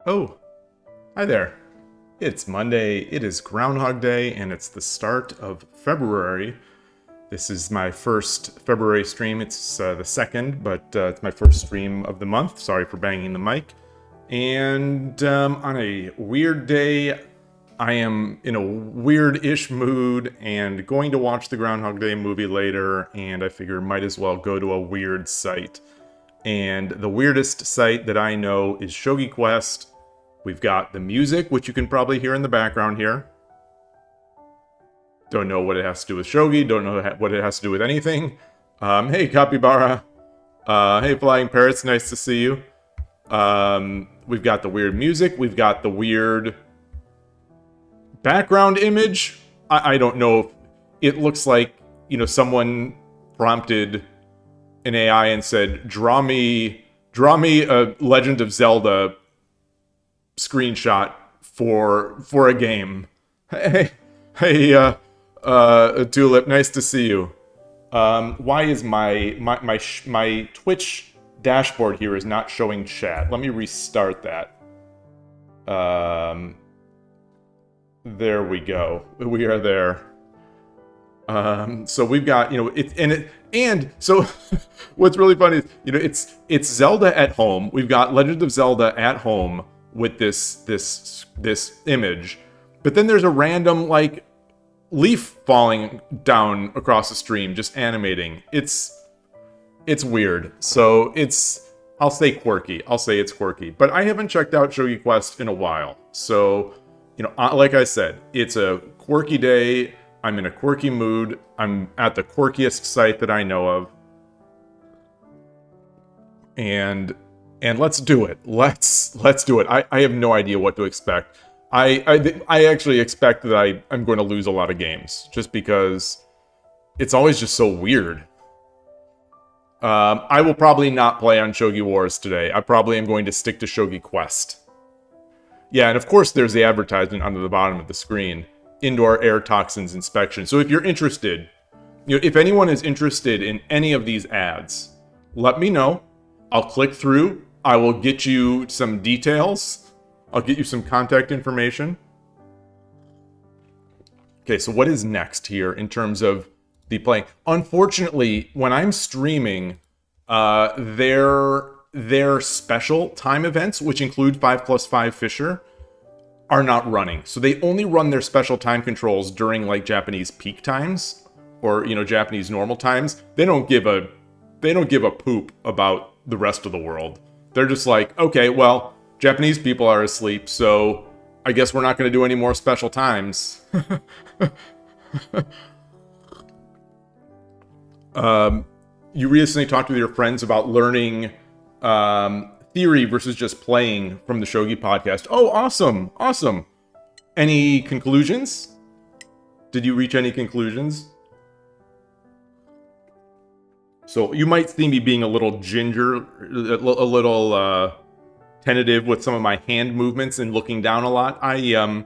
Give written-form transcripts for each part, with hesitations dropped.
Oh, hi there. It's Monday, it is Groundhog Day, and it's the start of February. This is my first February stream. It's the second, but it's my first stream of the month. Sorry for banging the mic. And on a weird day, I am in a weird-ish mood and going to watch the Groundhog Day movie later, and I figure might as well go to a weird site. And the weirdest site that I know is Shogi Quest. We've got the music, which you can probably hear in the background here. Don't know what it has to do with Shogi, don't know what it has to do with anything. Hey, Capybara. Hey, Flying Parrots, nice to see you. We've got the weird music, we've got the weird background image. I don't know if it looks like, you know, someone prompted an AI and said, draw me a Legend of Zelda screenshot for a game. Hey, Tulip, nice to see you. Why is my Twitch dashboard here is not showing chat? Let me restart that. There we go. We are there. So we've got, you know, and so what's really funny is, you know, it's Zelda at home. We've got Legend of Zelda at home with this image, but then there's a random like leaf falling down across the stream, just animating. It's weird. So I'll say quirky. I'll say it's quirky. But I haven't checked out Shogi Quest in a while. So, you know, like I said, it's a quirky day. I'm in a quirky mood. I'm at the quirkiest site that I know of. And let's do it. Let's do it. I have no idea what to expect. I actually expect that I'm going to lose a lot of games, just because it's always just so weird. I will probably not play on Shogi Wars today. I probably am going to stick to Shogi Quest. Yeah, and of course there's the advertisement under the bottom of the screen. Indoor air toxins inspection. So if you're interested, you know, if anyone is interested in any of these ads, let me know. I'll click through. I will get you some details. I'll get you some contact information. Okay, so what is next here in terms of the playing? Unfortunately, when I'm streaming, their special time events, which include 5+5 Fisher, are not running. So they only run their special time controls during like Japanese peak times or, you know, Japanese normal times. They don't give a poop about the rest of the world. They're just like, okay, well, Japanese people are asleep, so I guess we're not going to do any more special times. You recently talked with your friends about learning theory versus just playing from the Shogi podcast. Oh, awesome. Awesome. Any conclusions? Did you reach any conclusions? So you might see me being a little ginger, a little tentative with some of my hand movements and looking down a lot. I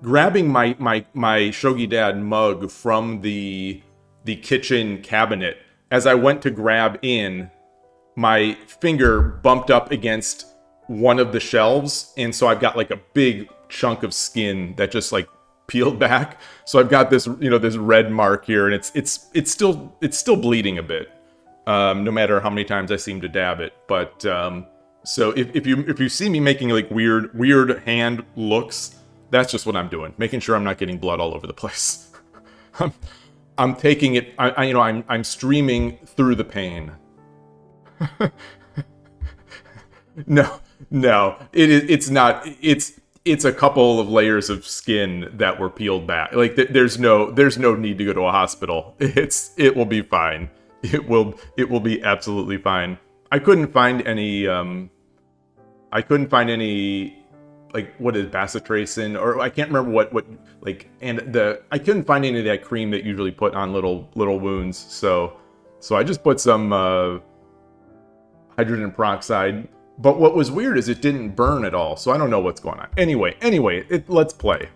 grabbing my Shogi Dad mug from the kitchen cabinet. As I went to grab in, my finger bumped up against one of the shelves, and so I've got like a big chunk of skin that just like peeled back. So I've got this, you know, this red mark here, and it's still bleeding a bit, no matter how many times I seem to dab it. But so if you see me making like weird hand looks, that's just what I'm doing, making sure I'm not getting blood all over the place. I'm taking it. I'm streaming through the pain. No, it's not. It's a couple of layers of skin that were peeled back. Like there's no need to go to a hospital. It will be fine. It will be absolutely fine. I couldn't find any. Like, what is bacitracin, or I can't remember what like, and I couldn't find any of that cream that you usually put on little wounds. So I just put some hydrogen peroxide. But what was weird is it didn't burn at all. So I don't know what's going on. Anyway, let's play.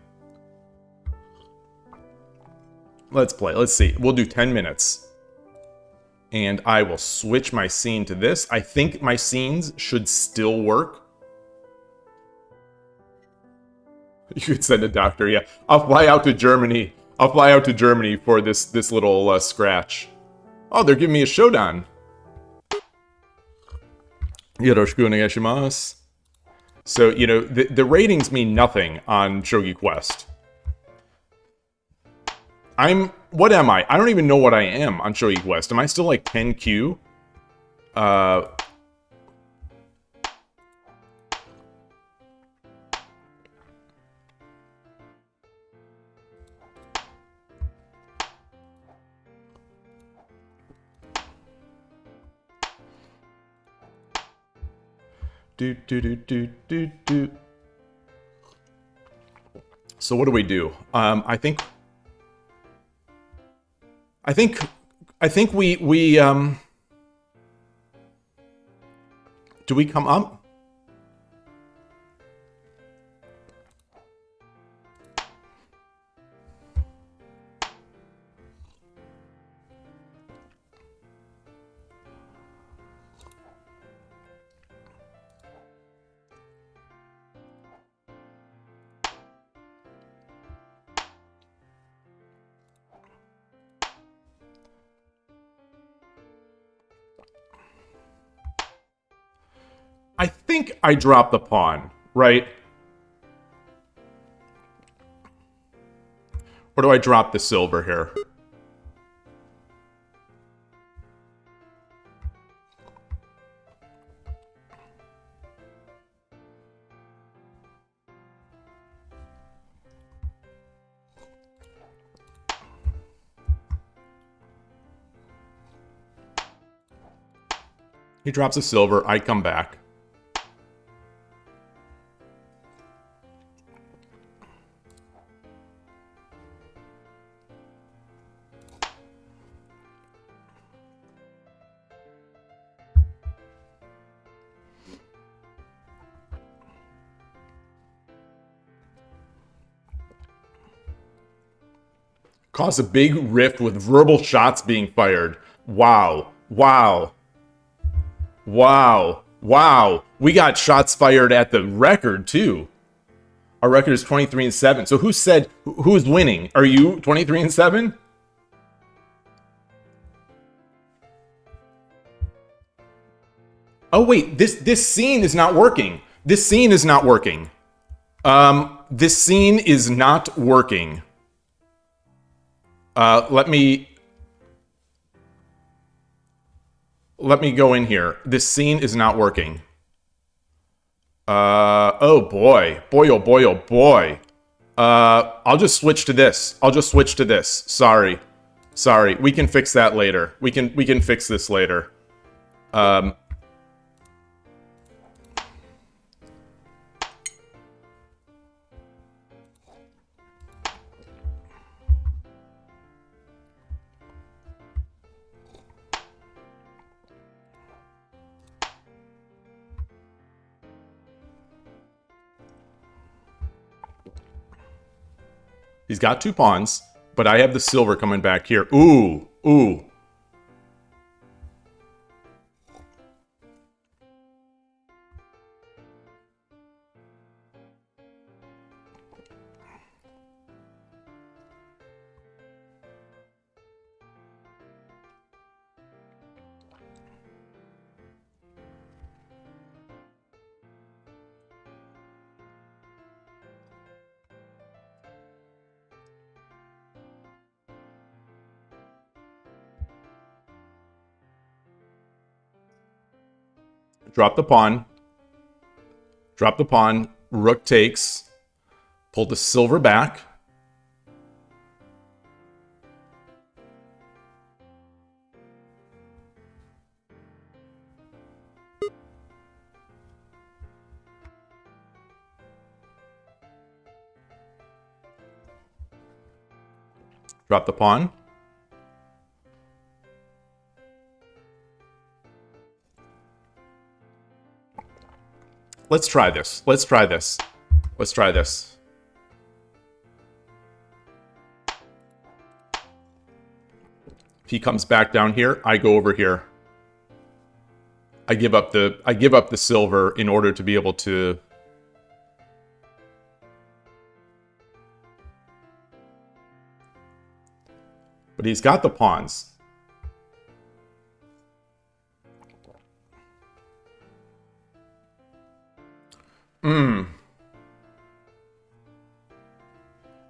Let's see. We'll do 10 minutes. And I will switch my scene to this. I think my scenes should still work. You could send a doctor, yeah. I'll fly out to Germany. I'll fly out to Germany for this little scratch. Oh, they're giving me a showdown. Yoroshiku onegaishimasu. So, you know, the ratings mean nothing on Shogi Quest. What am I? I don't even know what I am on Shogi Quest. Am I still like 10Q? So what do we do? I think we do we come up? I think I dropped the pawn, right? Or do I drop the silver here? He drops a silver, I come back. Caused a big rift with verbal shots being fired. Wow. Wow. Wow. Wow. We got shots fired at the record, too. Our record is 23-7. So who said, who's winning? Are you 23-7? Oh, wait. This scene is not working. This scene is not working. This scene is not working. Let me go in here. This scene is not working. Oh boy. Boy, oh boy, oh boy. I'll just switch to this. Sorry. Sorry. We can fix that later. We can fix this later. He's got 2 pawns, but I have the silver coming back here. Ooh, ooh. Drop the pawn. Drop the pawn. Rook takes. Pull the silver back. Drop the pawn. Let's try this. Let's try this. Let's try this. If he comes back down here, I go over here. I give up the silver in order to be able to But he's got the pawns.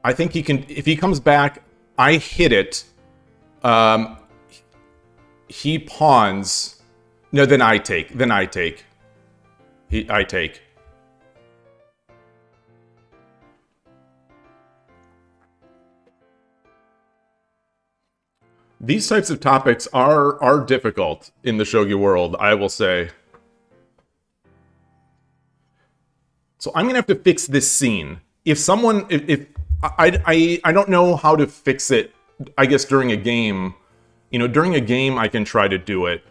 I think he can, if he comes back, I hit it. He pawns. No, then I take. I take. These types of topics are difficult in the Shogi world, I will say. So I'm gonna have to fix this scene. If someone, if I don't know how to fix it. I guess during a game, you know, during a game I can try to do it.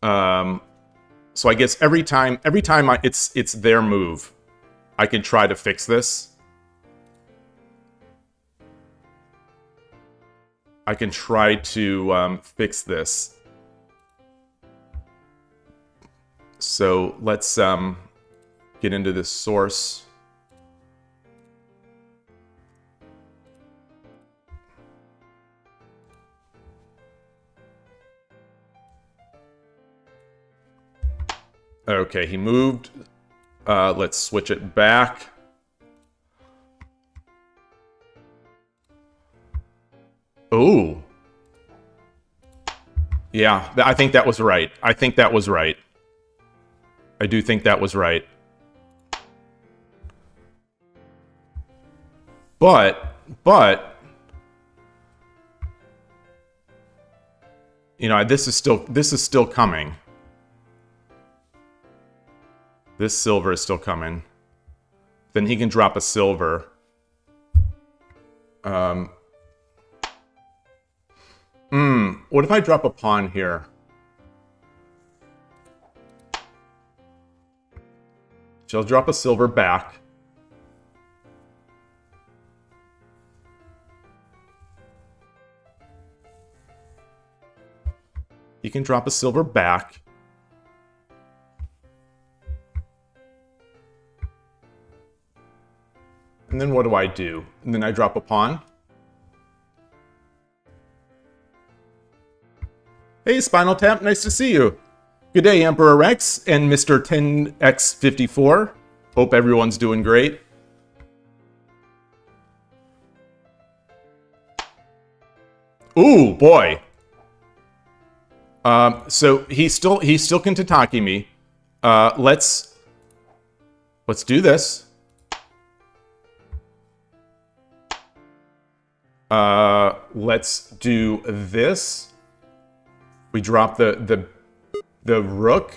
So I guess every time it's their move, I can try to fix this. I can try to fix this. So let's get into this source. Okay, he moved. Let's switch it back. Oh. Yeah, I think that was right. I think that was right. I do think that was right. But, you know, this is still coming. This silver is still coming. Then he can drop a silver. What if I drop a pawn here? She'll drop a silver back. You can drop a silver back. And then what do I do? And then I drop a pawn. Hey, Spinal Tap, nice to see you. Good day, Emperor Rex and Mr. 10x54. Hope everyone's doing great. Ooh, boy. So he still can Tataki me. Let's do this. Let's do this. We drop the rook.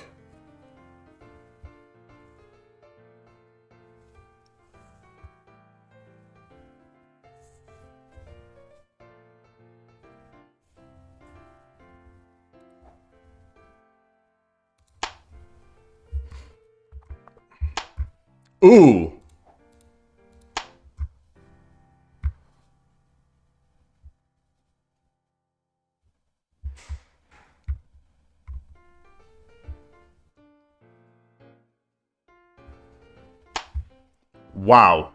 Ooh. Wow.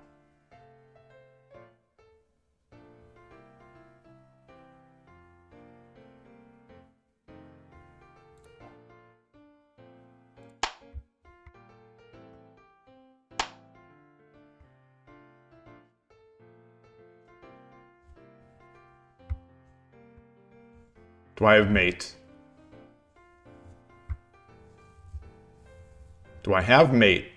Do I have mate? Do I have mate?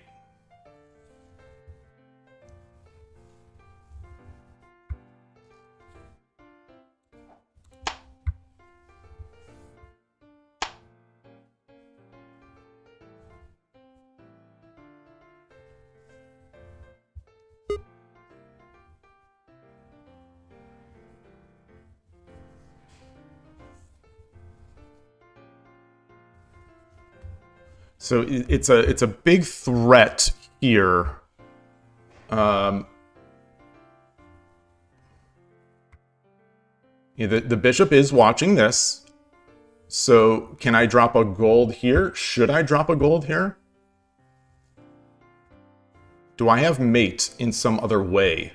So it's a big threat here. Yeah, the bishop is watching this. So can I drop a gold here? Should I drop a gold here? Do I have mate in some other way?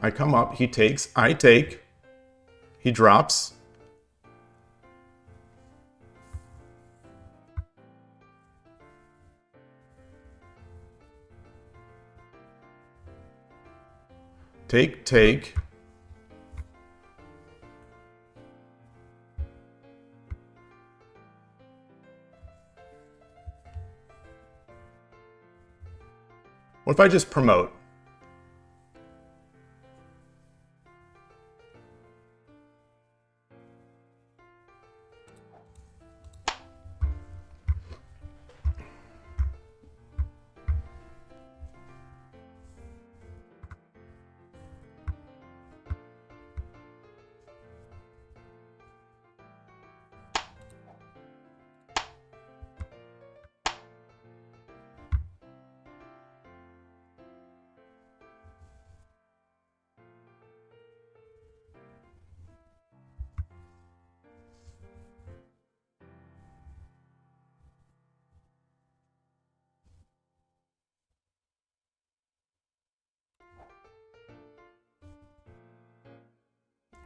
I come up, he takes, I take, he drops. Take, take. What if I just promote?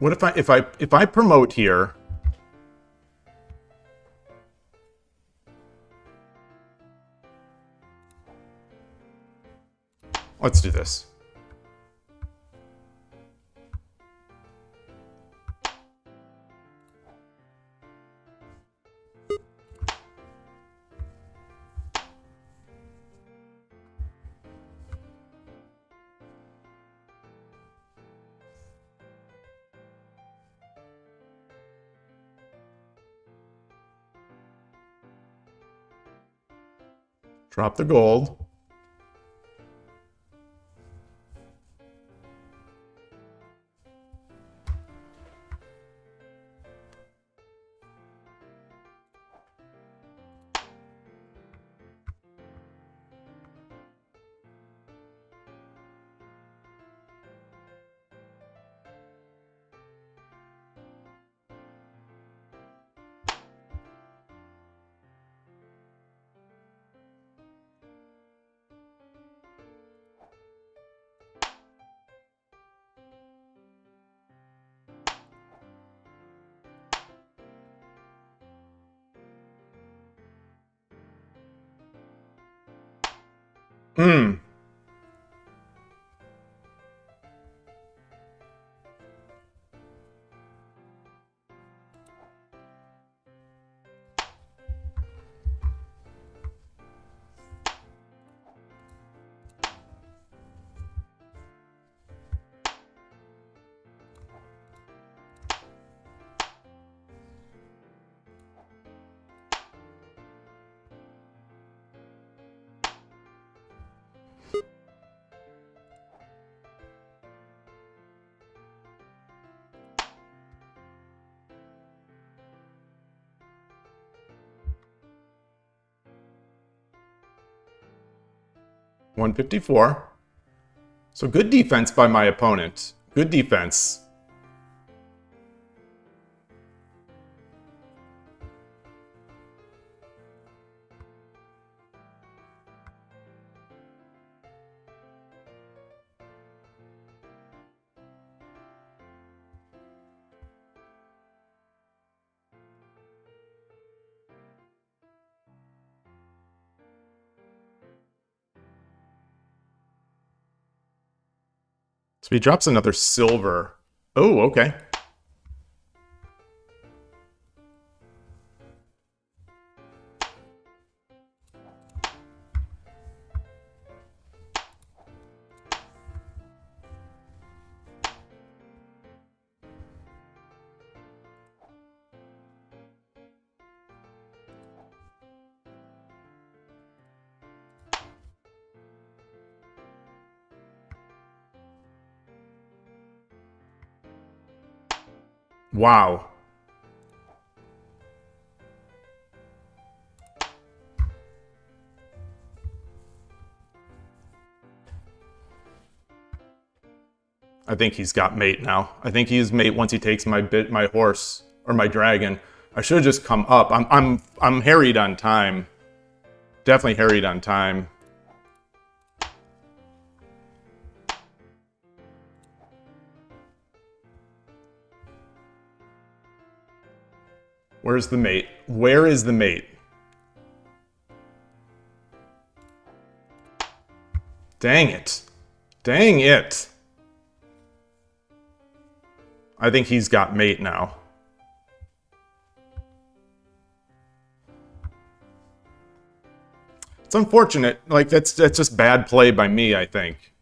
What if I promote here? Let's do this. Drop the gold. Hmm. $154. So good defense by my opponent. Good defense. So he drops another silver. Oh, okay. Wow. I think he's got mate now. I think he's mate once he takes my horse or my dragon. I should have just come up. I'm harried on time. Definitely harried on time. Where's the mate? Where is the mate? Dang it. Dang it. I think he's got mate now. It's unfortunate. Like, that's just bad play by me, I think.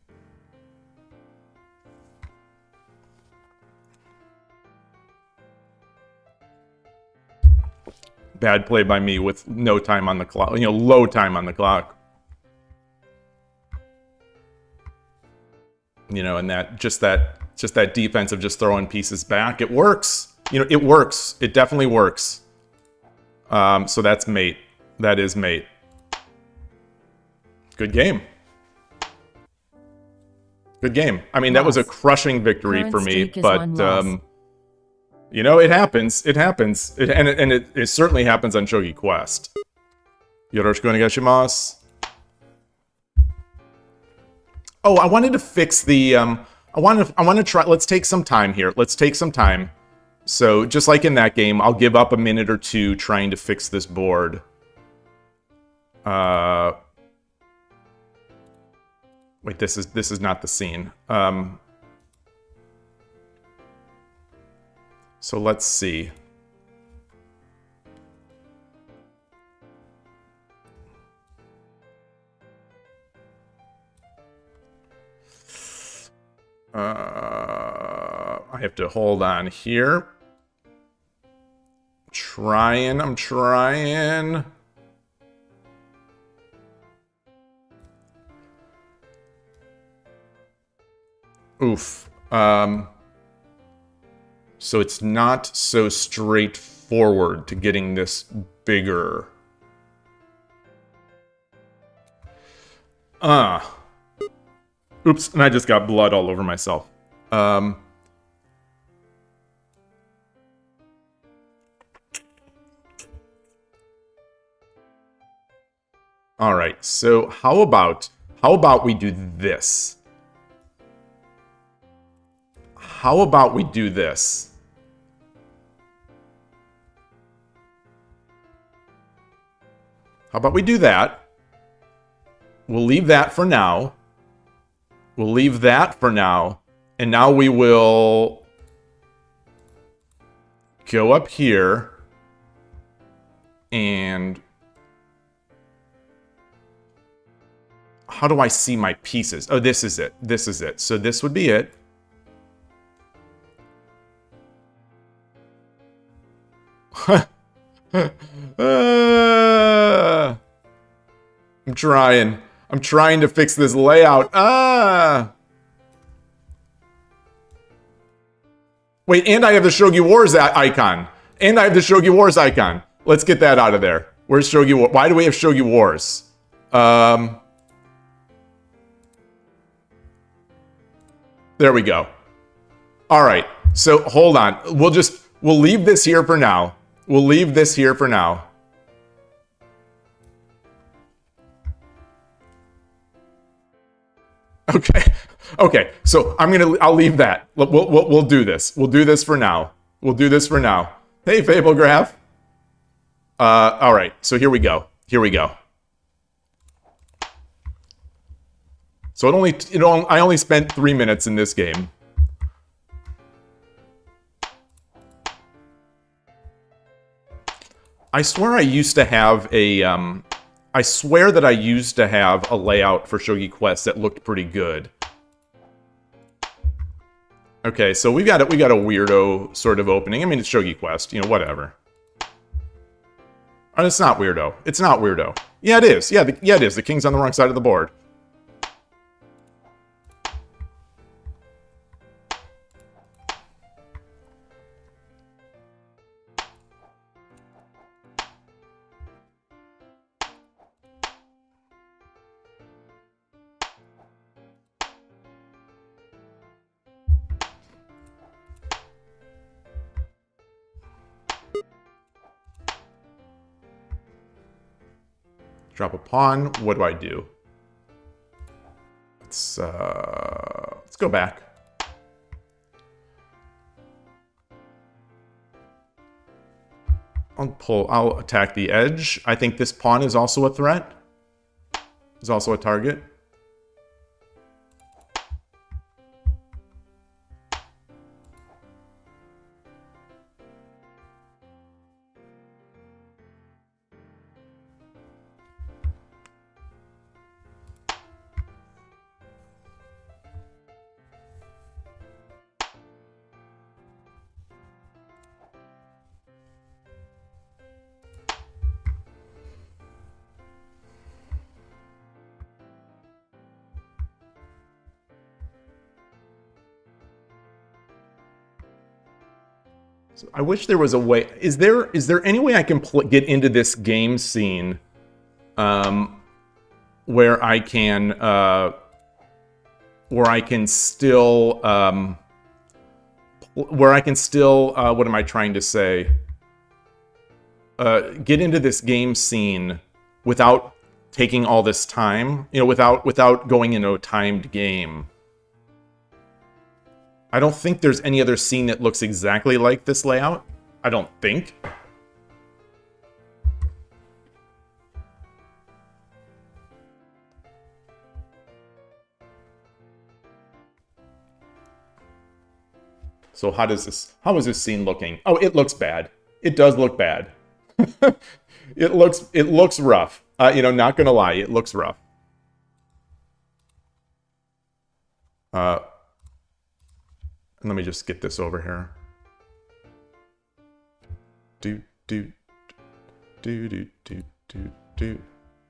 Bad play by me with no time on the clock. You know, low time on the clock. You know, and that defense of just throwing pieces back. It works. You know, it works. It definitely works. So that's mate. That is mate. Good game. Good game. I mean, that was a crushing victory for me, but you know, it happens. It happens. It certainly happens on Shogi Quest. Yoroshiku onegaishimasu. Oh, I wanted to fix the I want to try. Let's take some time here. Let's take some time. So, just like in that game, I'll give up a minute or two trying to fix this board. Wait, this is not the scene. So let's see. I have to hold on here. I'm trying. Oof. So it's not so straightforward to getting this bigger. Oops, and I just got blood all over myself. All right, so how about we do this? How about we do this? How about we do that? We'll leave that for now. We'll leave that for now. And now we will go up here and how do I see my pieces? Oh, this is it. This is it. So this would be it. I'm trying to fix this layout. Wait, and I have the Shogi Wars icon. Let's get that out of there. Where's Shogi Wars? Why do we have Shogi Wars? There we go. All right. So hold on. We'll leave this here for now. Okay. So I'll leave that. We'll do this. We'll do this for now. Hey, Fablegraph. All right. So here we go. So I only spent 3 minutes in this game. I swear I used to have a layout for Shogi Quest that looked pretty good. Okay, so we got a weirdo sort of opening. I mean, it's Shogi Quest, you know, whatever. And it's not weirdo. Yeah, it is. Yeah, it is. The king's on the wrong side of the board. Drop a pawn. What do I do? Let's go back. I'll attack the edge. I think this pawn is also a threat. Is also a target. So I wish there was a way. Is there any way I can get into this game scene, where I can still what am I trying to say? Get into this game scene without taking all this time, you know, without going into a timed game. I don't think there's any other scene that looks exactly like this layout. I don't think. So how is this scene looking? Oh, it looks bad. It does look bad. It looks rough. You know, not gonna lie, it looks rough. Let me just get this over here. Do.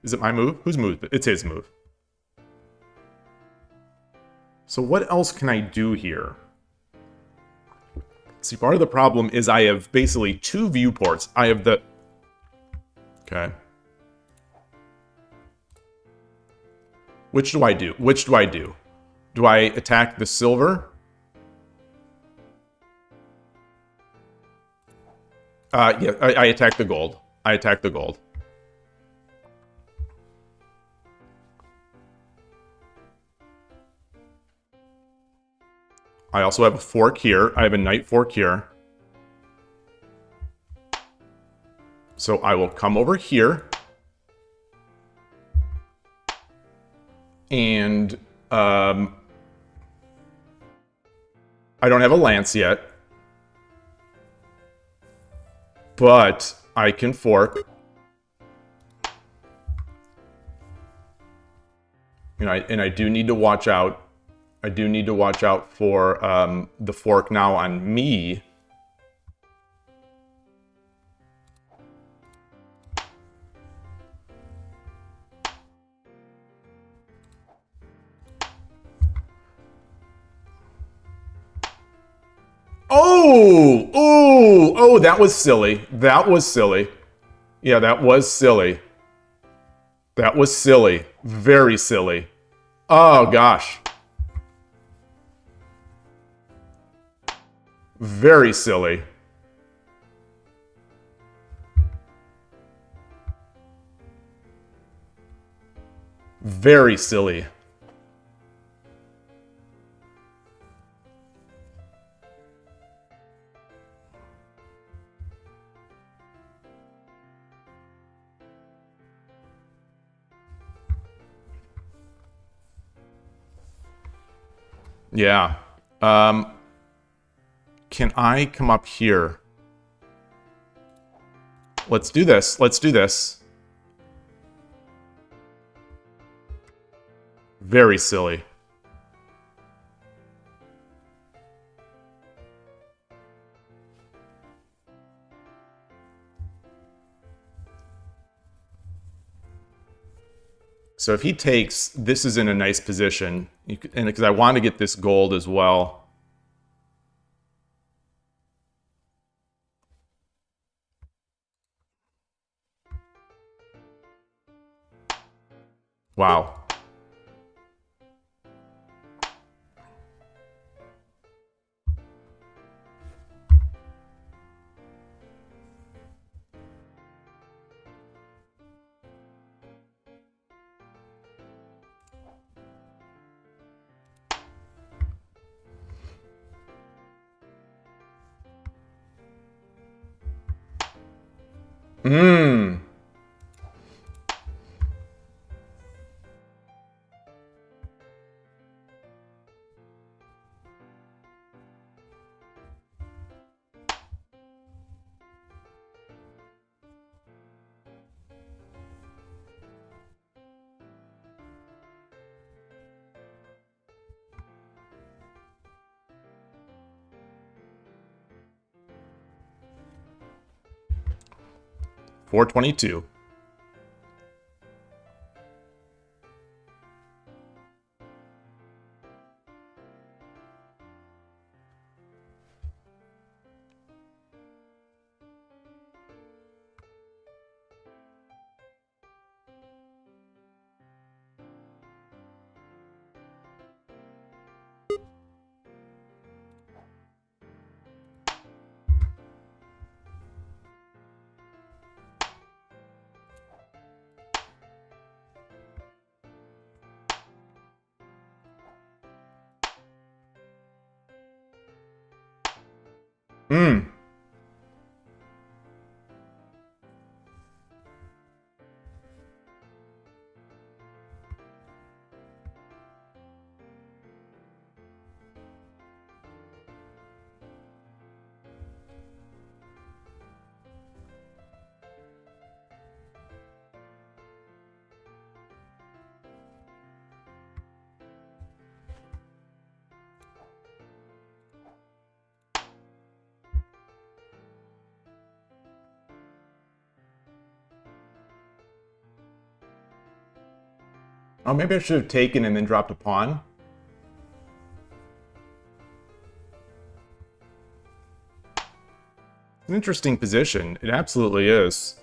Is it my move? Whose move? It's his move. So what else can I do here? See, part of the problem is I have basically two viewports. I have the... Okay. Which do I do? Which do I do? Do I attack the silver? Yeah, I attack the gold. I attack the gold. I also have a fork here. I have a knight fork here. So I will come over here. And I don't have a lance yet. But I can fork. And I do need to watch out. I do need to watch out for the fork now on me. Oh, that was silly. That was silly. Yeah, that was silly. That was silly. Very silly. Oh, gosh. Very silly. Very silly. Yeah. Can I come up here? Let's do this. Let's do this. Very silly. So if he takes, this is in a nice position, and because I want to get this gold as well. Wow. Mmm. $4.22. Hmm. Oh, maybe I should have taken and then dropped a pawn. An interesting position. It absolutely is.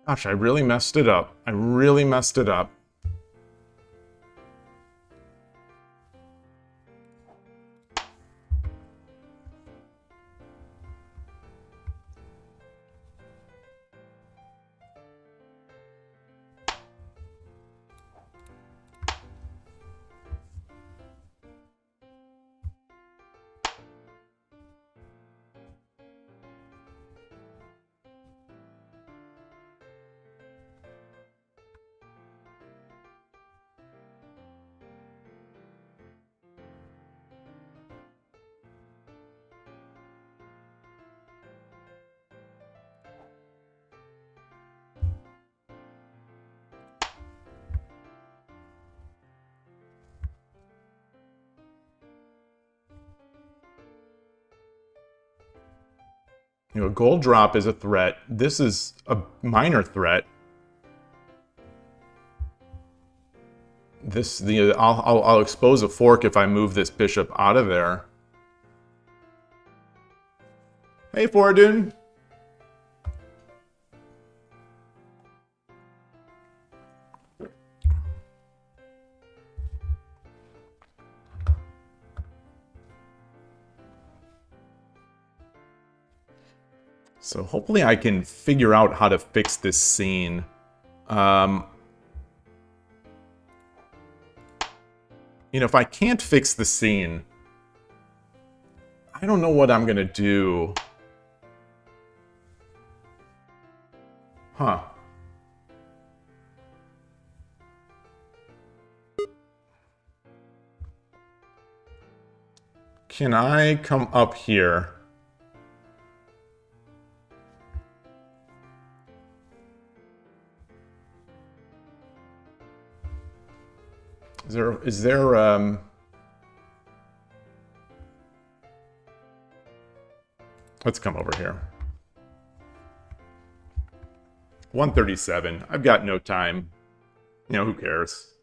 Gosh, I really messed it up. I really messed it up. You know, a gold drop is a threat. This is a minor threat. I'll expose a fork if I move this bishop out of there. Hey, Fordun. So hopefully I can figure out how to fix this scene. You know, if I can't fix the scene, I don't know what I'm gonna do. Huh. Can I come up here? Is there let's come over here. 137. I've got no time. You know, who cares?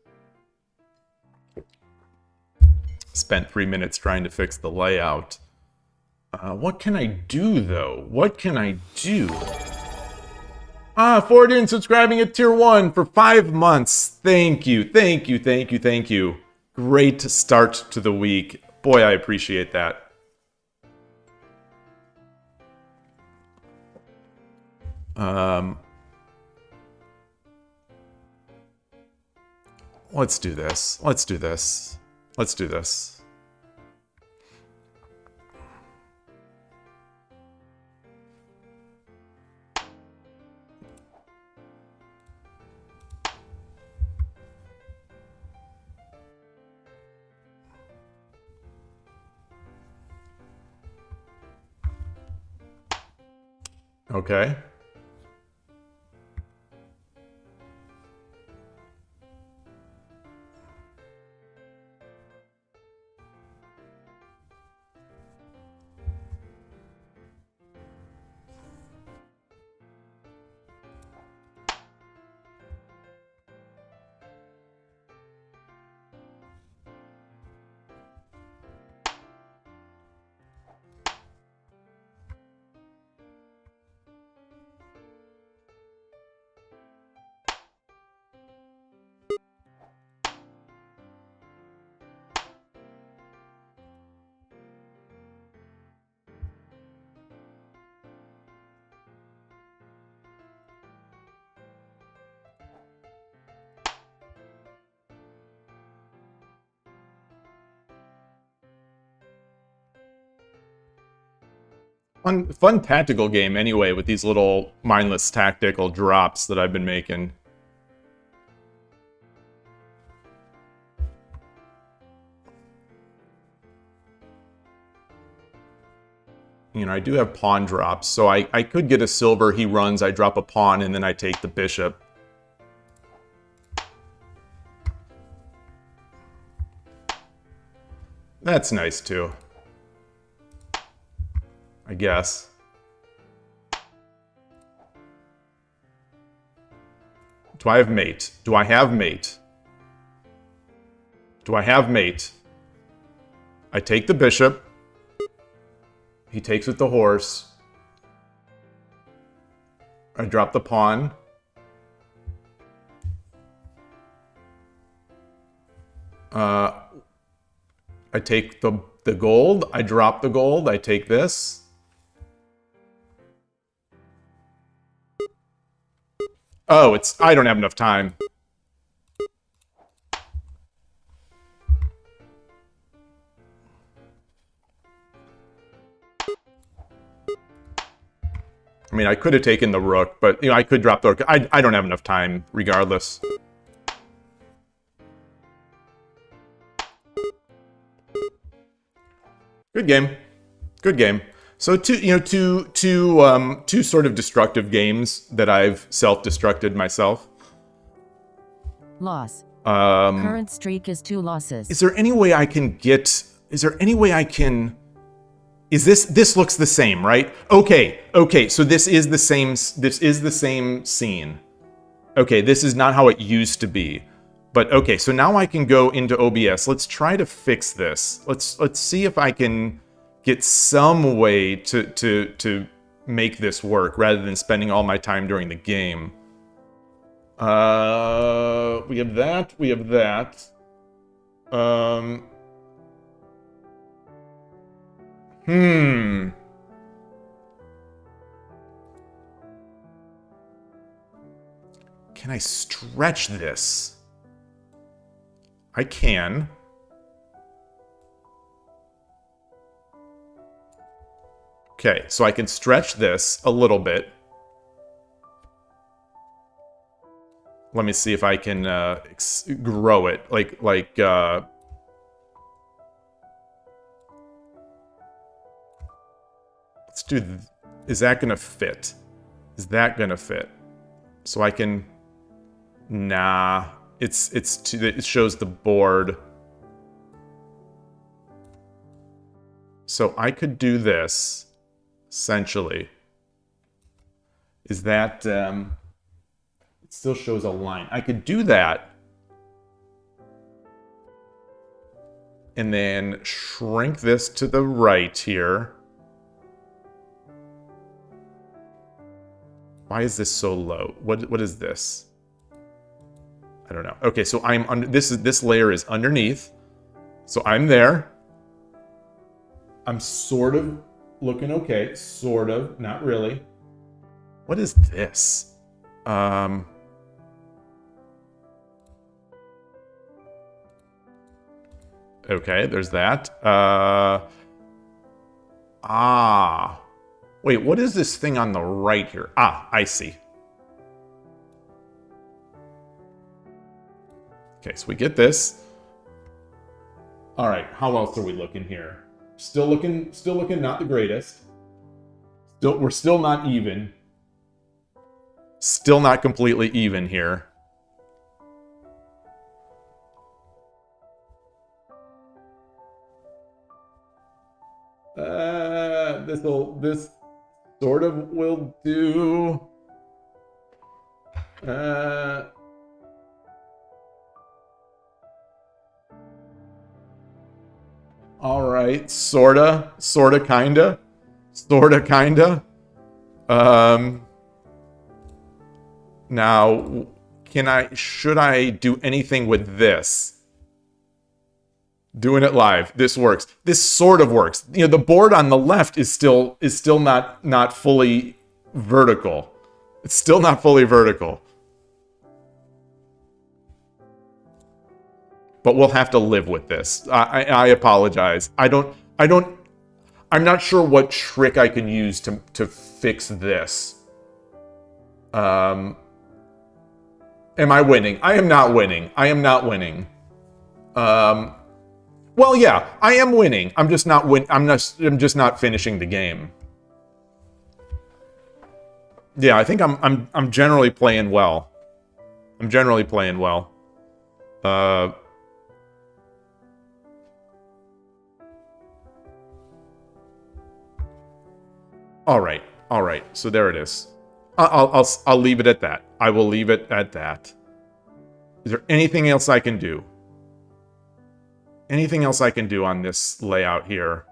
spent 3 minutes trying to fix the layout. What can I do, though? What can I do? Fortune subscribing at Tier 1 for 5 months. Thank you, thank you, thank you, thank you. Great start to the week. Boy, I appreciate that. Let's do this. Let's do this. Let's do this. Okay. Fun tactical game anyway, with these little mindless tactical drops that I've been making. You know, I do have pawn drops, so I could get a silver, he runs, I drop a pawn, and then I take the bishop. That's nice too, I guess. Do I have mate? Do I have mate? Do I have mate? I take the bishop. He takes with the horse. I drop the pawn. I take the gold. I drop the gold. I take this. Oh, I don't have enough time. I mean, I could have taken the rook, but, you know, I could drop the rook. I don't have enough time, regardless. Good game. Good game. So two sort of destructive games that I've self-destructed myself. Loss. Current streak is 2 losses. Is there any way I can get... Is there any way I can... Is this looks the same, right? Okay, so this is the same scene. Okay, this is not how it used to be. But okay, so now I can go into OBS. Let's try to fix this. Let's see if I can get some way to make this work rather than spending all my time during the game. We have that, we have that. Can I stretch this? I can. Okay, so I can stretch this a little bit. Let me see if I can grow it. Let's do... Is that gonna fit? Is that gonna fit? So I can... Nah. It shows the board. So I could do this, essentially. Is that... it still shows a line. I could do that. And then shrink this to the right here. Why is this so low? What is this? I don't know. Okay, so I'm under this layer is underneath. So I'm there. I'm sort of looking okay. Sort of, not really. What is this? Okay, there's that. Wait, what is this thing on the right here? Ah, I see. Okay, so we get this. All right, how else are we looking here? Still looking not the greatest. We're still not even. Still not completely even here. This sort of will do. All right, sorta, kinda. Now, should I do anything with this? Doing it live. This works. This sort of works. You know, the board on the left is still not fully vertical. It's still not fully vertical. But we'll have to live with this. I apologize. I'm not sure what trick I can use to fix this. Am I winning? I am not winning. Well, yeah, I am winning. I'm just not I'm just not finishing the game. Yeah, I think I'm generally playing well. All right. So there it is. I'll leave it at that. I will leave it at that. Is there anything else I can do? Anything else I can do on this layout here?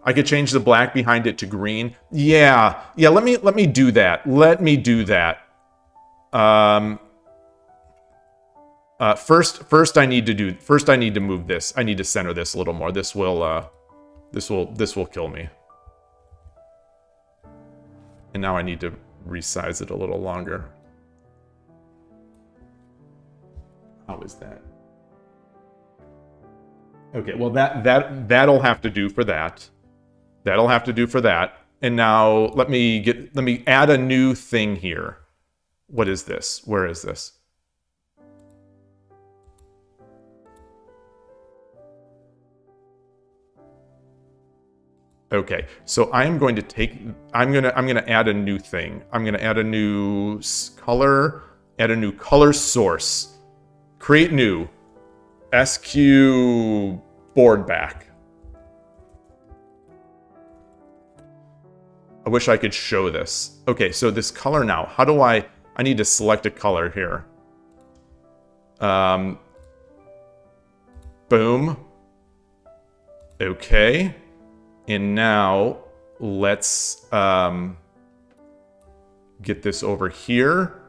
I could change the black behind it to green. Yeah. Let me do that. First I need to move this. I need to center this a little more. This will kill me. And now I need to resize it a little longer. How is that? Okay, well that'll have to do for that. And now let me add a new thing here. What is this? Where is this? Okay, so I'm going to add a new thing. I'm going to add a new color, add a new color source. Create new. SQ board back. I wish I could show this. Okay, so this color now. How do I need to select a color here. Boom. Okay. And now let's get this over here.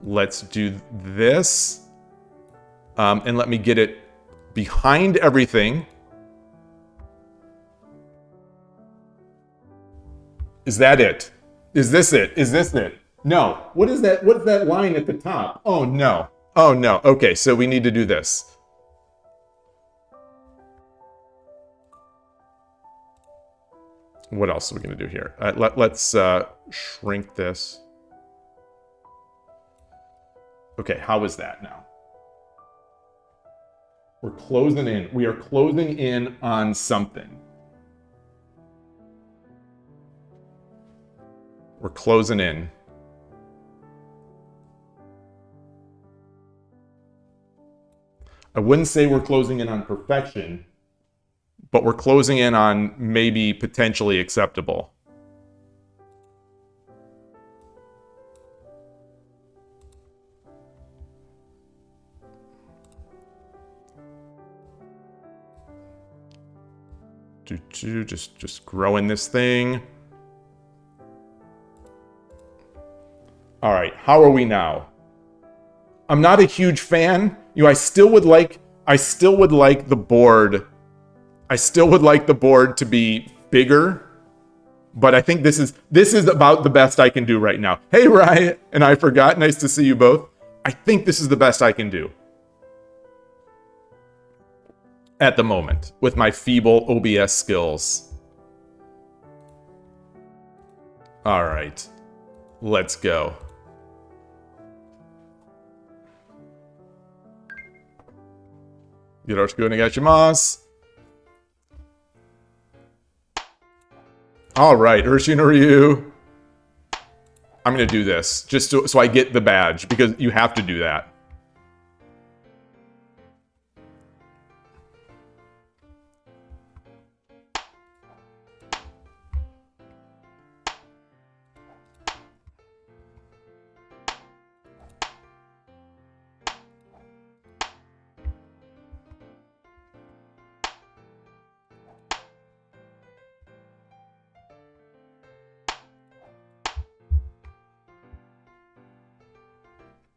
Let's do this. And let me get it behind everything. Is that it? Is this it? No. What is that? What's that line at the top? Oh no. Okay, so we need to do this. What else are we going to do here? Let's shrink this. Okay, how is that now? We're closing in. We are closing in on something. We're closing in. I wouldn't say we're closing in on perfection, but we're closing in on maybe potentially acceptable. Just growing this thing. All right, how are we now? I'm not a huge fan. You know, I still would like the board. I still would like the board to be bigger, but I think this is about the best I can do right now. Hey, Riot and I forgot. Nice to see you both. I think this is the best I can do at the moment with my feeble OBS skills. All right, let's go. Yoroshiku onegaishimasu. All right, Urshinaryu. I'm going to do this just so I get the badge, because you have to do that.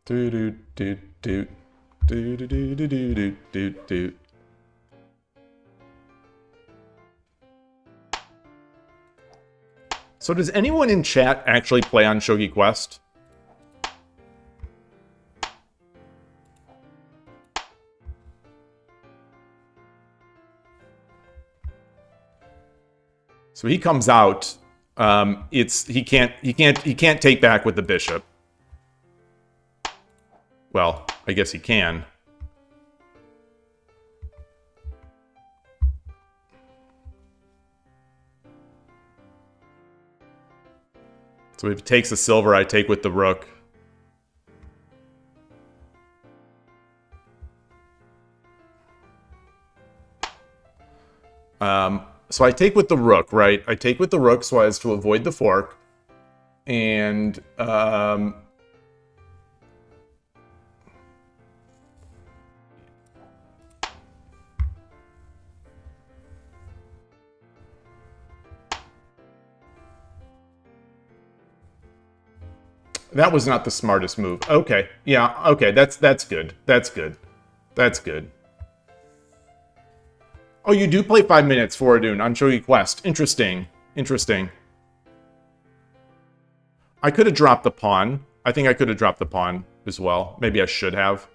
Do do do do do do do do do do do. So does anyone in chat actually play on Shogi Quest? So he comes out. He can't take back with the bishop. Well, I guess he can. So if he takes the silver, I take with the rook. So I take with the rook, right? I take with the rook so as to avoid the fork. And that was not the smartest move. Okay. Yeah, okay. That's good. That's good. That's good. Oh, you do play 5 minutes, Foradun, on Shogi Quest. Interesting. Interesting. I could have dropped the pawn. I think I could have dropped the pawn as well. Maybe I should have.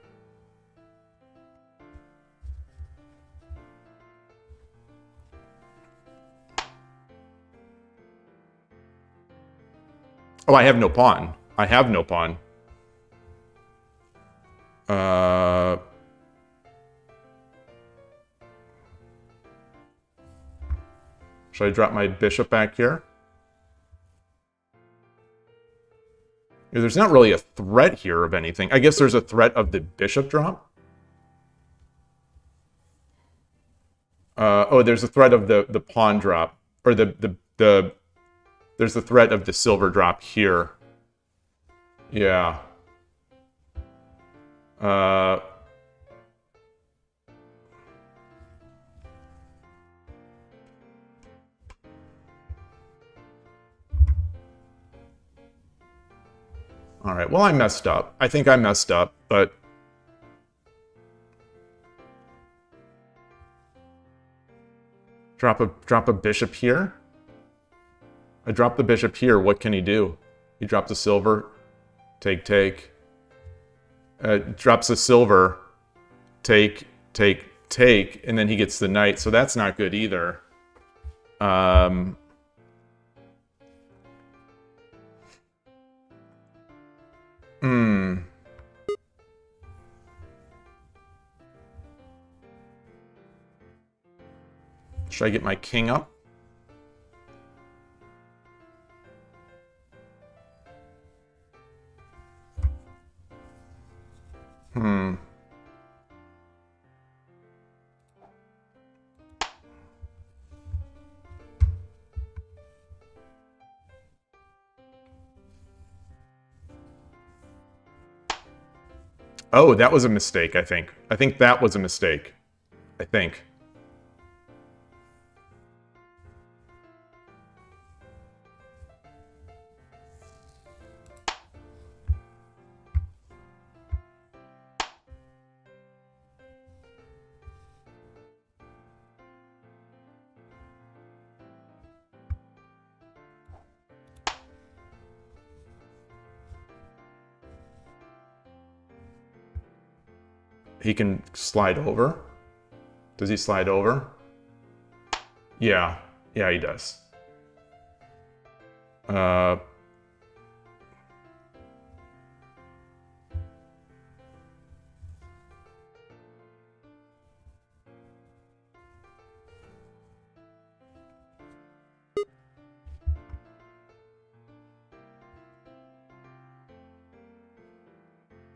Oh, I have no pawn. I have no pawn. Should I drop my bishop back here? Yeah, there's not really a threat here of anything. I guess there's a threat of the bishop drop. Oh, there's a threat of the pawn drop. Or there's the threat of the silver drop here. Yeah. All right, well, I messed up. I think I messed up, but... Drop a bishop here? I drop the bishop here, what can he do? He drops a silver, take, take. Drops a silver, take, take, take, and then he gets the knight, so that's not good either. Should I get my king up? Oh, that was a mistake, I think. I think that was a mistake. I think. He can slide over. Does he slide over? Yeah. Yeah, he does.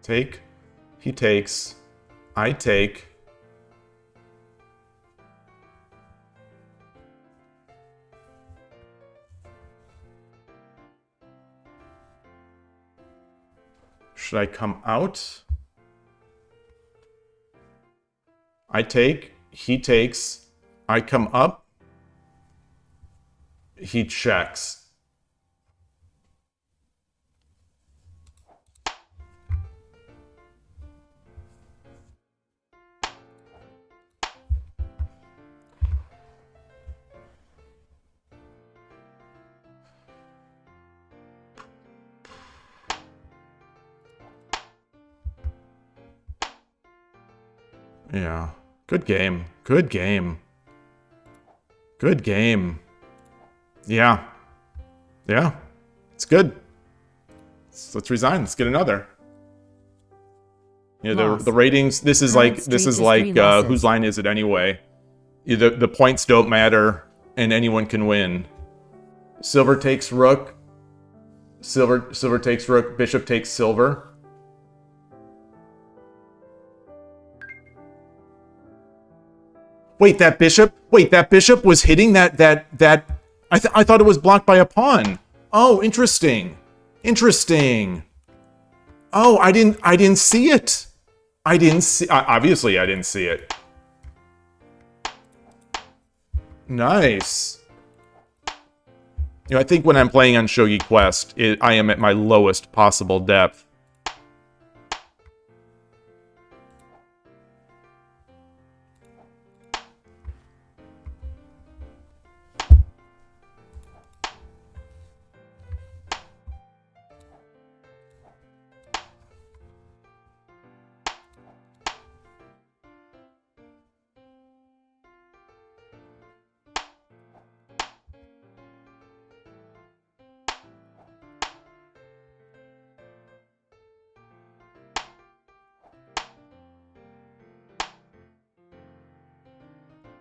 Take. He takes. I take. Should I come out? I take. He takes. I come up. He checks. Yeah. Good game. Good game. Good game. Yeah. Yeah. It's good. Let's resign. Let's get another. You know, the ratings, this is like whose line is it anyway? The points don't matter and anyone can win. Silver takes rook. Silver takes rook. Bishop takes silver. Wait, that bishop was hitting that I thought it was blocked by a pawn. Oh, interesting. Interesting. Oh, I didn't see it. Obviously I didn't see it. Nice. You know, I think when I'm playing on Shogi Quest, I am at my lowest possible depth.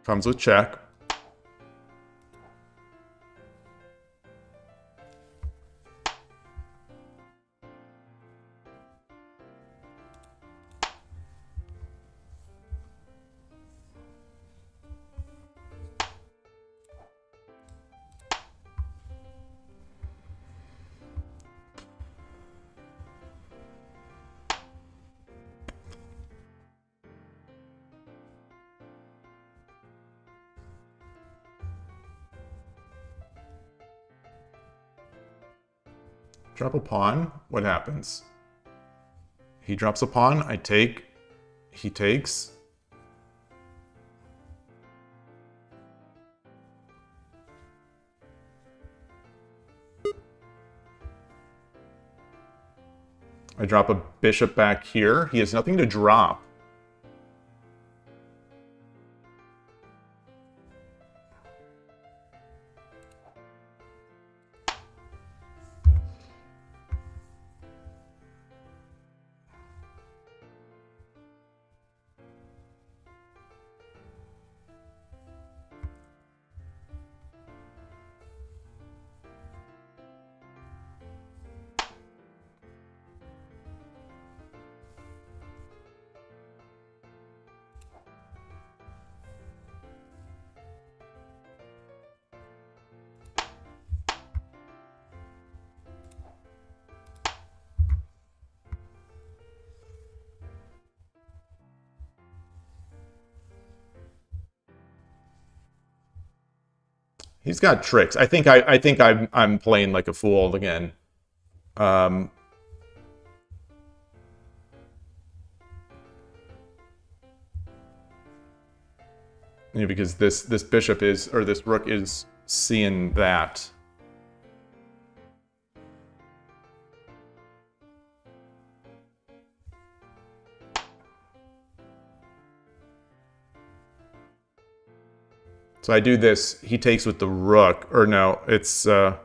Comes with check. Drop a pawn. What happens? He drops a pawn. I take. He takes. I drop a bishop back here. He has nothing to drop. He's got tricks. I think I'm playing like a fool again. You know, because this bishop is, or this rook is seeing that. So I do this. He takes with the rook. Or no, it's... Now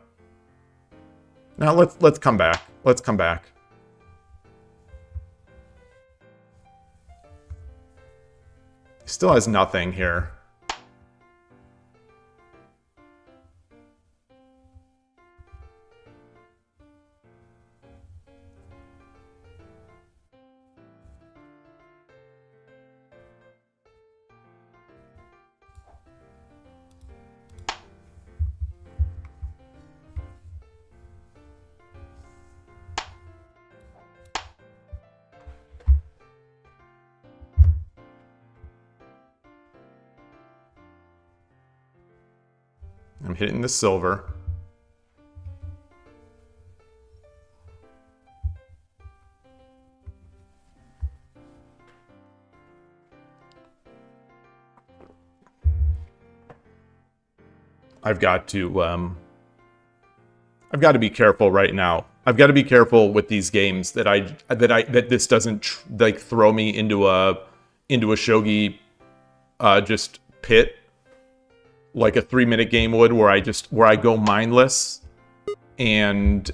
let's come back. Let's come back. He still has nothing here. I'm hitting the silver. I've got to be careful right now. I've got to be careful with these games that this doesn't like throw me into a shogi just pit like a 3-minute game would, where I go mindless and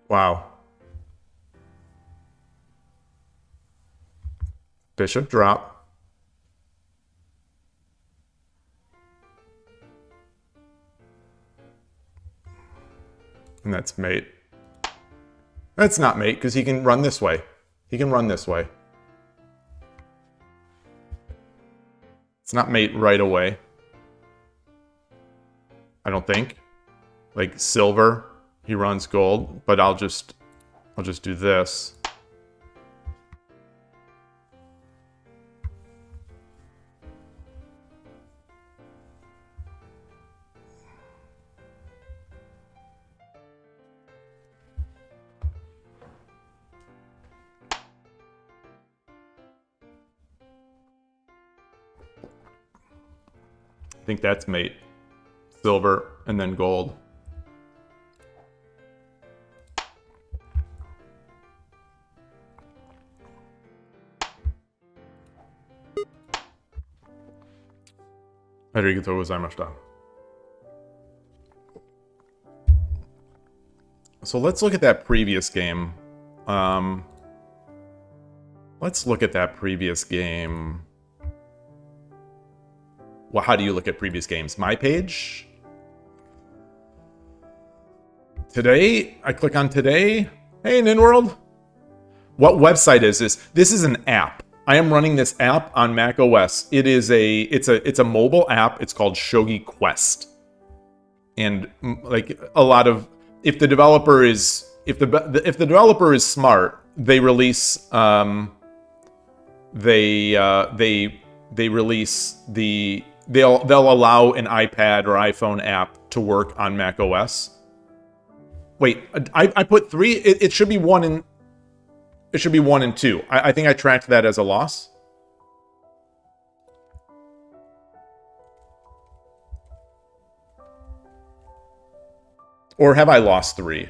wow. Bishop drop. And that's mate. That's not mate, because he can run this way. He can run this way. It's not mate right away. I don't think. Like silver, he runs gold, but I'll just do this. I think that's mate. Silver and then gold. Arigatou gozaimashita. So let's look at that previous game. Let's look at that previous game. Well, how do you look at previous games? My page? Today? I click on today. Hey, NinWorld. What website is this? This is an app. I am running this app on macOS. It's a mobile app. It's called Shogi Quest. And like a lot of, if the developer is smart, they release they'll allow an iPad or iPhone app to work on macOS. Wait, I put 3. It should be 1 and it should be 1 and 2. I think I tracked that as a loss. Or have I lost 3?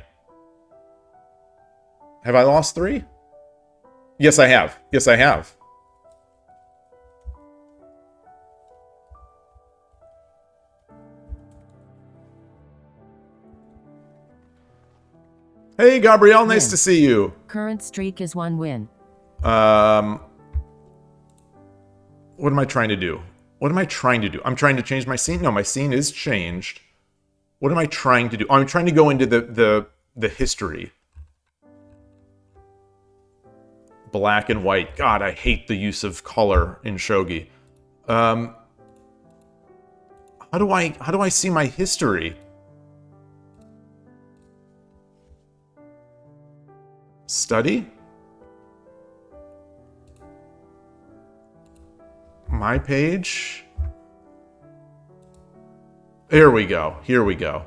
Have I lost 3? Yes, I have. Yes, I have. Hey, Gabrielle, nice to see you. Current streak is 1 win. What am I trying to do? What am I trying to do? I'm trying to change my scene? No, my scene is changed. What am I trying to do? I'm trying to go into the history. Black and white. God, I hate the use of color in Shogi. How do I see my history? Study? My page? There we go. Here we go.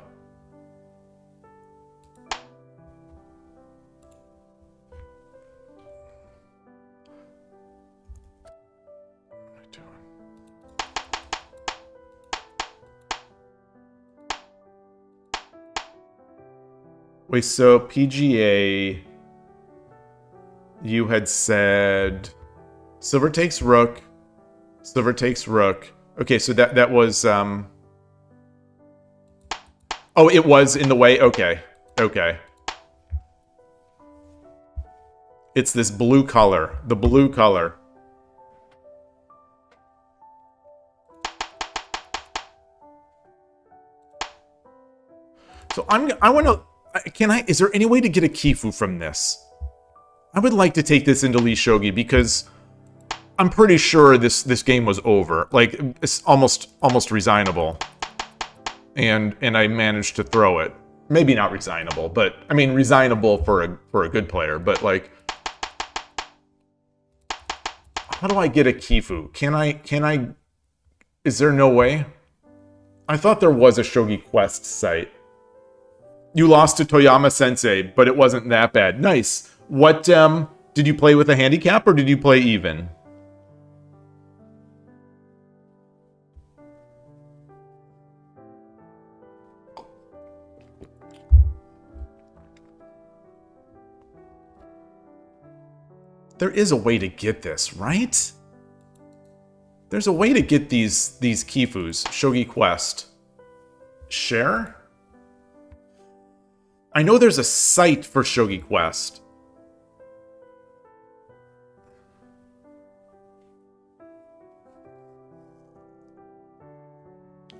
Wait, so PGA, you had said silver takes rook, silver takes rook. Okay, so that was oh, it was in the way. Okay. Okay. It's this blue color, the blue color. So I want to. Is there any way to get a Kifu from this? I would like to take this into Lee Shogi because I'm pretty sure this game was over. Like, it's almost resignable. And I managed to throw it. Maybe not resignable, but I mean resignable for a good player, but like, how do I get a Kifu? Can I is there no way? I thought there was a Shogi Quest site. You lost to Toyama Sensei, but it wasn't that bad. Nice. What, did you play with a handicap or did you play even? There is a way to get this, right? There's a way to get these Kifus. Shogi Quest. Share? I know there's a site for Shogi Quest.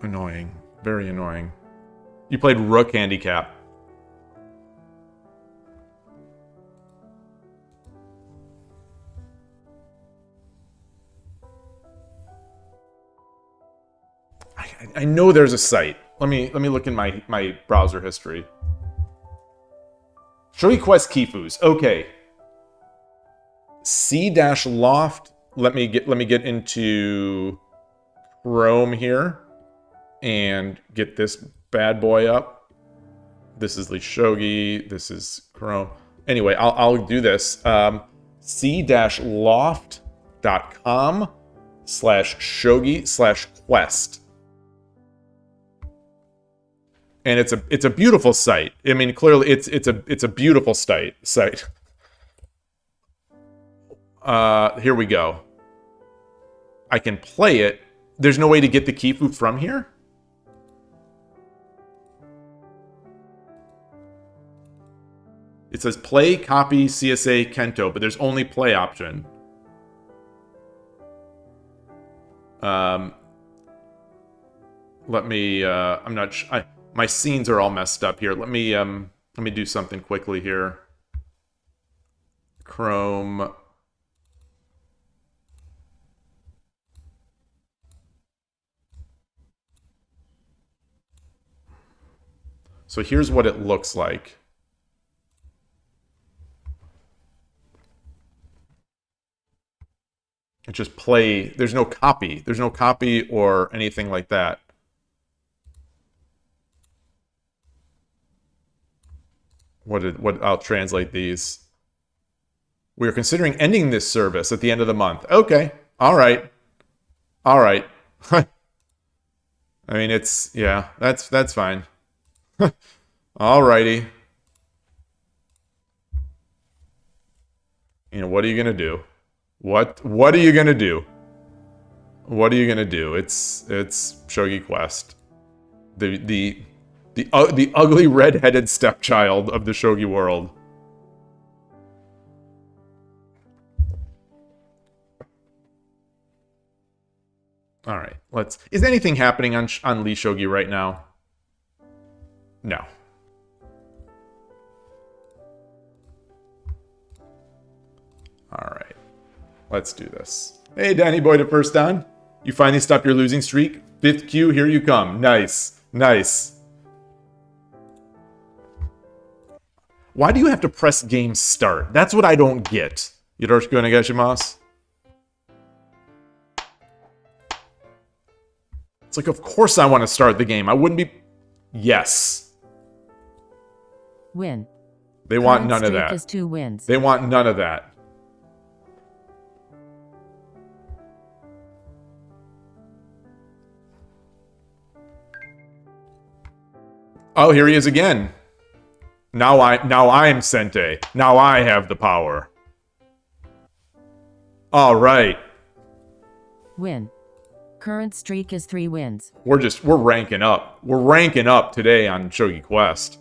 Annoying. Very annoying. You played Rook Handicap. I know there's a site. Let me look in my browser history. Shogi Quest Kifus. Okay. C-loft. Let me get into Chrome here and get this bad boy up. This is Lee Shogi. This is Chrome. Anyway, I'll do this. c-loft.com/shogi/quest. And it's a beautiful site. I mean, clearly it's a beautiful site. Here we go. I can play it. There's no way to get the Kifu from here? It says play, copy, CSA, Kento, but there's only play option. Let me, I'm not sure. My scenes are all messed up here. Let me do something quickly here. Chrome. So here's what it looks like. It just play. There's no copy. There's no copy or anything like that. What I'll translate these. We are considering ending this service at the end of the month. Okay. All right. All right. I mean, it's, yeah, that's fine. Alrighty. You know, what are you gonna do? What are you gonna do? What are you gonna do? It's Shogi Quest. The ugly red-headed stepchild of the Shogi world. All right, let's. Is anything happening on Lee Shogi right now? No. All right. Let's do this. Hey, Danny Boy to first down. You finally stopped your losing streak. 5th Q, here you come. Nice. Nice. Why do you have to press game start? That's what I don't get. Yoroshiku onegaishimasu. It's like, of course I want to start the game. I wouldn't be... Yes. Win. They want none of that. Is 2 wins. They want none of that. Oh, here he is again. Now I'm Sente. Now I have the power. All right. Win. Current streak is 3 wins. We're ranking up. We're ranking up today on Shogi Quest.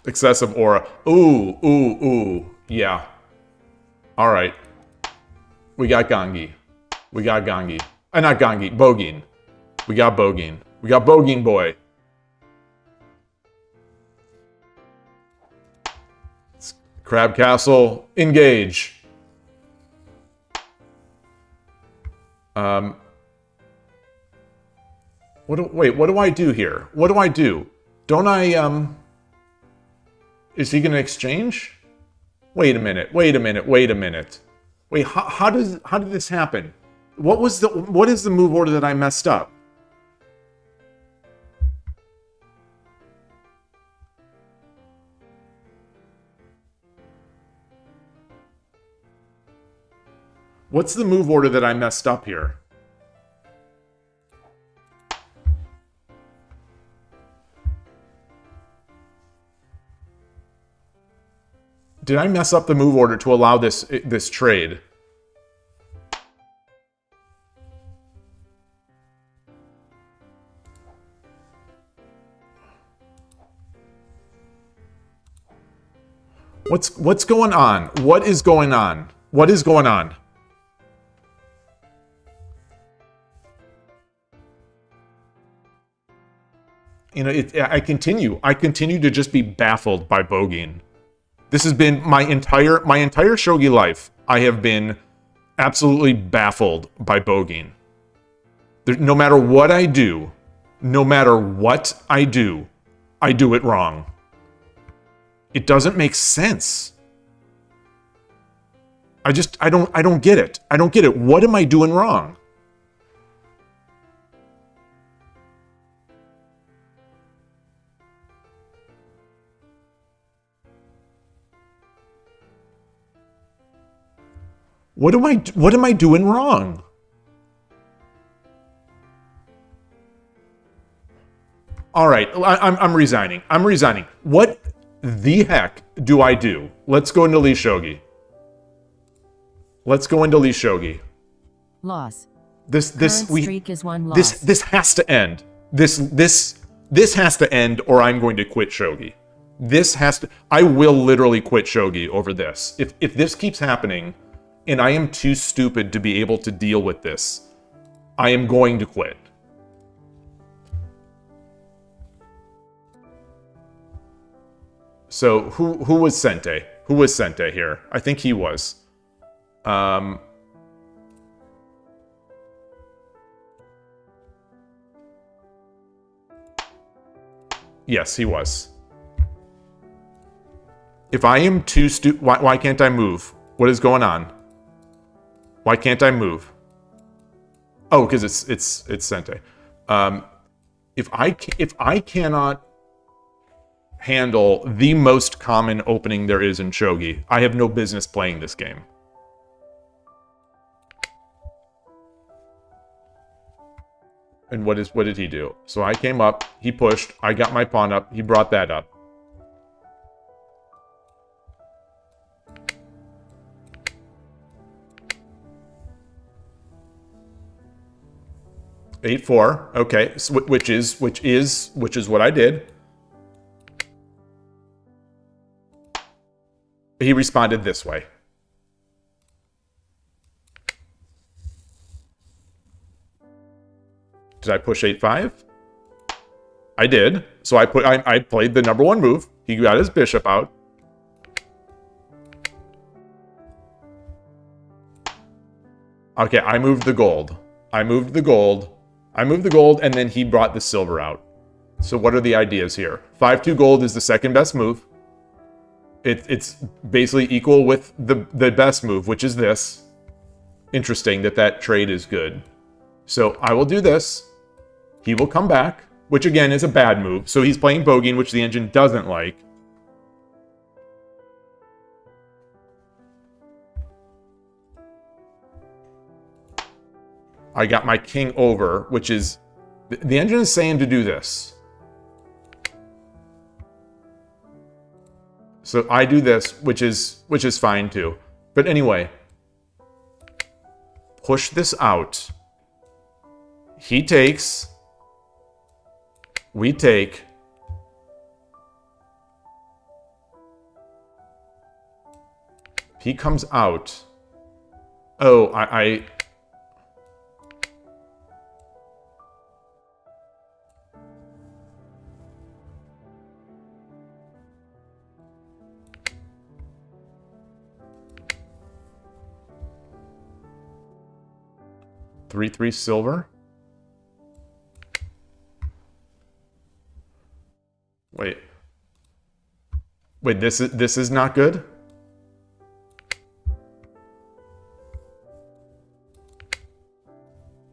Excessive aura. Ooh. Yeah. All right. We got Gangi. Not Gangi. Bogin. We got Bogin. We got Bogin boy. Crab Castle. Engage. Wait, what do I do here? What do I do? Don't I, Is he gonna exchange? Wait a minute. Wait, how did this happen? What is the move order that I messed up? What's the move order that I messed up here? Did I mess up the move order to allow this trade? What's going on? What is going on? What is going on? You know, I continue to just be baffled by Bogin. This has been my entire Shogi life. I have been absolutely baffled by Bogin. No matter what I do, I do it wrong. It doesn't make sense. I don't get it. I don't get it. What am I doing wrong? What am I doing wrong? All right, I'm resigning. What the heck do I do? Let's go into Lee Shogi. Loss. This streak is 1 loss. This has to end. This has to end, or I'm going to quit Shogi. I will literally quit Shogi over this. If this keeps happening, and I am too stupid to be able to deal with this, I am going to quit. So who was Sente? Who was Sente here? I think he was. Yes, he was. If I am too stupid, why can't I move? What is going on? Why can't I move? Oh, because it's Sente. If I cannot handle the most common opening there is in Shogi, I have no business playing this game. And what did he do? So I came up, he pushed, I got my pawn up, he brought that up. (8-4), okay, so which is what I did. He responded this way. Did I push 8-5? I did. So I played the number 1 move. He got his bishop out. Okay, I moved the gold. I moved the gold, and then he brought the silver out. So what are the ideas here? 5-2 gold is the second best move. It's basically equal with the best move, which is this. Interesting that trade is good. So I will do this. He will come back, which again is a bad move. So he's playing bogeying, which the engine doesn't like. I got my king over, which is... The engine is saying to do this. So I do this, which is fine too. But anyway, push this out. He takes. We take. He comes out. Oh, I 3-3 silver. Wait. Wait, this is not good?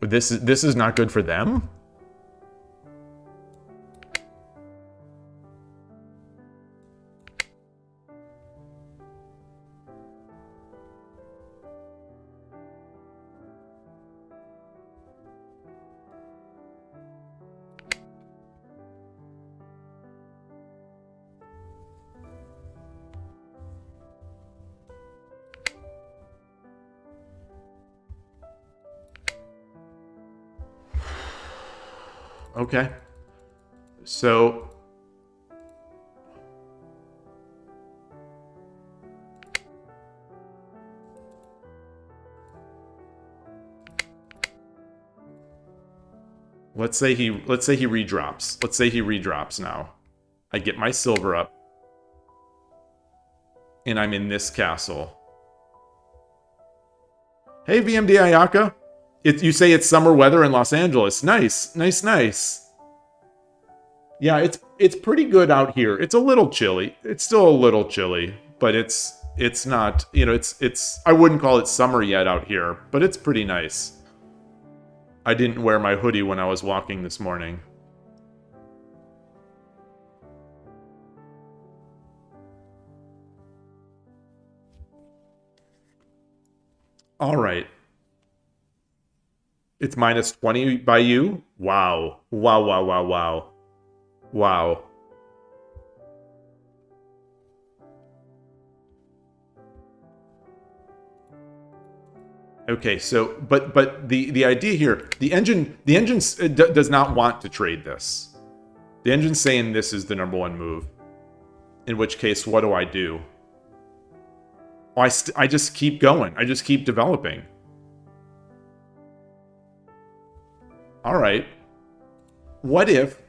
This is not good for them? Okay. So let's say he redrops. Let's say he redrops now. I get my silver up. And I'm in this castle. Hey VMD Ayaka. You say it's summer weather in Los Angeles. Nice, nice, nice. Yeah, it's pretty good out here. It's a little chilly. It's still a little chilly, but it's not, you know, it's I wouldn't call it summer yet out here, but it's pretty nice. I didn't wear my hoodie when I was walking this morning. All right. It's minus 20 by you? Wow. Wow, wow, wow, wow. Wow. Okay, so, but the idea here, the engine does not want to trade this. The engine's saying this is the number 1 move. In which case, what do I do? Oh, I just keep going. I just keep developing. All right. What if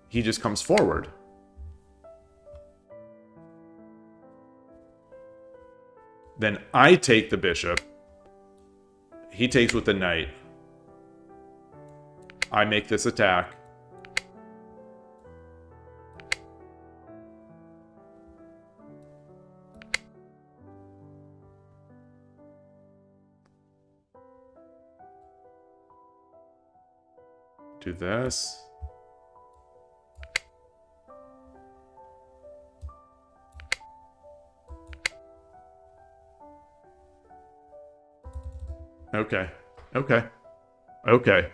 he just comes forward? Then I take the bishop. He takes with the knight. I make this attack. Do this. Okay. Okay. Okay.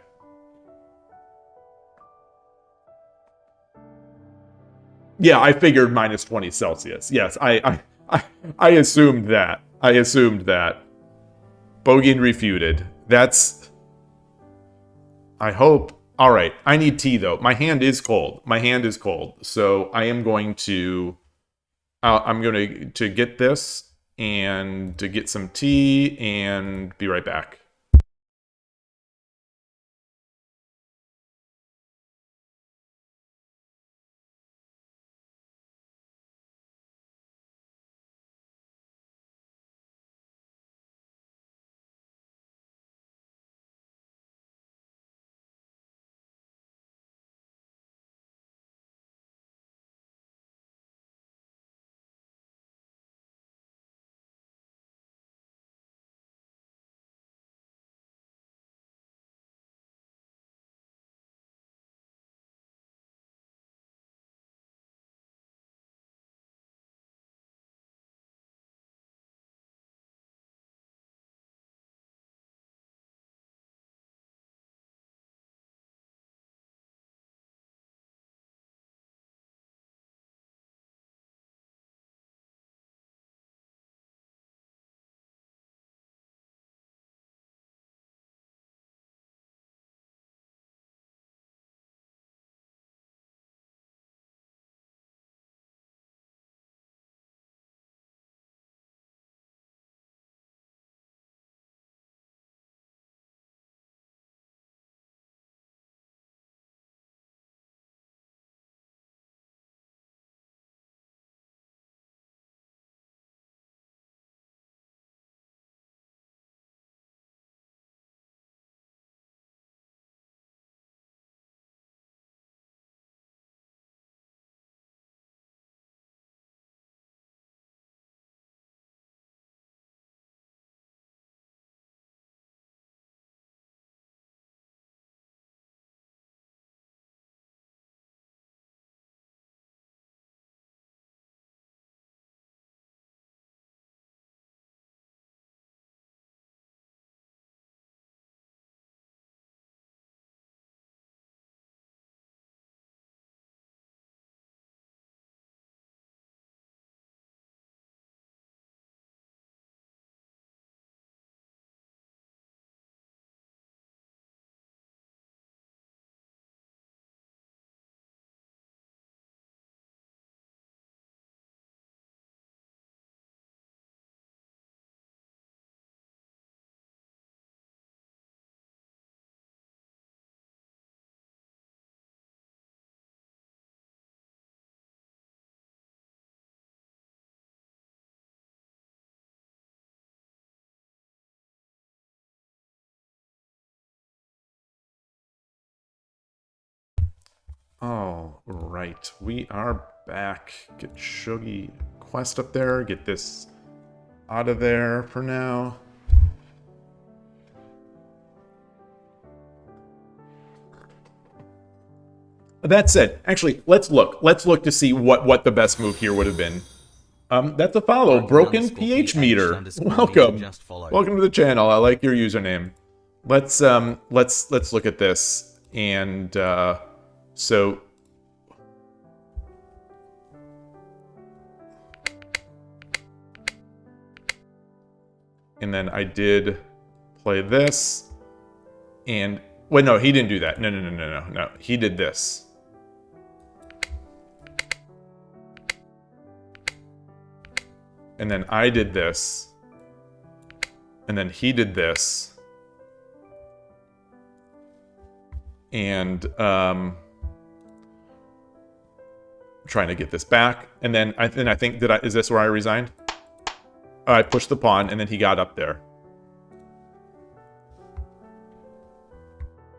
Yeah, I figured minus 20 Celsius. Yes, I assumed that. I assumed that. Bogeying refuted. That's... I hope... All right, I need tea, though. My hand is cold. My hand is cold. So I am going to... I'm going to get this and to get some tea and be right back. All right, we are back. Get Shogi Quest up there. Get this out of there for now. That said, actually, let's look. Let's look to see what the best move here would have been. That's a follow. Broken pH meter. Welcome. Welcome to the channel. I like your username. Let's look at this. And so and then I did play this. And wait, no, he didn't do that. No. He did this. And then I did this. And then he did this. And trying to get this back. And then I think is this where I resigned? I pushed the pawn and then he got up there.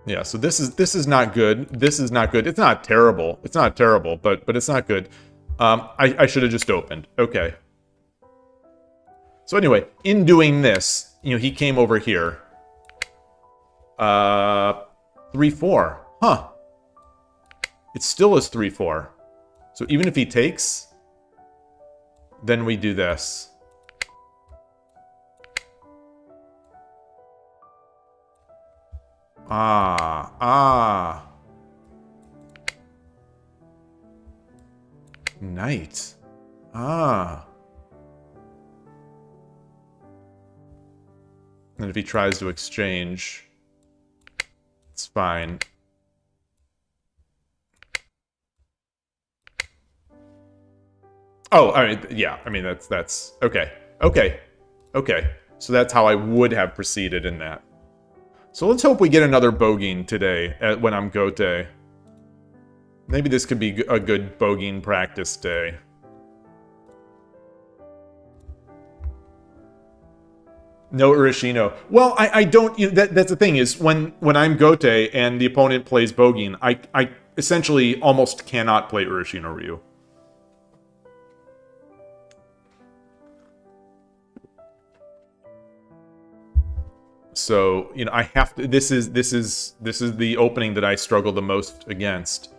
Yeah, so this is not good. This is not good. It's not terrible. It's not terrible, but it's not good. I should have just opened. Okay. So anyway, in doing this, you know, he came over here. 3-4. Huh. It still is 3-4. So even if he takes, then we do this. Knight. And if he tries to exchange, it's fine. Oh, I mean, yeah. I mean, that's okay. Okay. So that's how I would have proceeded in that. So let's hope we get another bogeying today when I'm Gote. Maybe this could be a good bogeying practice day. No Urashino. Well, I don't... You know, that's the thing is, when I'm Gote and the opponent plays bogeying, I essentially almost cannot play Urashino Ryu. So, you know, I have to... This is the opening that I struggle the most against.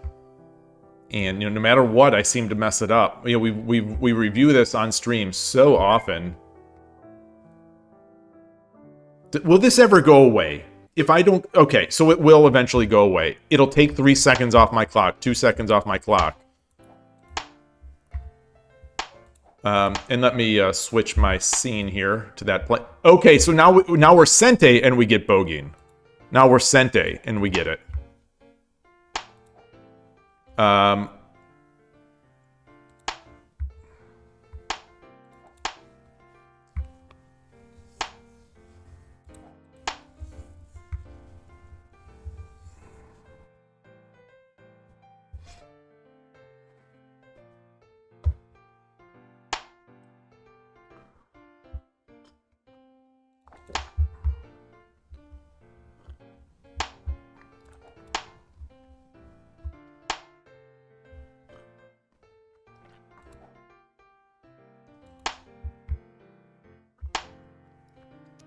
And, you know, no matter what, I seem to mess it up. You know, we review this on stream so often. Will this ever go away? If I don't... Okay, so it will eventually go away. It'll take 3 seconds off my clock, 2 seconds off my clock. And let me switch my scene here to that play. Okay, so now we're Sente and we get bogeying. Now we're Sente and we get it.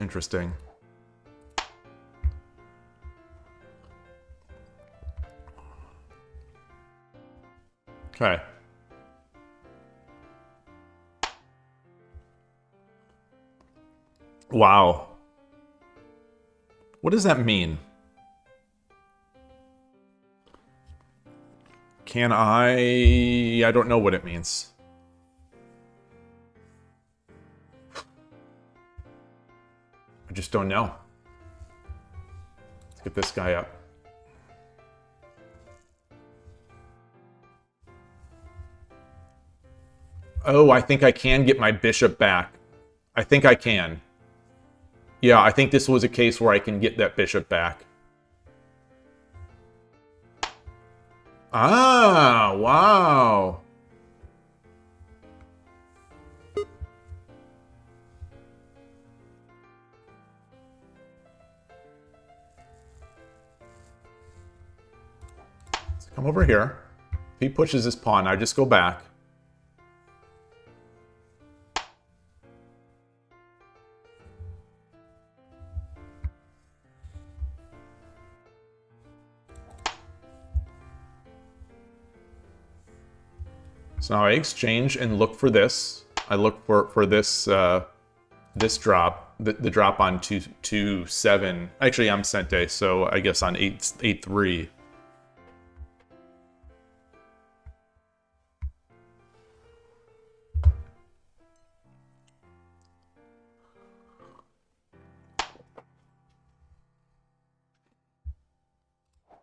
Interesting. Okay. Wow. What does that mean? Can I don't know what it means. I just don't know. Let's get this guy up. Oh, I think I can get my bishop back. I think I can. Yeah, I think this was a case where I can get that bishop back. Ah, wow. Let's come over here. he pushes his pawn, I just go back. So now I exchange and look for this. I look for this this drop, the drop on 2-7. Actually, I'm Sente, so I guess on 8-3.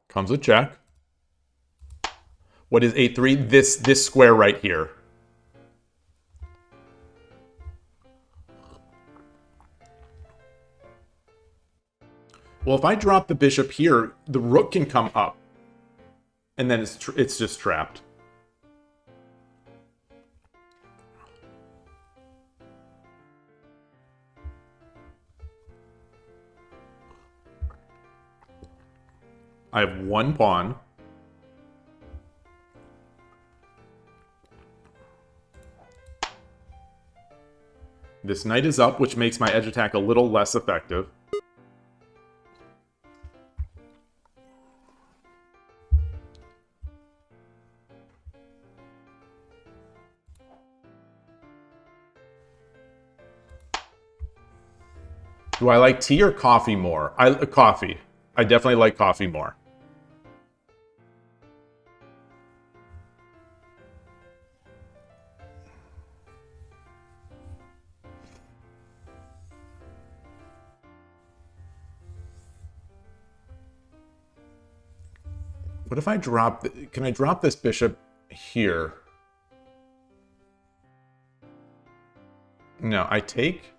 Comes with check. What is 8-3? This square right here. Well, if I drop the bishop here, the rook can come up. And then it's just trapped. I have one pawn. This knight is up, which makes my edge attack a little less effective. Do I like tea or coffee more? Coffee. I definitely like coffee more. What if I drop... Can I drop this bishop here? No, I take...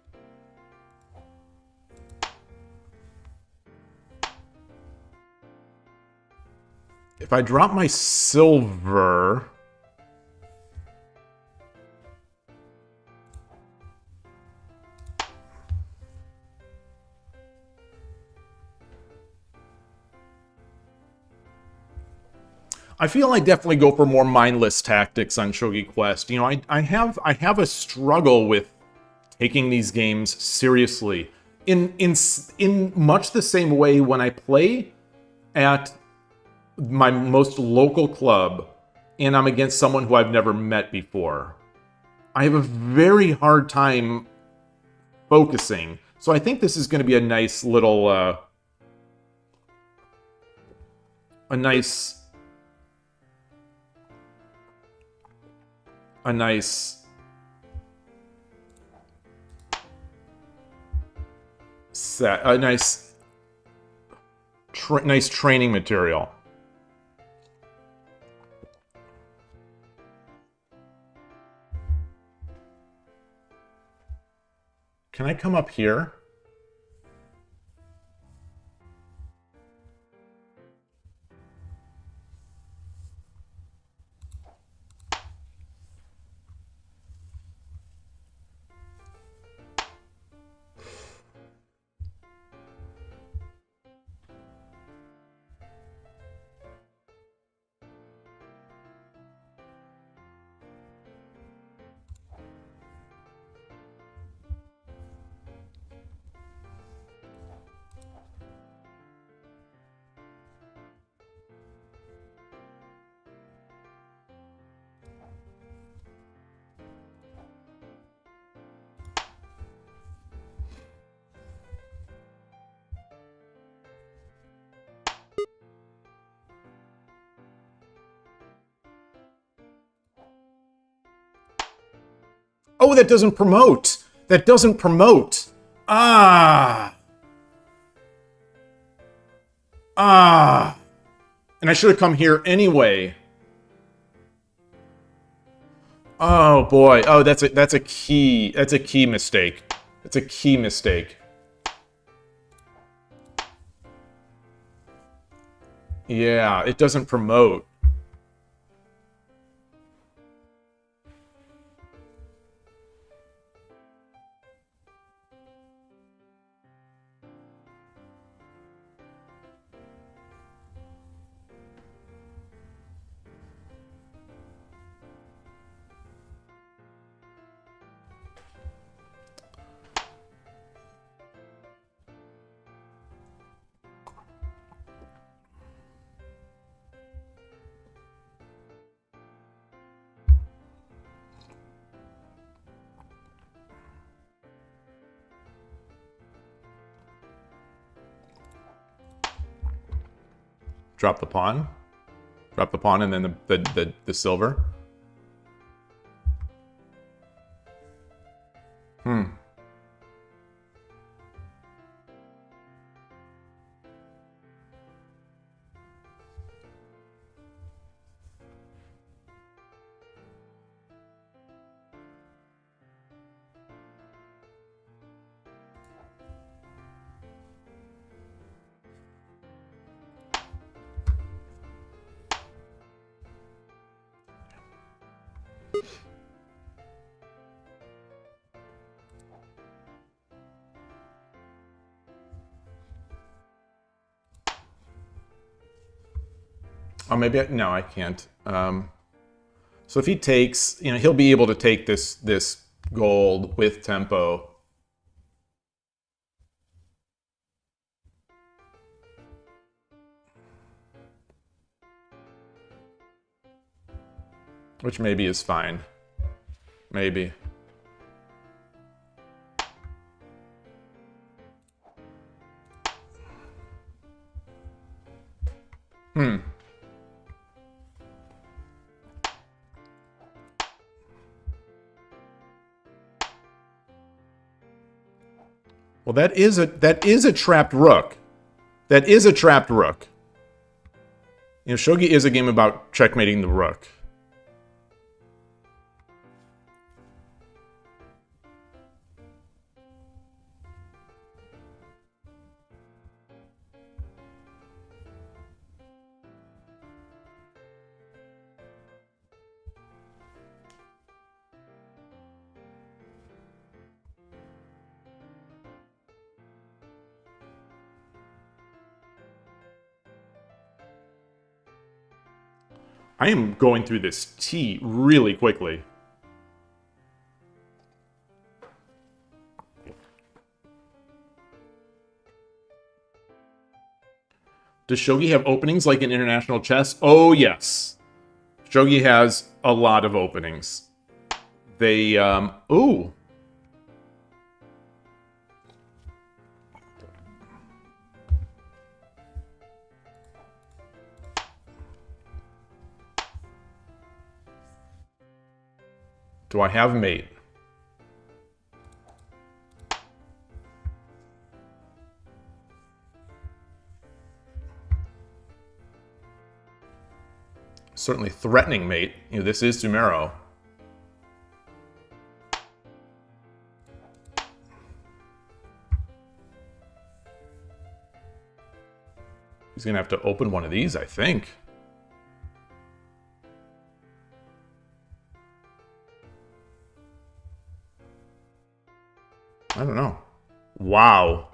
If I drop my silver... I feel I definitely go for more mindless tactics on Shogi Quest. You know, I have a struggle with taking these games seriously. In much the same way when I play at my most local club and I'm against someone who I've never met before. I have a very hard time focusing. So I think this is going to be a nice little a nice set, a nice training material. Can I come up here? Oh, that doesn't promote. That doesn't promote. Ah. Ah. And I should have come here anyway. Oh boy. Oh, that's a key mistake. That's a key mistake. Yeah, it doesn't promote. Drop the pawn. Drop the pawn and then the silver. Oh, maybe no, I can't. So if he takes, you know, he'll be able to take this gold with tempo. Which maybe is fine. Maybe. Well, that is a trapped rook. That is a trapped rook. You know, Shogi is a game about checkmating the rook. I am going through this tea really quickly. Does Shogi have openings like in international chess? Oh, yes. Shogi has a lot of openings. They, ooh. Do I have mate? Certainly threatening mate. You know, this is Sumero. He's gonna have to open one of these, I think. I don't know. Wow.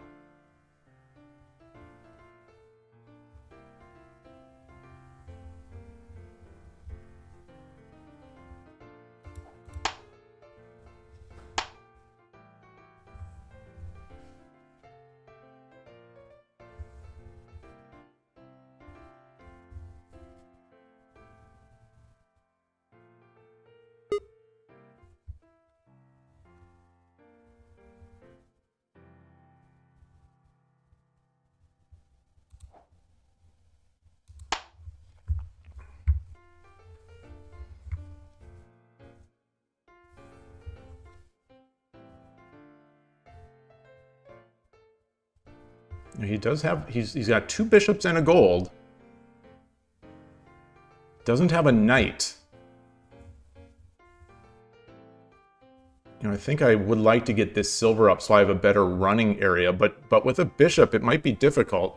He does have, he's got 2 bishops and a gold. Doesn't have a knight. You know, I think I would like to get this silver up so I have a better running area, but with a bishop it might be difficult.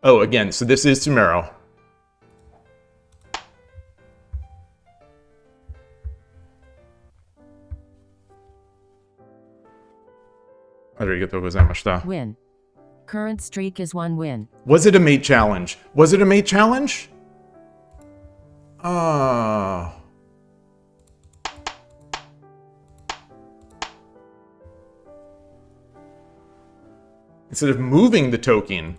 Oh, again, so this is Sumero. Win. Current streak is 1 win. Was it a mate challenge? Was it a mate challenge? Ah. Instead of moving the token.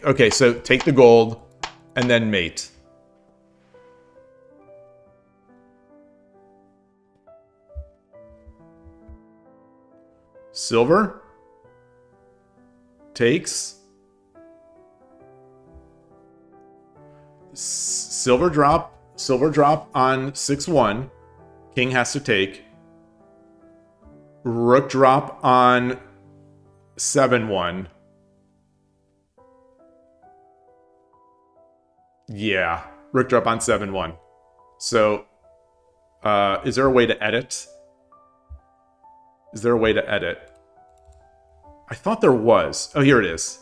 Okay, so take the gold and then mate. Silver takes. Silver drop on 6-1. King has to take. Rook drop on 7-1. Yeah, rook drop on 7-1. So, is there a way to edit? Is there a way to edit? I thought there was. Oh, here it is.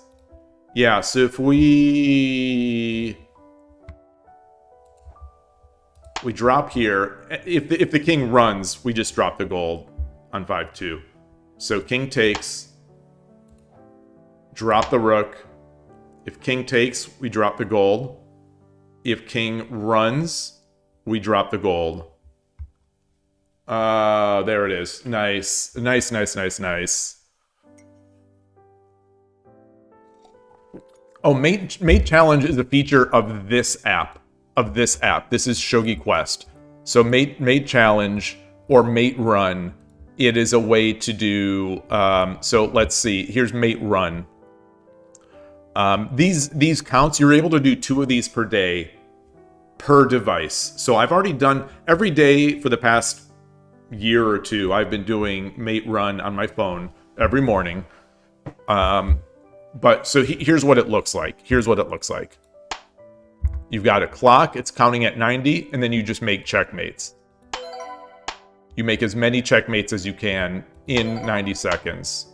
Yeah, so if we drop here, if the king runs, we just drop the gold on 5-2. So king takes, drop the rook. If king takes, we drop the gold. If king runs, we drop the gold. There it is. Nice. Nice, nice, nice, nice. Oh, mate challenge is a feature of this app. This is Shogi Quest. So mate challenge or mate run, it is a way to do, so let's see, here's mate run. These counts, you're able to do 2 of these per day, per device. So I've already done, every day for the past year or 2, I've been doing mate run on my phone every morning. But so here's what it looks like. You've got a clock, it's counting at 90, and then you just make checkmates. You make as many checkmates as you can in 90 seconds.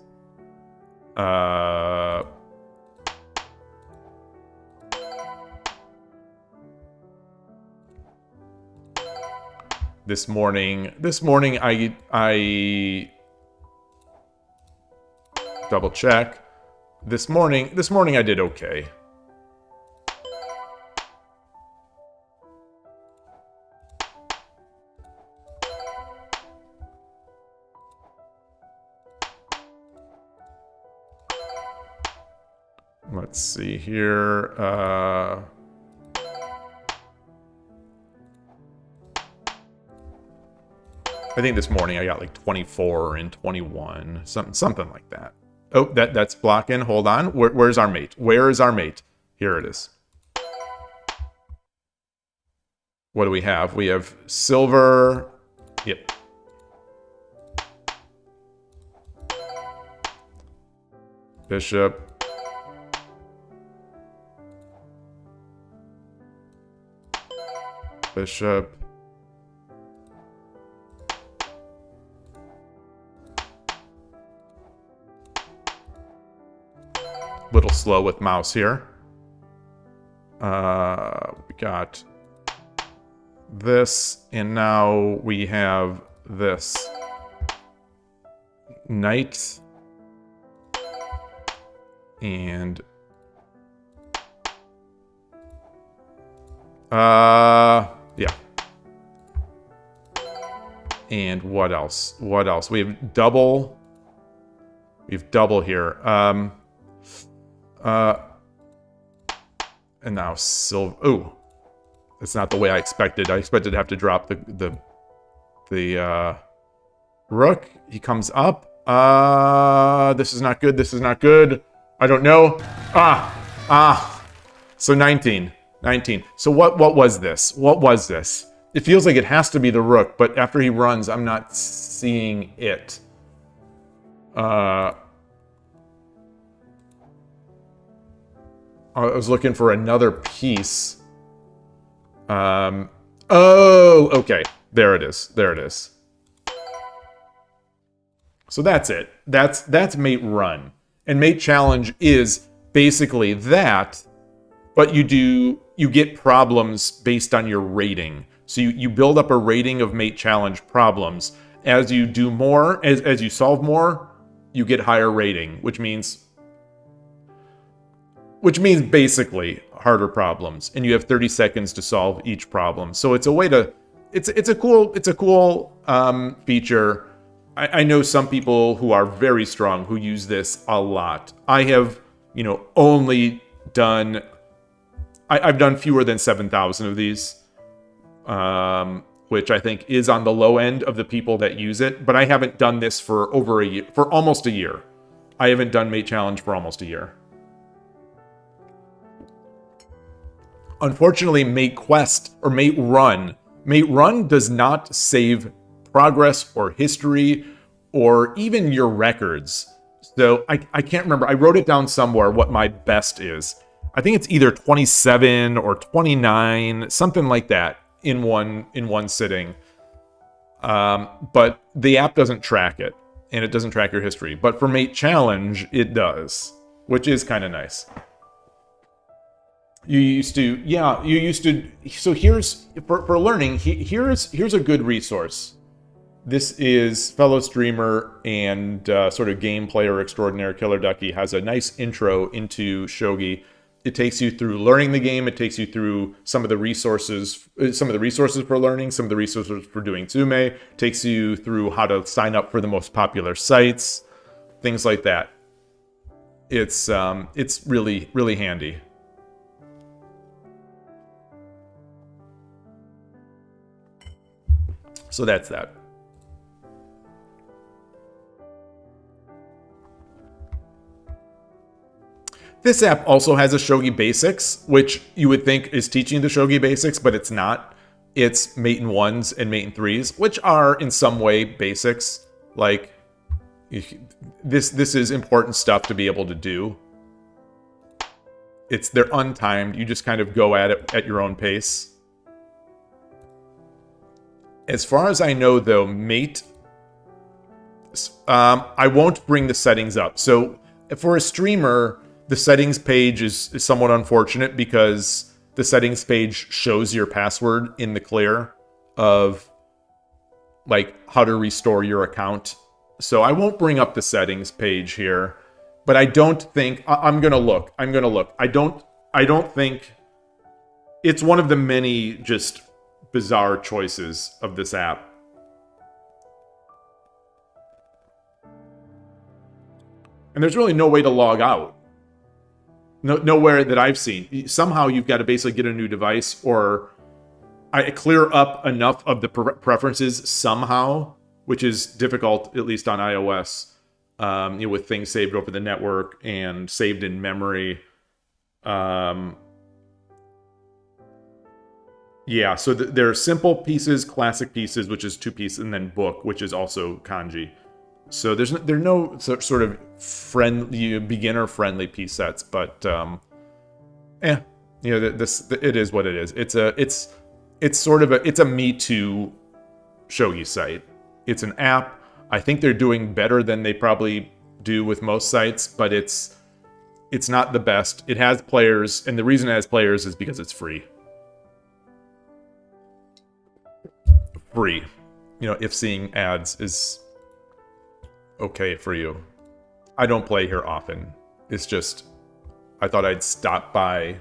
This morning I double check. This morning I did okay. Let's see here. I think this morning I got like 24 and 21, something like that. Oh, that's blocking. Hold on. Where's our mate? Where is our mate? Here it is. What do we have? We have silver. Yep. Bishop. Bishop. Little slow with mouse here. We got this, and now we have this. Knight. And yeah. And what else? We have double. We have double here. And now silver. Ooh, that's not the way I expected. I expected to have to drop the rook. He comes up. This is not good. This is not good. I don't know. So 19. So what was this? What was this? It feels like it has to be the rook, but after he runs, I'm not seeing it. I was looking for another piece. Oh, okay. There it is. There it is. So that's it. That's mate run. And mate challenge is basically that, but you get problems based on your rating. So you build up a rating of mate challenge problems. As you do more, as you solve more, you get higher rating, which means basically harder problems, and you have 30 seconds to solve each problem. So it's a way to, it's a cool feature. I know some people who are very strong who use this a lot. I have, only done, I've done fewer than 7,000 of these. which I think is on the low end of the people that use it. But I haven't done this for over a year, for almost a year. I haven't done Mate Challenge for almost a year. Unfortunately, Mate Quest or Mate Run does not save progress or history or even your records. So I can't remember. I wrote it down somewhere what my best is. I think it's either 27 or 29, something like that in one sitting. But the app doesn't track it, and it doesn't track your history. But for Mate Challenge, it does, which is kind of nice. So here's, for learning, here's a good resource. This is fellow streamer and sort of game player extraordinaire Killer Ducky has a nice intro into Shogi. It takes you through learning the game. It takes you through some of the resources for learning, some of the resources for doing Tsume. It takes you through how to sign up for the most popular sites, things like that. It's really, really handy. So that's that. This app also has a Shogi Basics, which you would think is teaching the Shogi Basics, but it's not. It's Mate in 1s and Mate in 3s, which are in some way basics. Like, this is important stuff to be able to do. They're untimed. You just kind of go at it at your own pace. As far as I know, though, Mate... I won't bring the settings up. So, for a streamer... The settings page is somewhat unfortunate because the settings page shows your password in the clear of like how to restore your account. So I won't bring up the settings page here, but I don't think I'm going to look. I don't think it's one of the many just bizarre choices of this app. And there's really no way to log out. Nowhere that I've seen. Somehow you've got to basically get a new device, or I clear up enough of the preferences somehow, which is difficult, at least on iOS, with things saved over the network and saved in memory. Yeah, so there are simple pieces, classic pieces, which is 2 pieces, and then book, which is also kanji. So there's no sort of friendly, beginner-friendly piece sets, but it is what it is. It's a Me Too shogi site. It's an app. I think they're doing better than they probably do with most sites, but it's not the best. It has players, and the reason it has players is because it's free. Free. If seeing ads is okay for you. I don't play here often. It's just, I thought I'd stop by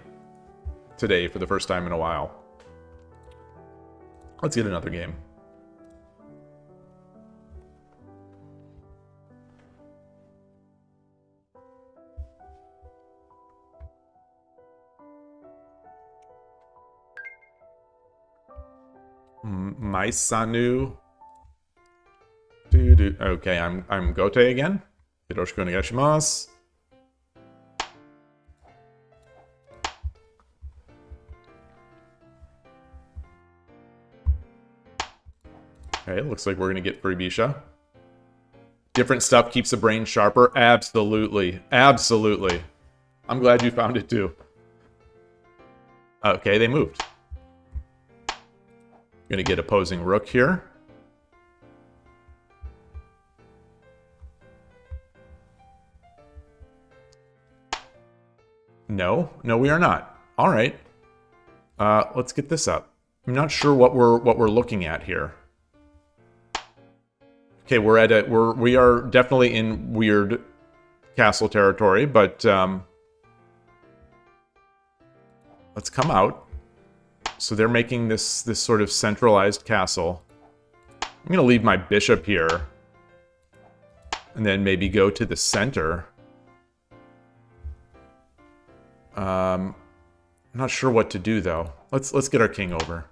today for the first time in a while. Let's get another game. Maisanu. Okay, I'm Gote again. Yoroshiku onegaishimasu. Okay, looks like we're gonna get Freebisha. Different stuff keeps the brain sharper. Absolutely. Absolutely. I'm glad you found it too. Okay, they moved. Gonna get opposing rook here. No, we are not. All right. Let's get this up. I'm not sure what we're looking at here. Okay, we are definitely in weird castle territory, but let's come out. So they're making this sort of centralized castle. I'm gonna leave my bishop here, and then maybe go to the center. I'm not sure what to do though. Let's get our king over.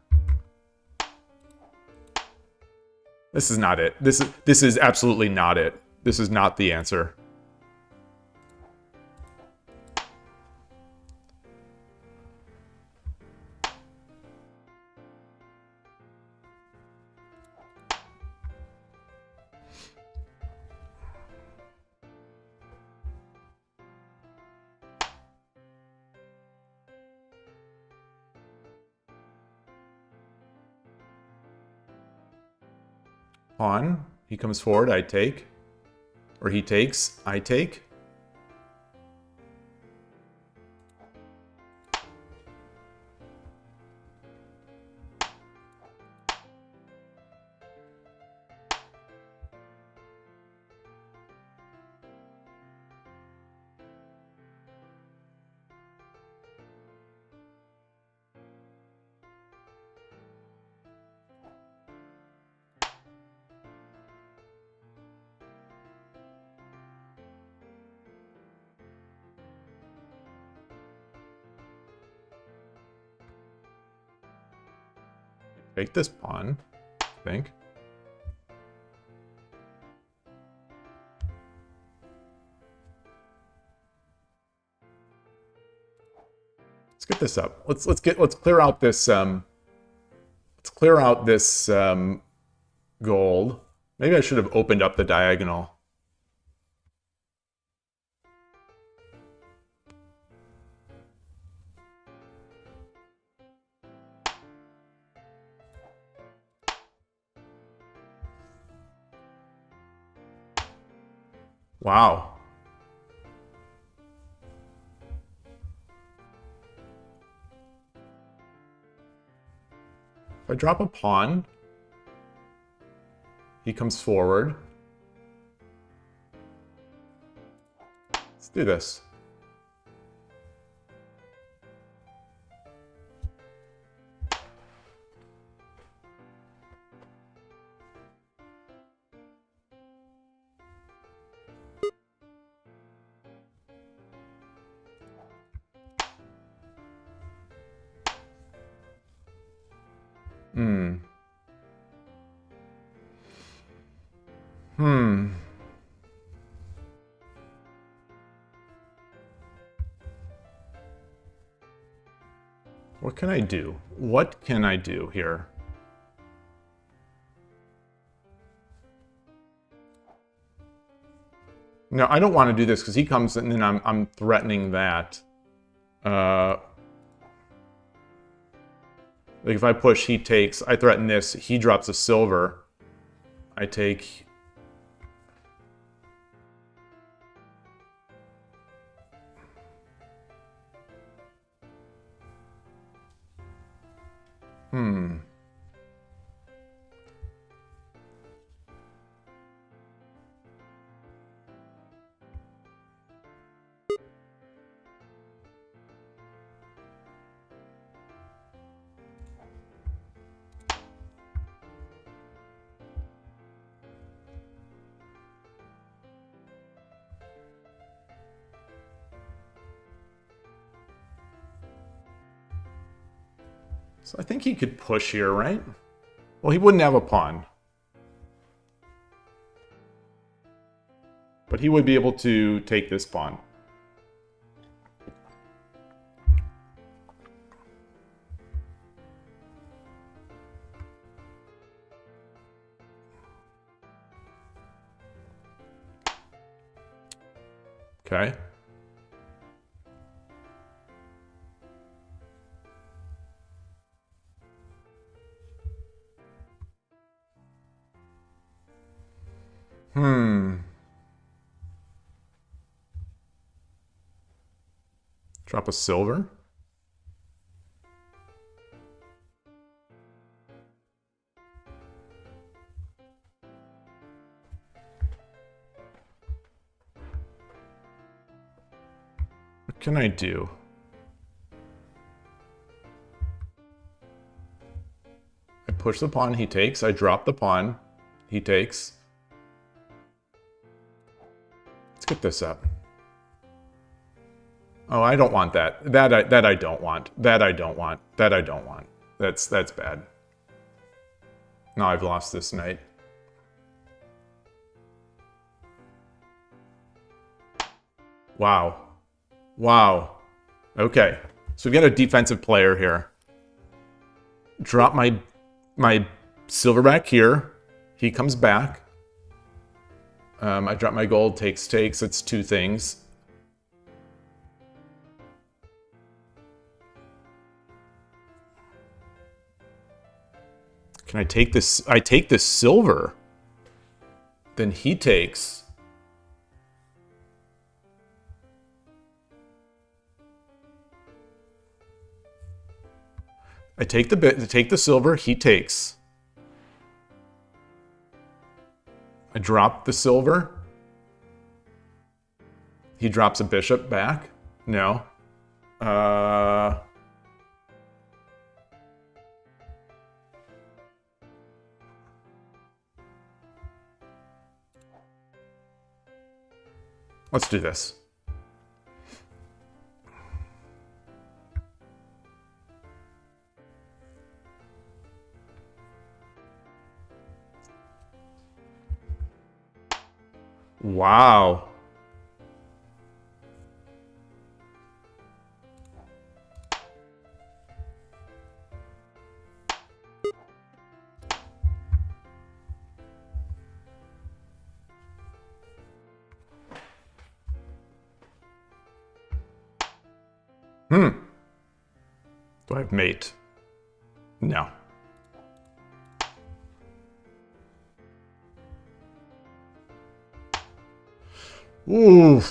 This is not it. This is absolutely not it. This is not the answer. Pawn. He comes forward, I take. Or he takes, I take. Take this pawn, I think. Let's get this up. Let's clear out this gold. Maybe I should have opened up the diagonal. Wow. If I drop a pawn, he comes forward. Let's do this. What can I do? What can I do here? No, I don't want to do this because he comes and then I'm threatening that. Like if I push, he takes. I threaten this. He drops a silver. I take. So I think he could push here, right? Well, he wouldn't have a pawn. But he would be able to take this pawn. Okay. Drop a silver. What can I do? I push the pawn, he takes. I drop the pawn, he takes. Let's get this up. Oh, I don't want that. That I don't want. That I don't want. That I don't want. That's bad. Now I've lost this knight. Wow. Wow. Okay. So we got a defensive player here. Drop my silverback here. He comes back. I drop my gold, takes. It's 2 things. Can I take this? I take this silver. Then he takes. I take the silver, he takes. I drop the silver. He drops a bishop back. No. Let's do this. Wow. Do I have mate? No. Ooh.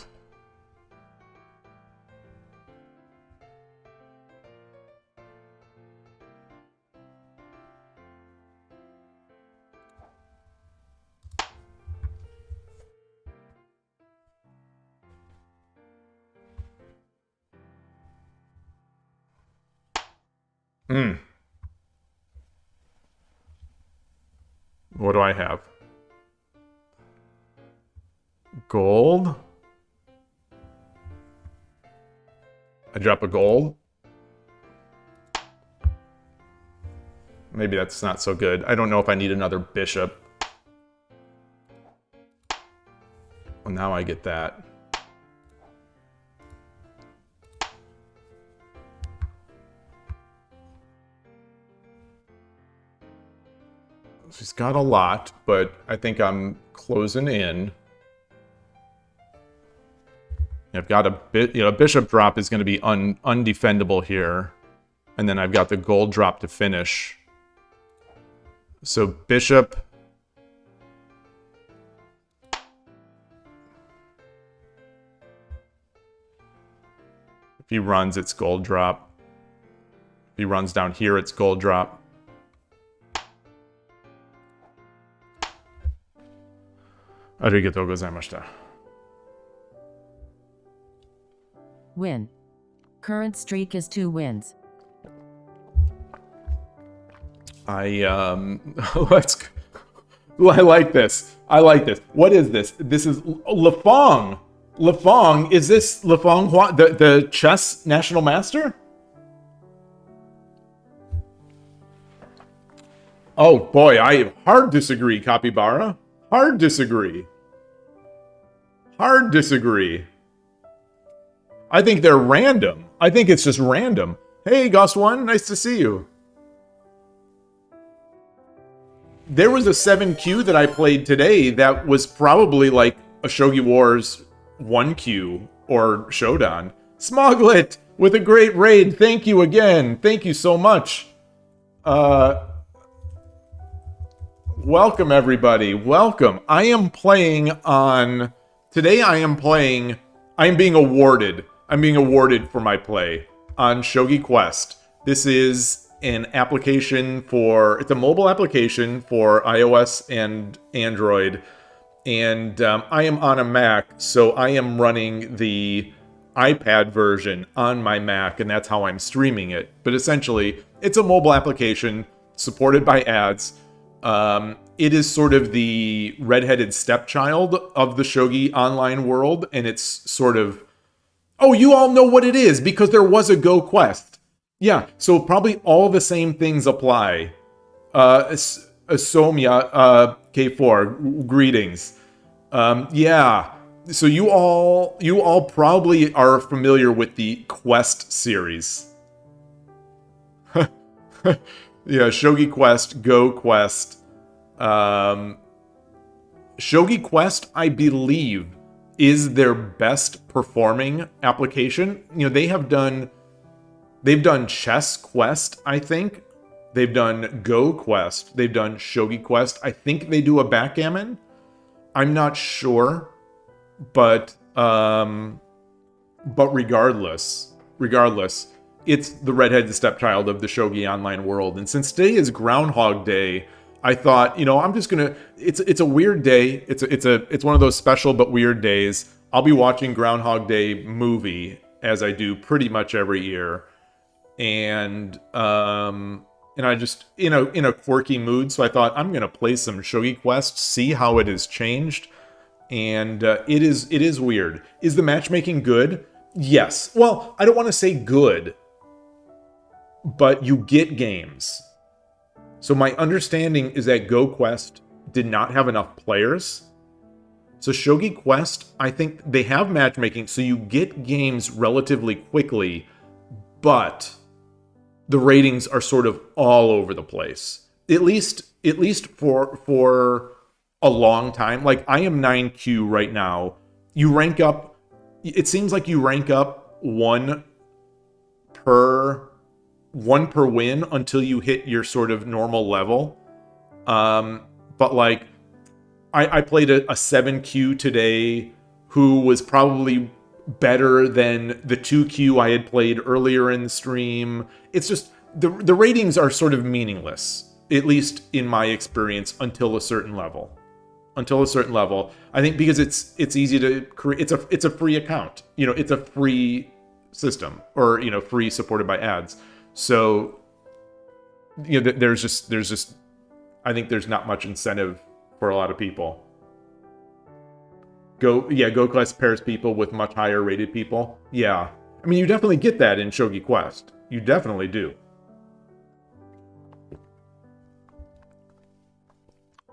What do I have? Gold. I drop a gold. Maybe that's not so good. I don't know if I need another bishop. Well, now I get that. She's got a lot, but I think I'm closing in. I've got a bit, a bishop drop is going to be undefendable here. And then I've got the gold drop to finish. So bishop. If he runs, it's gold drop. If he runs down here, it's gold drop. Arigatou gozaimashita. Win. Current streak is 2 wins. Let's. I like this. I like this. What is this? This is Lefong. Lefong, is this Lefong the chess national master? Oh boy, I hard disagree, Capybara. Hard disagree. Hard disagree. I think they're random. I think it's just random. Hey, Ghost1, nice to see you. There was a 7Q that I played today that was probably like a Shogi Wars 1Q or Shodan. Smoglet with a great raid. Thank you again. Thank you so much. Welcome, everybody. Welcome. I am playing on... Today I am playing... I'm being awarded. I'm being awarded for my play on Shogi Quest. This is an application for... It's a mobile application for iOS and Android. And I am on a Mac, so I am running the iPad version on my Mac, and that's how I'm streaming it. But essentially, it's a mobile application supported by ads. It is sort of the redheaded stepchild of the Shogi online world, and it's sort of... Oh, you all know what it is, because there was a Go Quest. Yeah, so probably all the same things apply. Somya, K4, greetings. Yeah, So you all probably are familiar with the Quest series. Yeah, Shogi Quest, Go Quest. Shogi Quest, I believe, is their best performing application. You know, they've done Chess Quest, I think. They've done Go Quest. They've done Shogi Quest. I think they do a backgammon. I'm not sure, but regardless, it's the redheaded stepchild of the Shogi online world. And since today is Groundhog Day, I thought, you know, I'm just gonna. It's a weird day. It's one of those special but weird days. I'll be watching Groundhog Day movie as I do pretty much every year, and I just in a quirky mood. So I thought I'm gonna play some Shogi Quest, see how it has changed, and it is weird. Is the matchmaking good? Yes. Well, I don't want to say good, but you get games. So my understanding is that Go Quest did not have enough players. So Shogi Quest, I think they have matchmaking, so you get games relatively quickly, but the ratings are sort of all over the place. At least for a long time. Like, I am 9Q right now. You rank up, it seems like you rank up one per win until you hit your sort of normal level. But like, I played a 7Q today who was probably better than the 2Q I had played earlier in the stream. It's just, the ratings are sort of meaningless, at least in my experience, until a certain level. I think because it's easy to create, it's a free account. You know, it's a free system, or, you know, free supported by ads. So, you know, there's just, I think there's not much incentive for a lot of people. Go Quest pairs people with much higher rated people. Yeah. I mean, you definitely get that in Shogi Quest. You definitely do.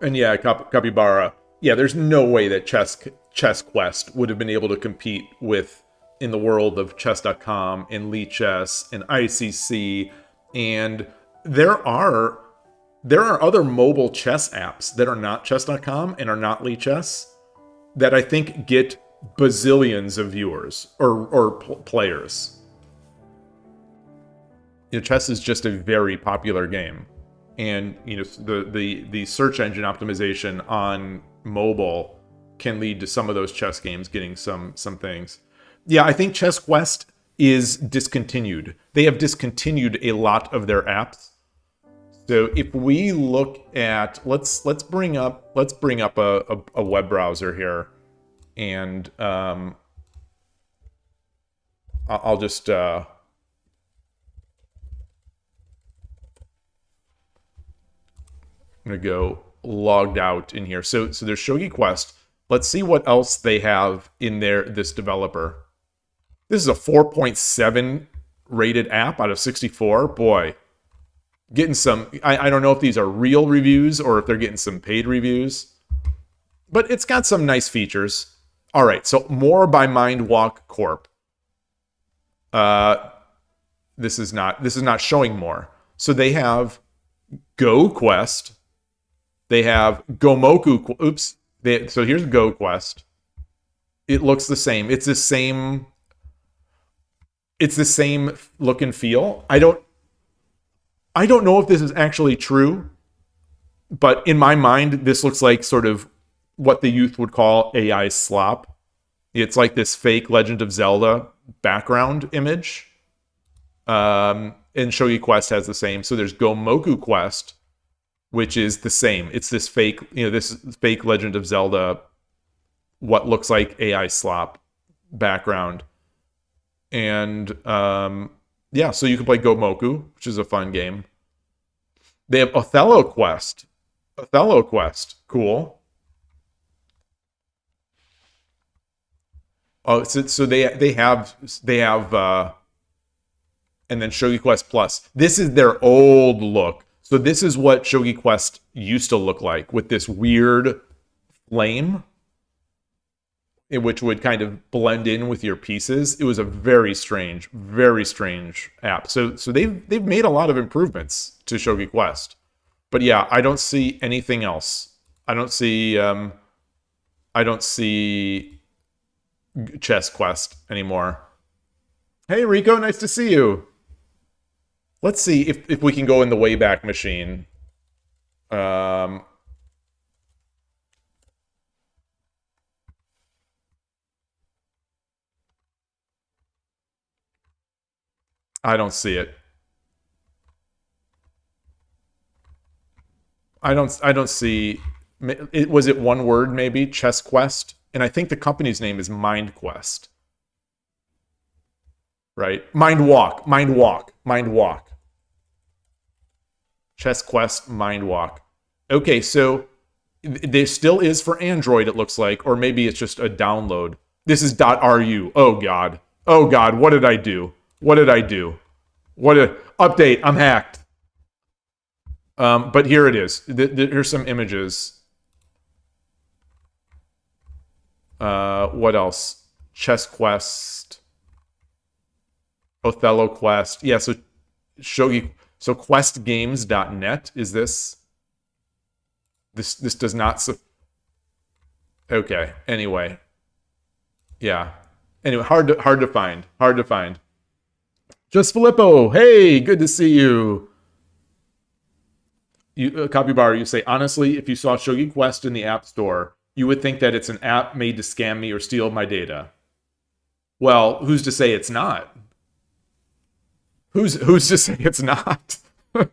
And yeah, Capybara. Yeah, there's no way that Chess Quest would have been able to compete with, in the world of chess.com and Lichess and ICC, and there are other mobile chess apps that are not chess.com and are not Lichess that I think get bazillions of viewers or players. You know, chess is just a very popular game, and you know, the search engine optimization on mobile can lead to some of those chess games getting some things. Yeah, I think Chess Quest is discontinued. They have discontinued a lot of their apps. So if we look at, let's bring up a web browser here, and I'll just I'm gonna go logged out in here. So there's Shogi Quest. Let's see what else they have in this developer. This is a 4.7 rated app out of 64. Boy, getting some, I don't know if these are real reviews or if they're getting some paid reviews, but it's got some nice features. All right, so more by Mindwalk Corp. This is not showing more. So they have Go Quest. They have Gomoku. Oops. So here's Go Quest. It looks the same. It's the same look and feel. I don't know if this is actually true, but in my mind, this looks like sort of what the youth would call AI slop. It's like this fake Legend of Zelda background image. And Shogi Quest has the same. So there's Gomoku Quest, which is the same. It's this fake, this fake Legend of Zelda, what looks like AI slop background. And yeah, so you can play Gomoku, which is a fun game. They have Othello Quest. Cool. Oh, so they have and then Shogi Quest Plus. This is their old look. So this is what Shogi Quest used to look like, with this weird flame. which would kind of blend in with your pieces. It was a very strange app. So they've made a lot of improvements to Shogi Quest. But yeah, I don't see anything else. I don't see Chess Quest anymore. Hey Rico, nice to see you. Let's see if we can go in the Wayback Machine. I don't see it. I don't see it. Was it one word maybe? Chess Quest? And I think the company's name is Mind Quest. Right? Mind Walk. Chess Quest, Mind Walk. Okay, so there still is for Android, it looks like, or maybe it's just a download. This is .ru. Oh God, what did I do? Update, I'm hacked. But here it is. Here's some images. What else? Chess Quest. Othello Quest. Yeah, so Shogi. So questgames.net is this. This does not. Okay. Anyway. Yeah. Anyway, hard to find. Just Filippo. Hey, good to see you. Capybara, you say, honestly, if you saw Shogi Quest in the App Store, you would think that it's an app made to scam me or steal my data. Well, who's to say it's not? Who's to say it's not? Like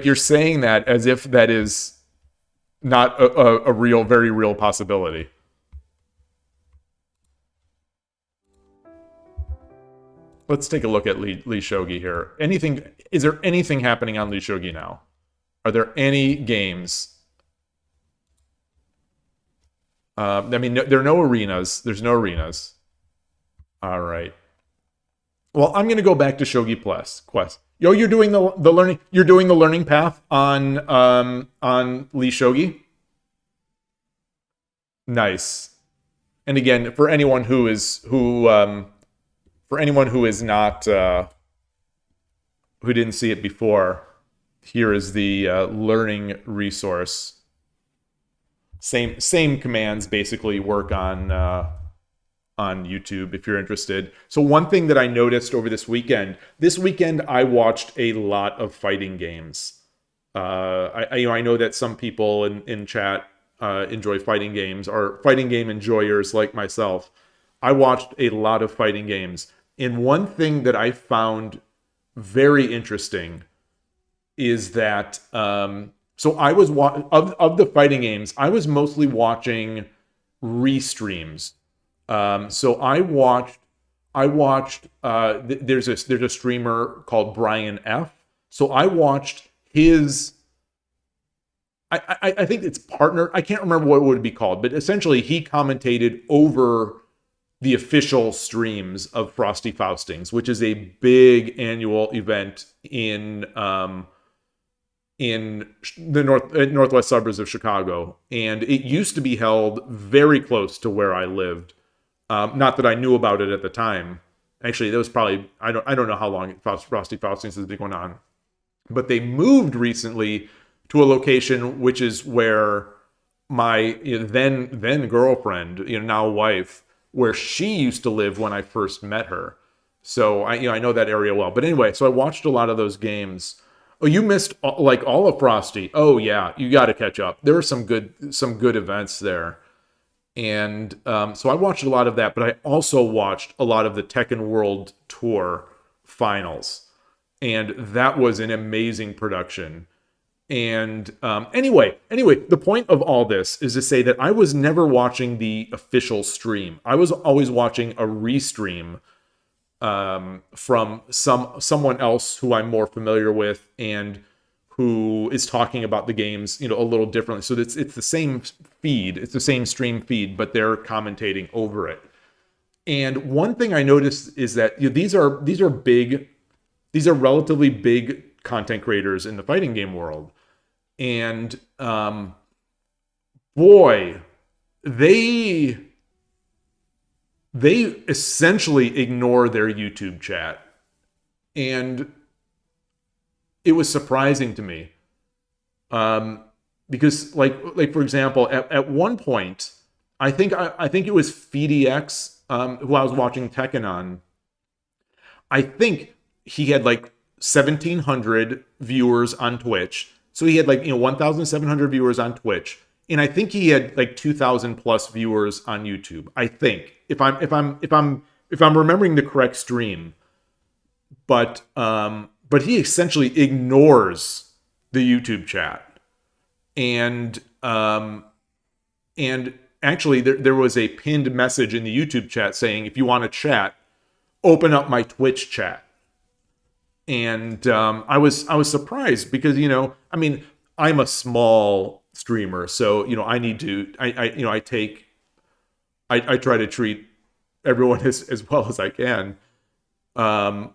you're saying that as if that is not a real, very real possibility. Let's take a look at Lee Shogi here. Is there anything happening on Lee Shogi now? Are there any games? I mean, there are no arenas. There's no arenas. All right. Well, I'm going to go back to Shogi Quest. Yo, you're doing the learning. You're doing the learning path on Lee Shogi. Nice. And again, for anyone who not who didn't see it before, here is the learning resource. Same commands basically work on YouTube if you're interested. So one thing that I noticed over this weekend I watched a lot of fighting games. I know that some people in chat enjoy fighting games, or fighting game enjoyers like myself. I watched a lot of fighting games. And one thing that I found very interesting is that so I was of the fighting games, I was mostly watching restreams. So I watched there's a streamer called Brian F. So I watched his I think it's partner. I can't remember what it would be called, but essentially he commentated over the official streams of Frosty Faustings, which is a big annual event in the northwest suburbs of Chicago, and it used to be held very close to where I lived. Not that I knew about it at the time. Actually, that was probably I don't know how long Frosty Faustings has been going on, but they moved recently to a location which is where my then girlfriend, now wife, where she used to live when I first met her. So I know that area well. But anyway, so I watched a lot of those games. Oh, you missed like all of Frosty. Oh yeah, you got to catch up. There were some good events there. And so I watched a lot of that, but I also watched a lot of the Tekken World Tour finals. And that was an amazing production. And anyway, the point of all this is to say that I was never watching the official stream. I was always watching a restream from someone else who I'm more familiar with and who is talking about the games, a little differently. So it's the same feed, it's the same stream feed, but they're commentating over it. And one thing I noticed is that these are relatively big content creators in the fighting game world. And boy, they essentially ignore their YouTube chat. And it was surprising to me. Because like for example, at one point, I think it was FeeDX, who I was watching Tekken on. I think he had like 1,700 viewers on Twitch. So he had 1,700 viewers on Twitch. And I think he had like 2,000 plus viewers on YouTube. I think, if I'm remembering the correct stream, but he essentially ignores the YouTube chat, and actually there was a pinned message in the YouTube chat saying, if you want to chat, open up my Twitch chat. And I was surprised because I'm a small streamer, so I need to I try to treat everyone as well as I can, but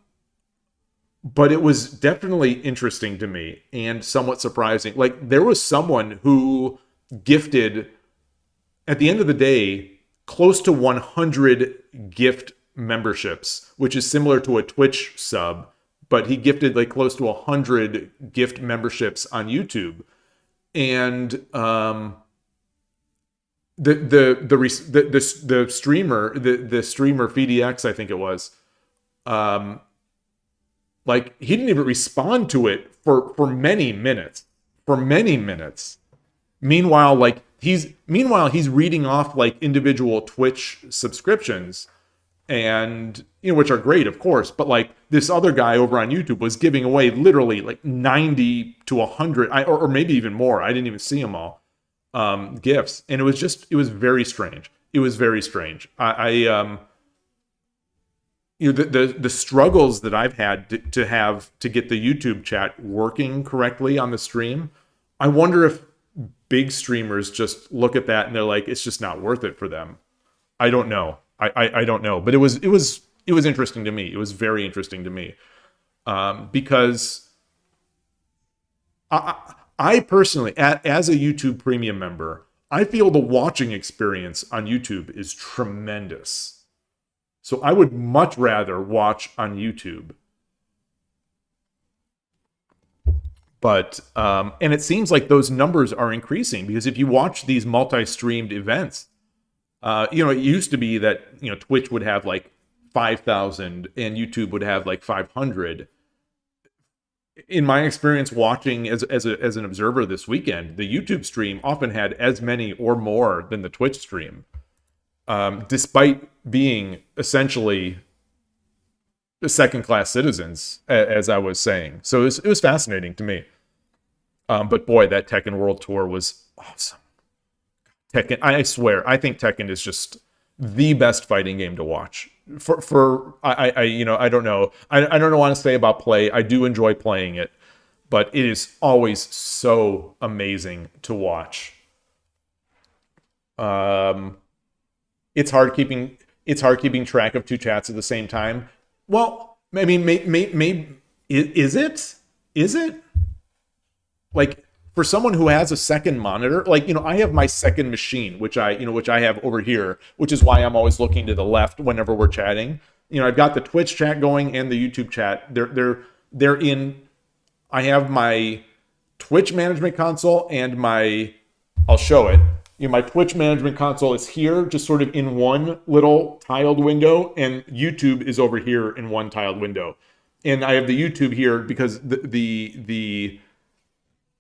it was definitely interesting to me and somewhat surprising. Like, there was someone who gifted, at the end of the day, close to 100 gift memberships, which is similar to a Twitch sub, but he gifted like close to 100 gift memberships on YouTube. And the streamer FeeDX, I think it was, like, he didn't even respond to it for many minutes. Meanwhile, he's reading off like individual Twitch subscriptions, and which are great, of course, but like this other guy over on YouTube was giving away literally like 90 to 100, or maybe even more. I didn't even see them all, gifts, and it was very strange. It was very strange. The struggles that I've had to get the YouTube chat working correctly on the stream. I wonder if big streamers just look at that and they're like, it's just not worth it for them. I don't know. I don't know. But it was interesting to me. It was very interesting to me. Because I personally, as a YouTube Premium member, I feel the watching experience on YouTube is tremendous. So I would much rather watch on YouTube. But, and it seems like those numbers are increasing, because if you watch these multi-streamed events, it used to be that, Twitch would have like 5,000 and YouTube would have like 500. In my experience watching as an observer this weekend, the YouTube stream often had as many or more than the Twitch stream, despite being essentially second-class citizens, as I was saying. So it was fascinating to me. But boy, that Tekken World Tour was awesome. Tekken, I swear, I think Tekken is just the best fighting game to watch. I don't know. I don't want to say about play. I do enjoy playing it, but it is always so amazing to watch. It's hard keeping track of two chats at the same time. Well, I mean, maybe is it? Like, for someone who has a second monitor, like, I have my second machine, which I have over here, which is why I'm always looking to the left whenever we're chatting. I've got the Twitch chat going and the YouTube chat. They're in. I have my Twitch management console and I'll show it. My Twitch management console is here, just sort of in one little tiled window, and YouTube is over here in one tiled window. And I have the YouTube here because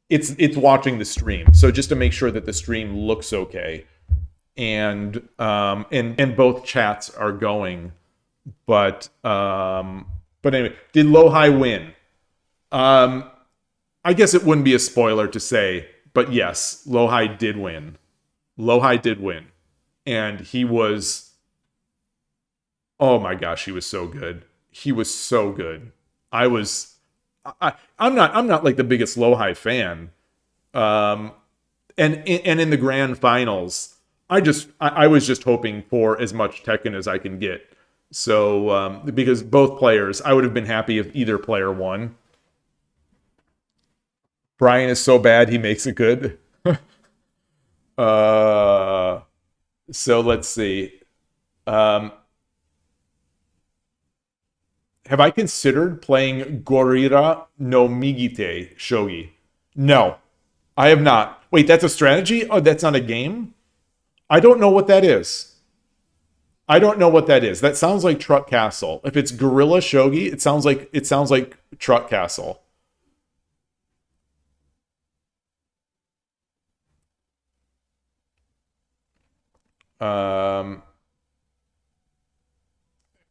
it's watching the stream. So just to make sure that the stream looks okay, and both chats are going. But anyway, did Yloigh win? I guess it wouldn't be a spoiler to say, but yes, Yloigh did win. Yloigh did win, and he was, oh my gosh, he was so good. He was so good. I'm not like the biggest Yloigh fan. And in the grand finals, I was just hoping for as much Tekken as I can get. So, because both players, I would have been happy if either player won. Brian is so bad, he makes it good. So let's see. Um, have I considered playing Gorira no Migite Shogi? No, I have not. Wait, that's a strategy? Oh, that's not a game? I don't know what that is. I don't know what that is. That sounds like Truck Castle. If it's Gorilla Shogi, it sounds like Truck Castle. Um,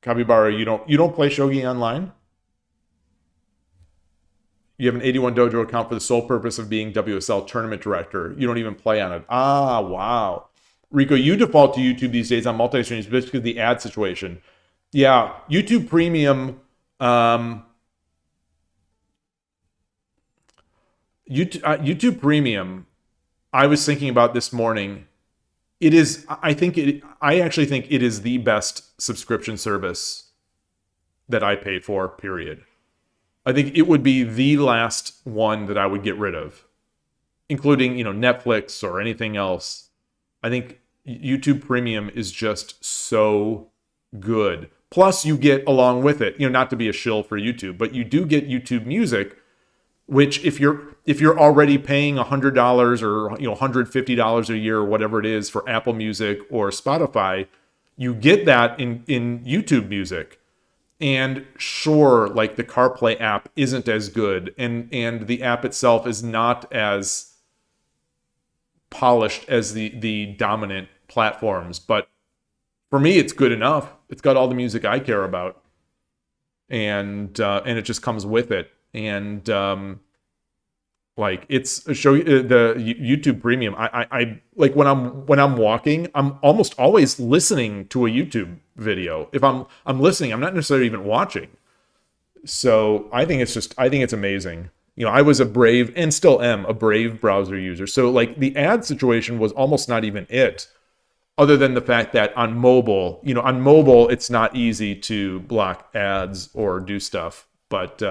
Kabibara, you don't play Shogi online? You have an 81 Dojo account for the sole purpose of being WSL tournament director. You don't even play on it. Ah, wow. Rico, you default to YouTube these days on multi-streams because of the ad situation. Yeah, YouTube Premium. YouTube Premium. I was thinking about this morning. It is. I actually think it is the best subscription service that I pay for. Period. I think it would be the last one that I would get rid of, including Netflix or anything else. I think YouTube Premium is just so good. Plus, you get along with it, not to be a shill for YouTube, but you do get YouTube Music, which if you're already paying $100 or $150 a year or whatever it is for Apple Music or Spotify, you get that in YouTube Music. And sure, like the CarPlay app isn't as good, and the app itself is not as polished as the dominant platforms, but for me it's good enough. It's got all the music I care about, and it just comes with it. And like it's a show the YouTube Premium. I like when I'm walking, I'm almost always listening to a YouTube video. If I'm listening, I'm not necessarily even watching. So I think it's amazing. I was a Brave and still am a Brave browser user. So like the ad situation was almost not even it, other than the fact that on mobile, it's not easy to block ads or do stuff. But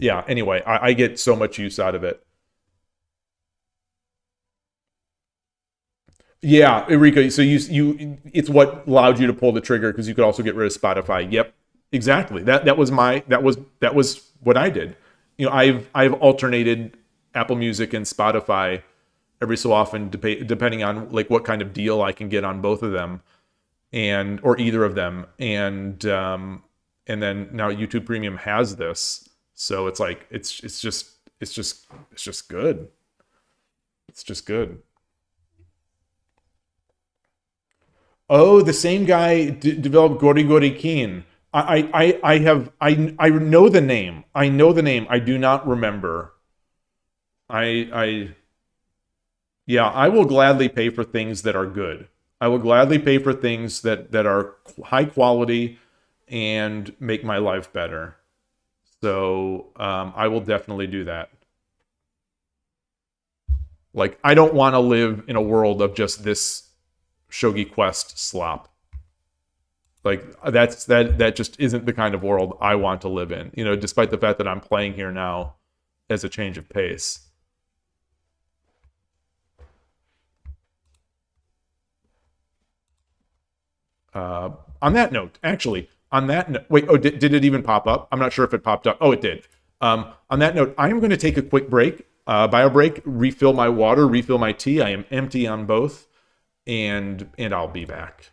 yeah, anyway, I get so much use out of it. Yeah, Enrico, so it's what allowed you to pull the trigger because you could also get rid of Spotify. Yep. Exactly. That was what I did. I've alternated Apple Music and Spotify every so often depending on like what kind of deal I can get on both of them or either of them. And then now YouTube Premium has this. So it's like it's just good. It's just good. Oh, the same guy developed Gori Gori Kin. I know the name. I know the name. I do not remember. I yeah, I will gladly pay for things that are good. I will gladly pay for things that are high quality and make my life better. So I will definitely do that. Like I don't want to live in a world of just this Shogi Quest slop. Like that just isn't the kind of world I want to live in. Despite the fact that I'm playing here now as a change of pace. On that note, actually, wait, oh, did it even pop up? I'm not sure if it popped up. Oh, it did. On that note, I am going to take a quick break, bio break, refill my water, refill my tea. I am empty on both, and I'll be back.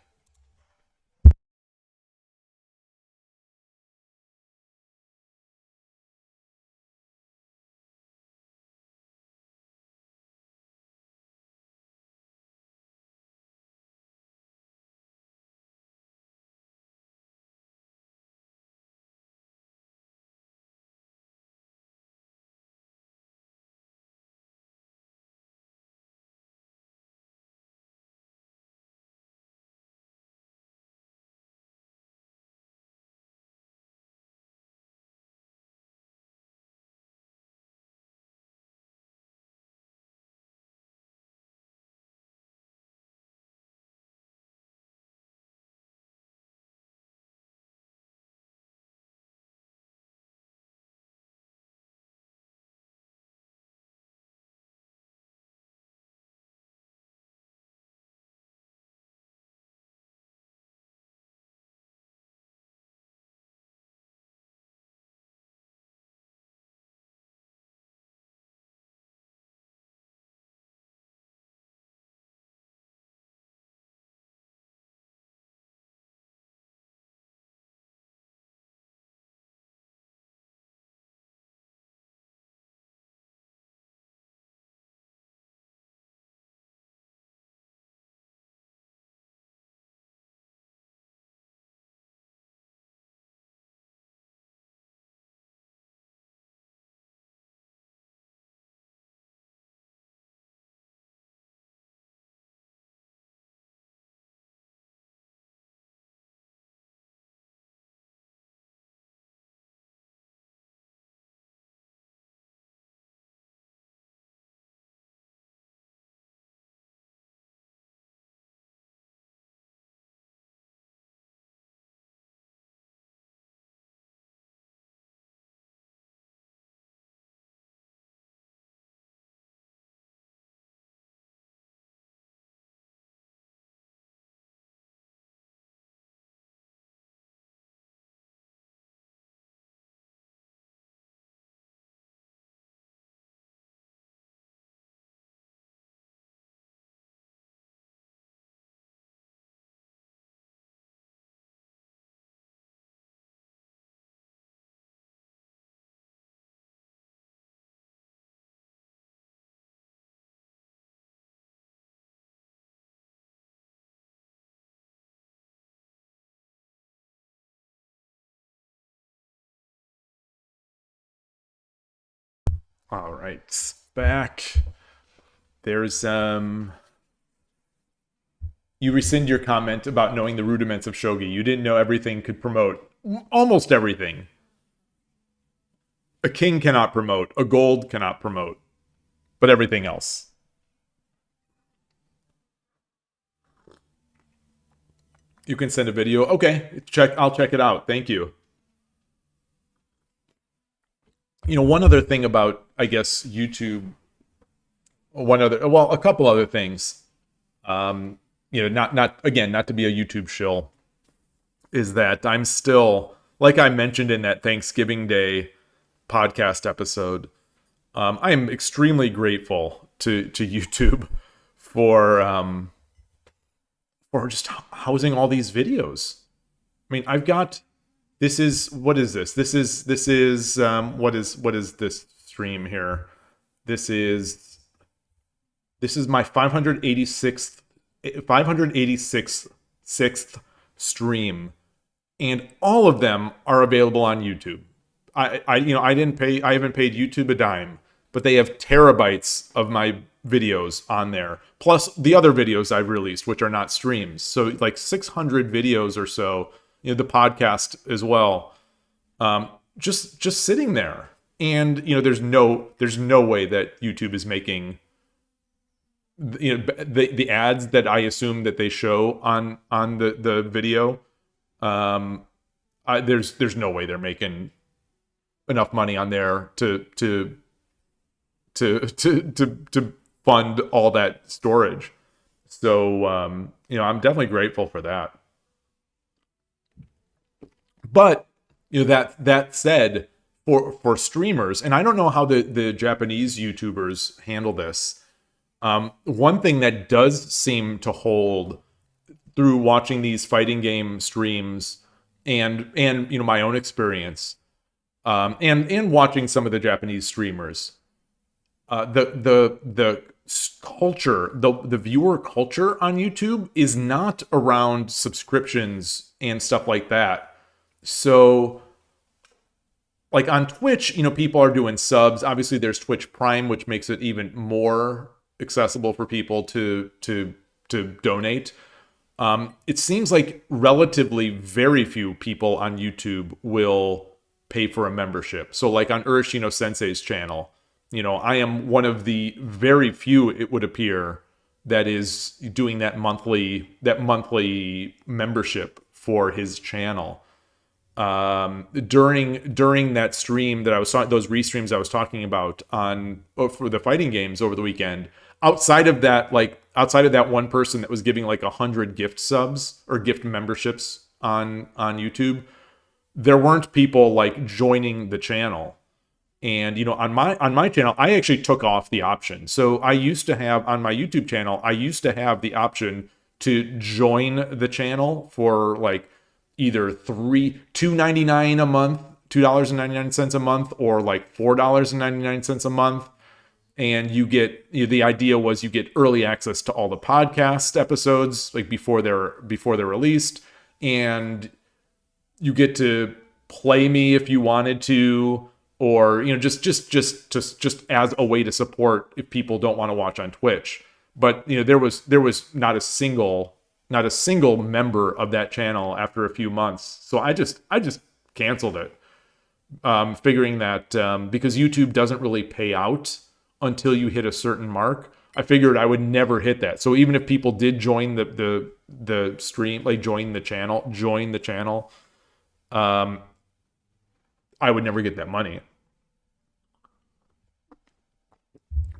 All right, back. There's you rescind your comment about knowing the rudiments of shogi. You didn't know everything could promote. Almost everything. A king cannot promote. A gold cannot promote. But everything else. You can send a video. Okay, I'll check it out. Thank you. One other thing about, I guess, YouTube. A couple other things. Not to be a YouTube shill, is that I'm still, like I mentioned in that Thanksgiving Day podcast episode, I am extremely grateful to YouTube for just housing all these videos. I mean, I've got, what is this? This is what is this stream here? This is my 586th stream, and all of them are available on YouTube. I haven't paid YouTube a dime, but they have terabytes of my videos on there, plus the other videos I've released, which are not streams. So like 600 videos or so, the podcast as well, just sitting there. And there's no way that YouTube is making the ads that I assume that they show on the video. There's no way they're making enough money on there to fund all that storage. So I'm definitely grateful for that. But that said, for streamers, and I don't know how the Japanese YouTubers handle this. One thing that does seem to hold through watching these fighting game streams and my own experience, and watching some of the Japanese streamers, the culture, the viewer culture on YouTube is not around subscriptions and stuff like that. So, like on Twitch, people are doing subs. Obviously, there's Twitch Prime, which makes it even more accessible for people to donate. It seems like relatively very few people on YouTube will pay for a membership. So like on Urashino Sensei's channel, I am one of the very few, it would appear, that is doing that monthly membership for his channel. During that stream that I was talking, those restreams I was talking about for the fighting games over the weekend, outside of that one person that was giving like 100 gift subs or gift memberships on YouTube, there weren't people like joining the channel. And on my channel, I actually took off the option. So I used to have on my YouTube channel, the option to join the channel for like either $2.99 a month, $2.99 a month, or like $4.99 a month. And you get, the idea was you get early access to all the podcast episodes, like before they're released, and you get to play me if you wanted to, or just as a way to support if people don't want to watch on Twitch. But there was not a single member of that channel after a few months, so I just canceled it, figuring that because YouTube doesn't really pay out until you hit a certain mark. I figured I would never hit that. So even if people did join the stream, like join the channel, I would never get that money.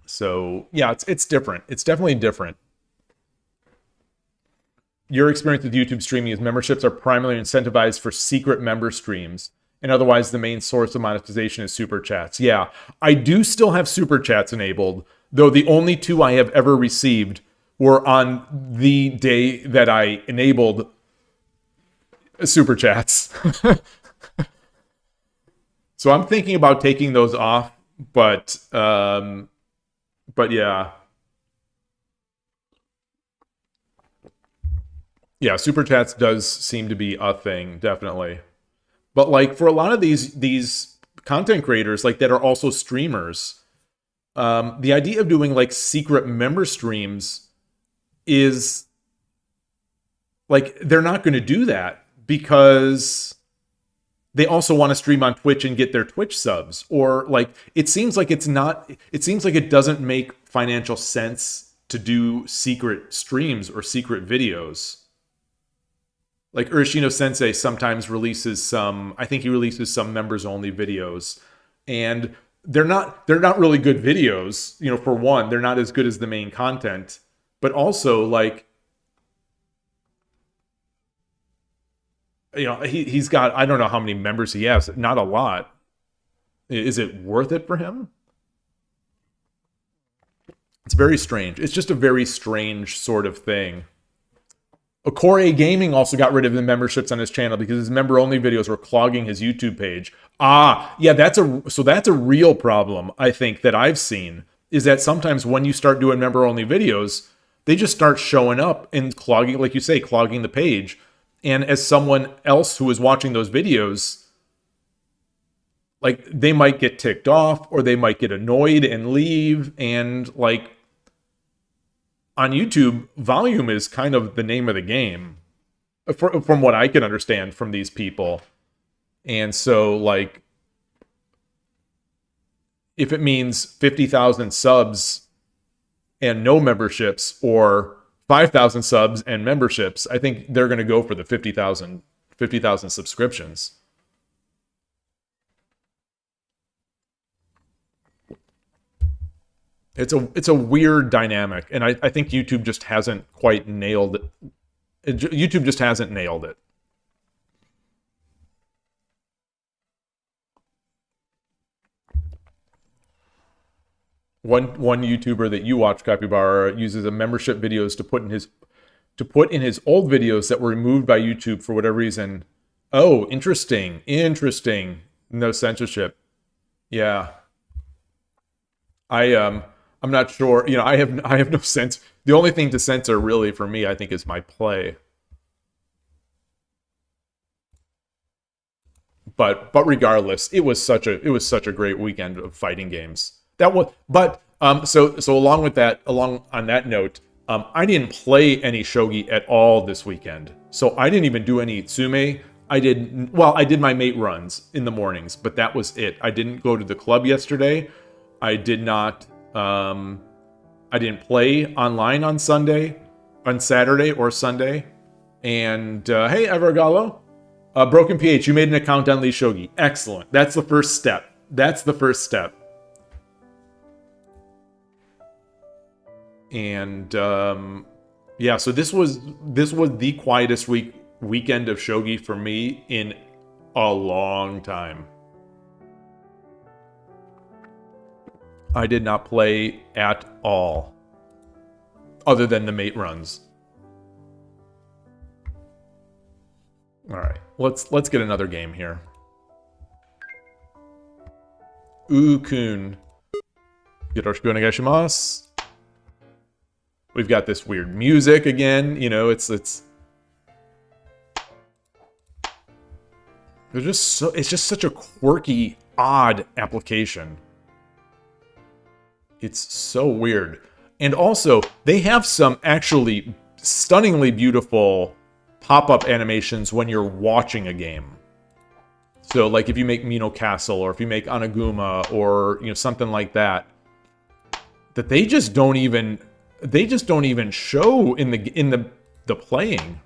So yeah, it's different. It's definitely different. Your experience with YouTube streaming is memberships are primarily incentivized for secret member streams, and otherwise the main source of monetization is super chats. Yeah, I do still have super chats enabled, though the only 2 I have ever received were on the day that I enabled super chats. So I'm thinking about taking those off, but yeah. Yeah, super chats does seem to be a thing, definitely. But like for a lot of these content creators, like that are also streamers, the idea of doing like secret member streams is like they're not going to do that because they also want to stream on Twitch and get their Twitch subs. Or like it seems like it doesn't make financial sense to do secret streams or secret videos. Like Urashino Sensei sometimes releases some, I think he releases some members only videos, and they're not really good videos, you know, for one, they're not as good as the main content, but also like, you know, he's got, I don't know how many members he has, not a lot. Is it worth it for him? It's very strange. It's just a very strange sort of thing. Okore Gaming also got rid of the memberships on his channel because his member-only videos were clogging his YouTube page. Ah, yeah, that's a real problem, I think, that I've seen, is that sometimes when you start doing member-only videos, they just start showing up and clogging, like you say, clogging the page. And as someone else who is watching those videos, like, they might get ticked off or they might get annoyed and leave, and like, on YouTube, volume is kind of the name of the game, from what I can understand from these people. And so, like, if it means 50,000 subs and no memberships, or 5,000 subs and memberships, I think they're going to go for the 50,000 subscriptions. It's a weird dynamic, and I think YouTube just hasn't quite nailed it. YouTube just hasn't nailed it. One YouTuber that you watch, Capybara, uses a membership videos to put in his old videos that were removed by YouTube for whatever reason. Oh, interesting. No censorship. Yeah. I'm not sure. You know, I have no sense. The only thing to censor really for me, I think, is my play. But regardless, it was such a great weekend of fighting games. So along with that, on that note, I didn't play any shogi at all this weekend. So I didn't even do any itsume. I did my mate runs in the mornings, but that was it. I didn't go to the club yesterday. I didn't play online on Saturday or Sunday. And hey, Evergallo, Broken PH, you made an account on Lee Shogi. Excellent. That's the first step. And yeah, so this was the quietest weekend of shogi for me in a long time. I did not play at all, other than the mate runs. All right, let's get another game here. Ukun. Yoroshiku onegaishimasu. We've got this weird music again. You know, it's just such a quirky, odd application. It's so weird. And also, they have some actually stunningly beautiful pop-up animations when you're watching a game. So, like, if you make Mino Castle, or if you make Anaguma, or, you know, something like that, that they just don't even show in the playing.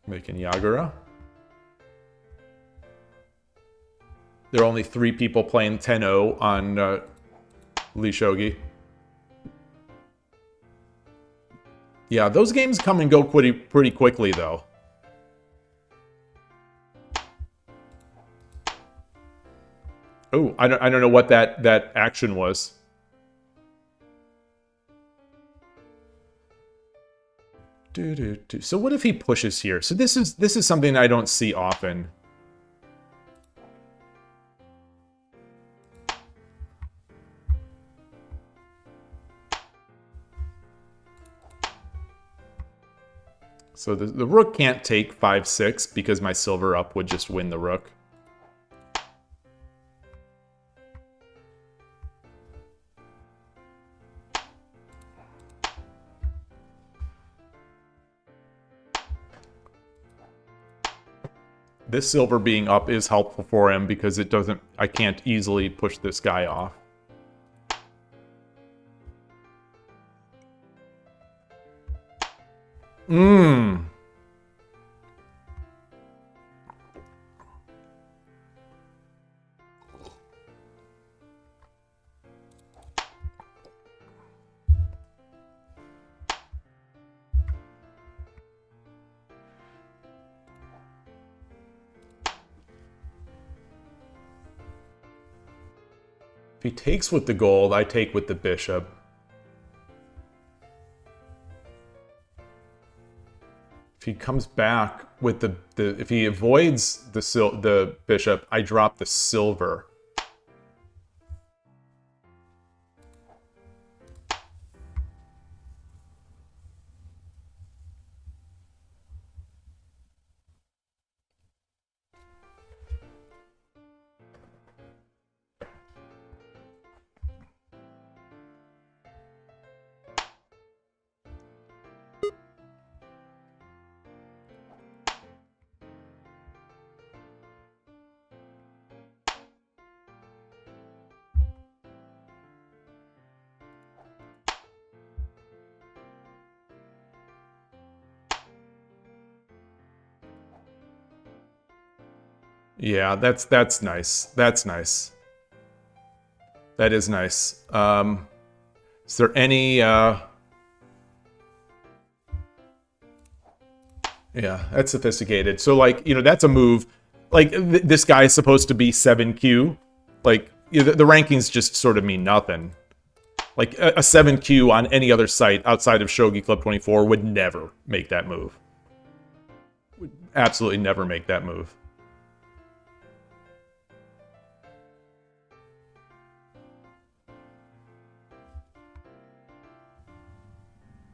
Making Yagura. There are only 3 people playing 10-0 on Lee Shogi. Yeah, those games come and go pretty quickly, though. Oh, I don't know what that action was. So what if he pushes here? So this is something I don't see often. So the rook can't take 5-6 because my silver up would just win the rook. This silver being up is helpful for him because it doesn't... I can't easily push this guy off. Mmm. If he takes with the gold, I take with the bishop. If he comes back with the if he avoids the bishop, I drop the silver. Yeah, that's nice. That's nice. That is nice. Is there any yeah, that's sophisticated. So like, you know, that's a move. Like this guy is supposed to be 7Q. Like the rankings just sort of mean nothing. Like a 7Q on any other site outside of Shogi Club 24 would never make that move. Would absolutely never make that move.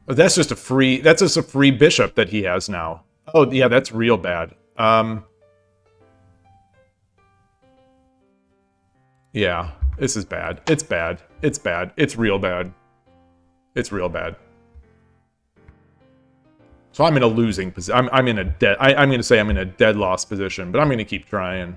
But that's just a free bishop that he has now. Oh yeah, that's real bad. Yeah, this is bad. It's bad. It's bad. It's real bad. It's real bad. So I'm in a losing position. I'm in a dead. I'm going to say I'm in a dead loss position, but I'm going to keep trying.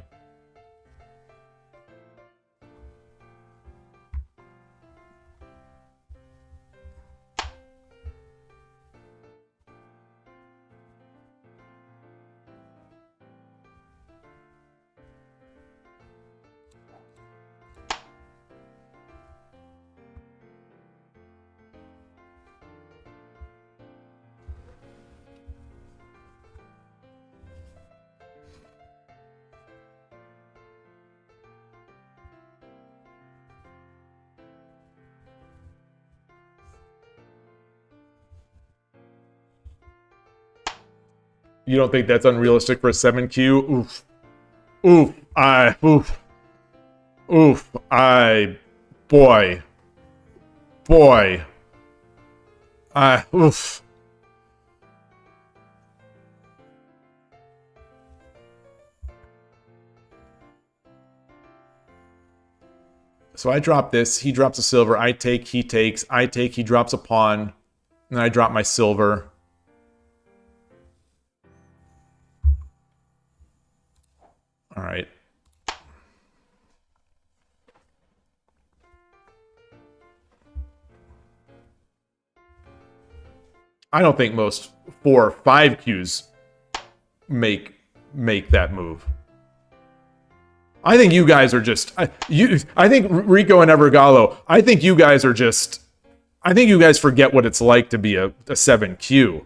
You don't think that's unrealistic for a 7Q? Oof. Oof. Oof. Boy. Oof. So I drop this, he drops a silver, I take, he takes, I take, he drops a pawn, and I drop my silver. All right. I don't think most 4 or 5 Qs make that move. I think you guys are just I think Rico and Evergallo, I think you guys are just I think you guys forget what it's like to be a 7Q.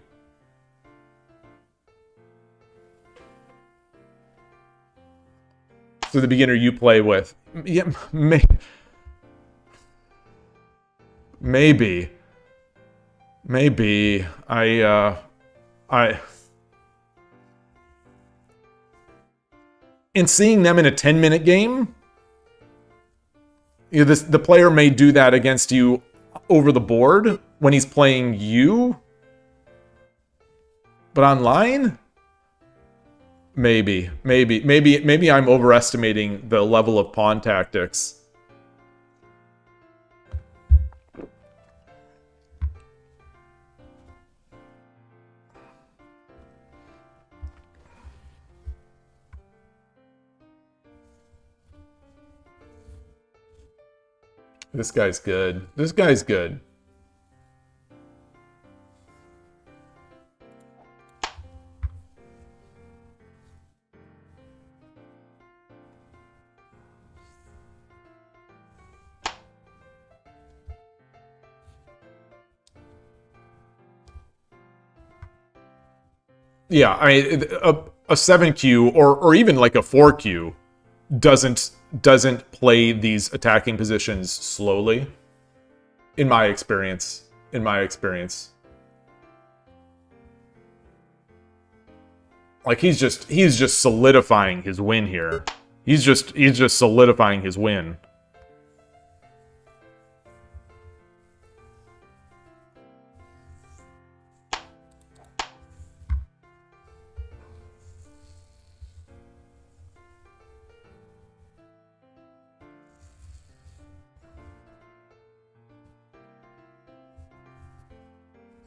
So the beginner you play with. Yeah, maybe. And seeing them in a 10-minute game, you know, the player may do that against you over the board when he's playing you. But online? Maybe I'm overestimating the level of pawn tactics. This guy's good. This guy's good. Yeah, I mean, a 7Q or even like a 4Q doesn't play these attacking positions slowly. In my experience. Like he's just solidifying his win here. He's just solidifying his win.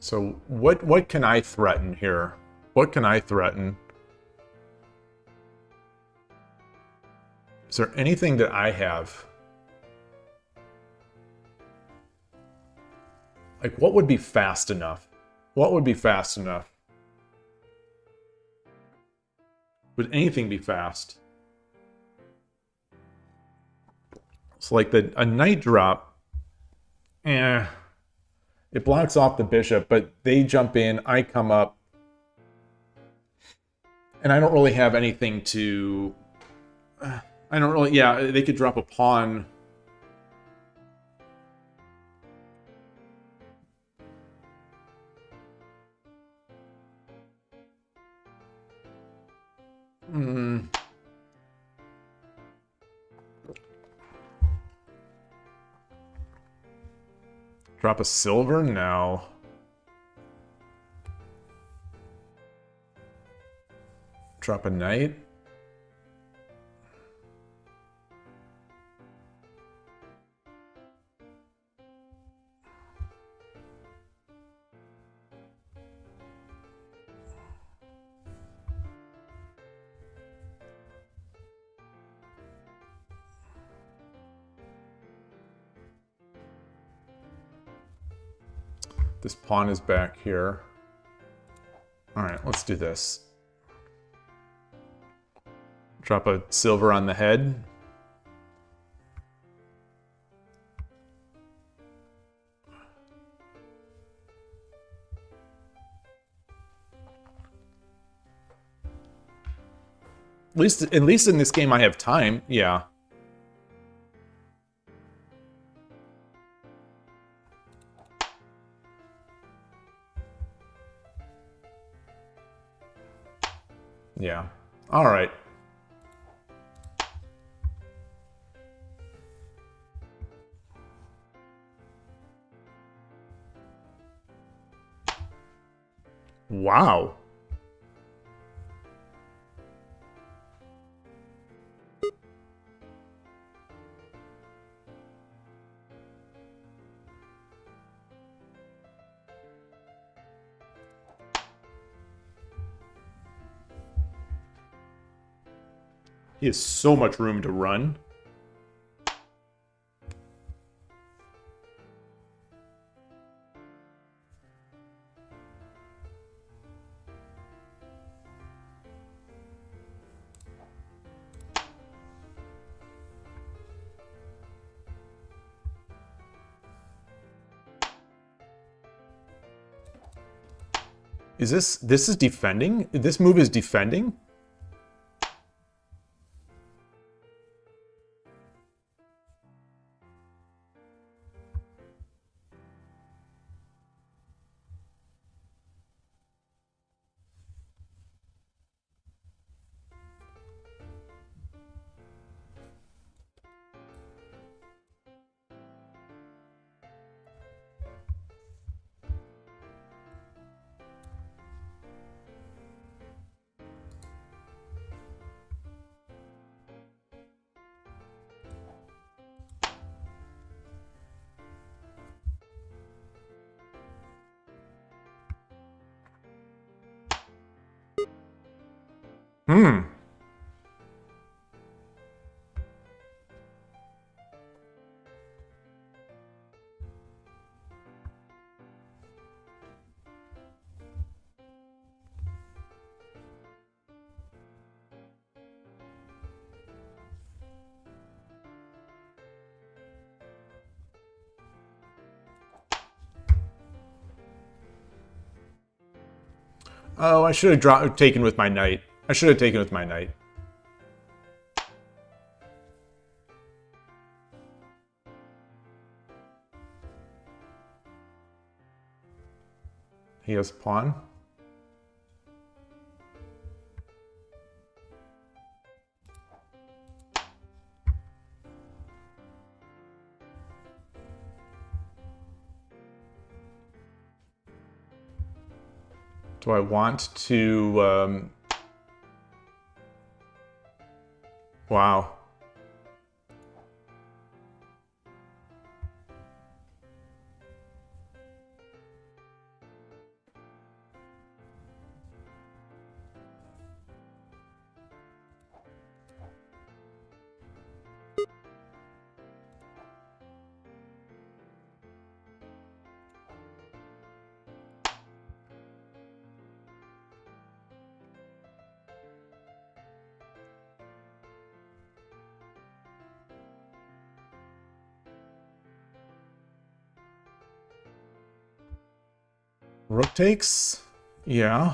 So what can I threaten here? What can I threaten? Is there anything that I have? Like, what would be fast enough? What would be fast enough? Would anything be fast? It's like a night drop. It blocks off the bishop, but they jump in, I come up. And I don't really have anything to... I don't really... Yeah, they could drop a pawn. Drop a silver? No. Drop a knight? This pawn is back here. All right, let's do this. Drop a silver on the head. At least in this game I have time. Yeah. Yeah. All right. Wow. He has so much room to run. This is defending? This move is defending? Oh, I should have taken with my knight. I should have taken with my knight. He has pawn. Do I want to... Wow. Rook takes? Yeah.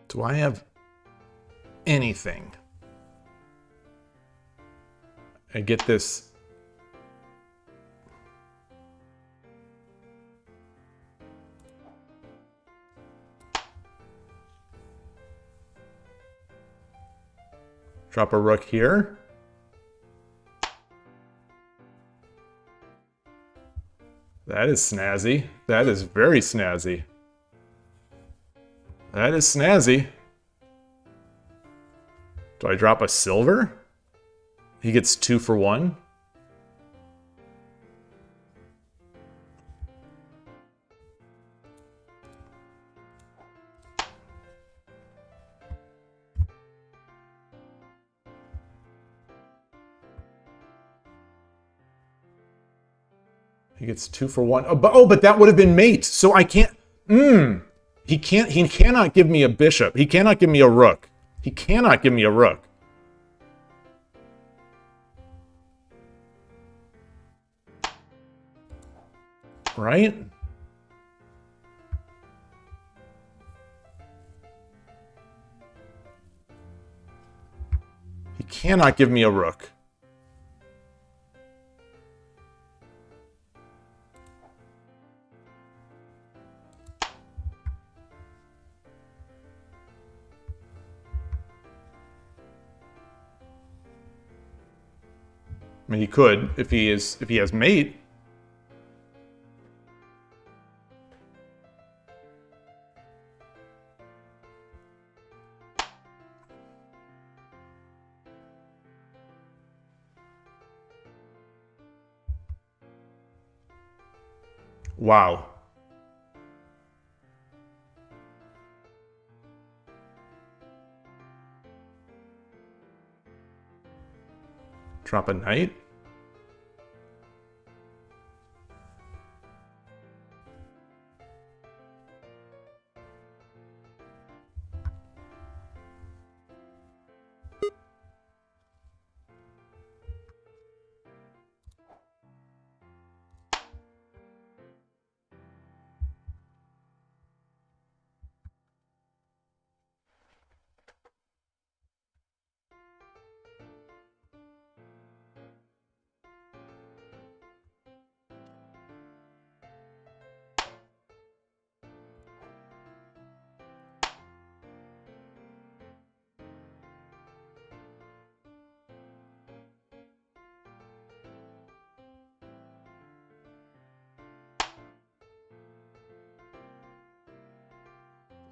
Do I have anything? I get this. Drop a rook here. That is snazzy. That is very snazzy. That is snazzy. Do I drop a silver? He gets 2 for 1. He gets 2 for 1. Oh, but that would have been mate. So I can't. He cannot give me a bishop. He cannot give me a rook. He cannot give me a rook. Right? He cannot give me a rook. I mean, he could if he has mate. Wow. Drop a knight.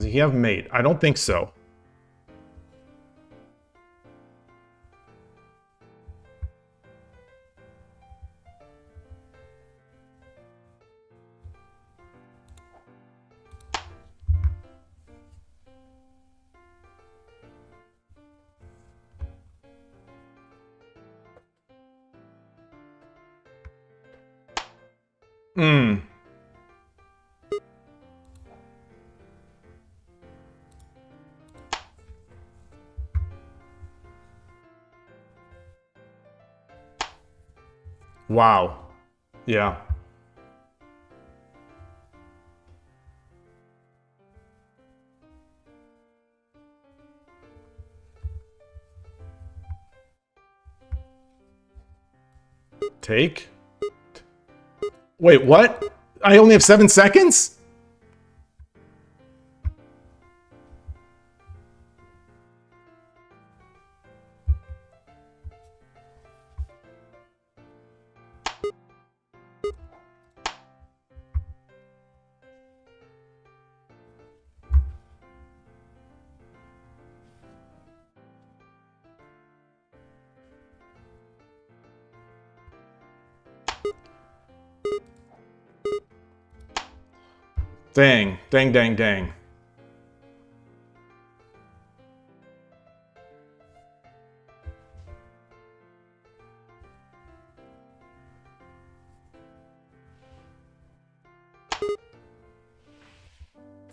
he have mate? I don't think so. Hmm. Wow. Yeah. Take? Wait, what? I only have 7 seconds? Dang, dang, dang, dang.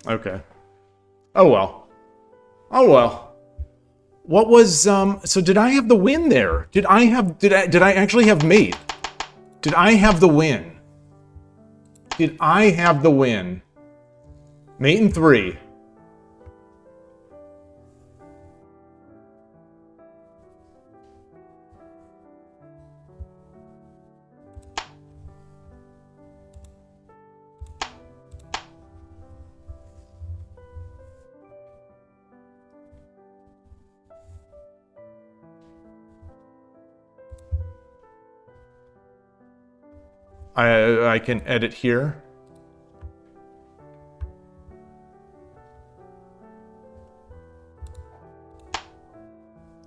Okay. Oh well. Oh well. What was so did I have the win there? Did I actually have mate? Did I have the win? Did I have the win? Mate in 3. I can edit here.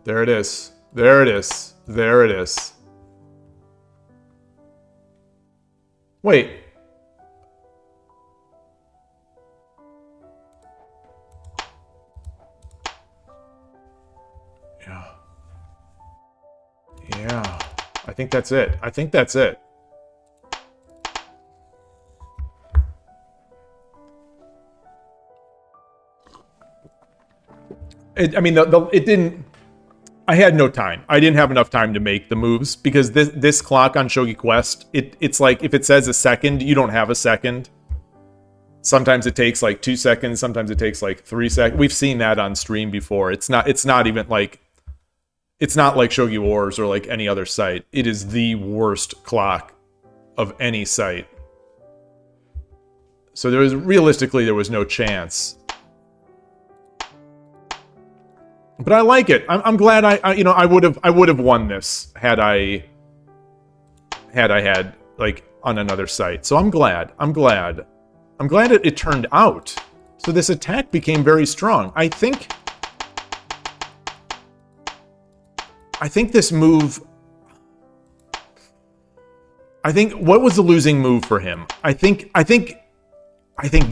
There it is. There it is. There it is. Wait. Yeah. Yeah. I think that's it. I think that's it. I mean, it didn't... I had no time. I didn't have enough time to make the moves because this clock on Shogi Quest, it's like if it says a second, you don't have a second. Sometimes it takes like 2 seconds. Sometimes it takes like 3 seconds. We've seen that on stream before. It's not even like... It's not like Shogi Wars or like any other site. It is the worst clock of any site. So realistically, there was no chance. But I like it. I'm glad I would have won this had I had like on another site. So I'm glad. I'm glad it turned out. So this attack became very strong. I think this move. I think what was the losing move for him? I think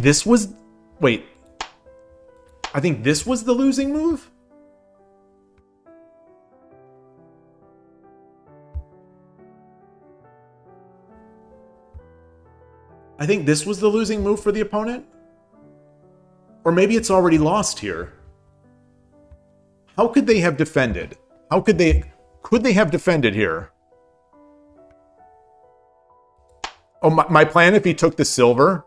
this was. Wait. I think this was the losing move. I think this was the losing move for the opponent? Or maybe it's already lost here. How could they have defended? How could they have defended here? Oh, my plan if he took the silver.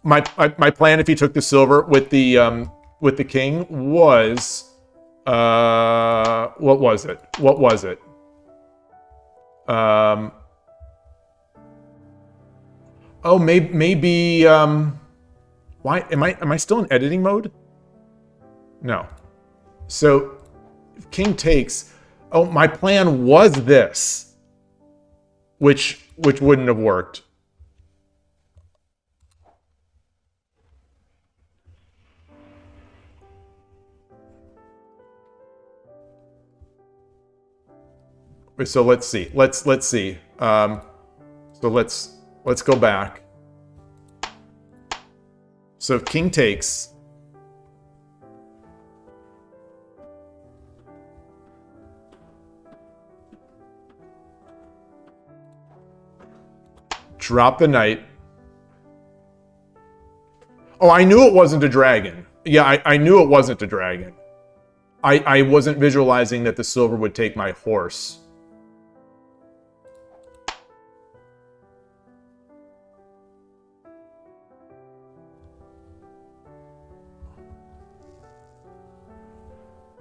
My plan if he took the silver with the king was what was it? What was it? Oh, maybe why am I still in editing mode? No. So if king takes, oh, my plan was this, which wouldn't have worked. So let's see. Let's see. So let's go back. So if king takes, drop the knight. Oh, I knew it wasn't a dragon. Yeah, I knew it wasn't a dragon. I wasn't visualizing that the silver would take my horse.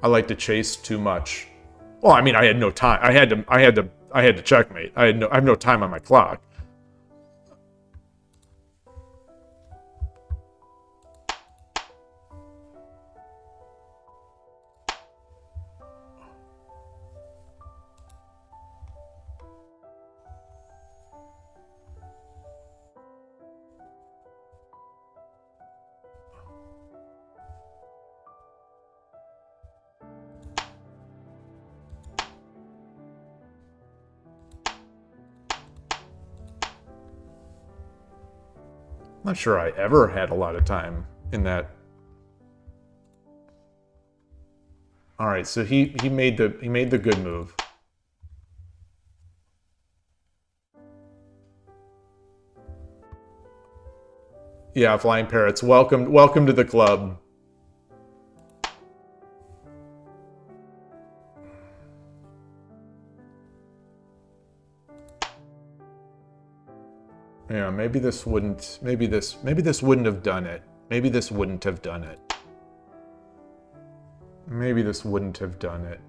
I like to chase too much. Well, I mean, I had no time. I had to checkmate. I have no time on my clock. I'm not sure I ever had a lot of time in that. All right, so he made the good move. Yeah, flying parrots. Welcome to the club. Yeah, maybe this wouldn't have done it. Maybe this wouldn't have done it. Maybe this wouldn't have done it.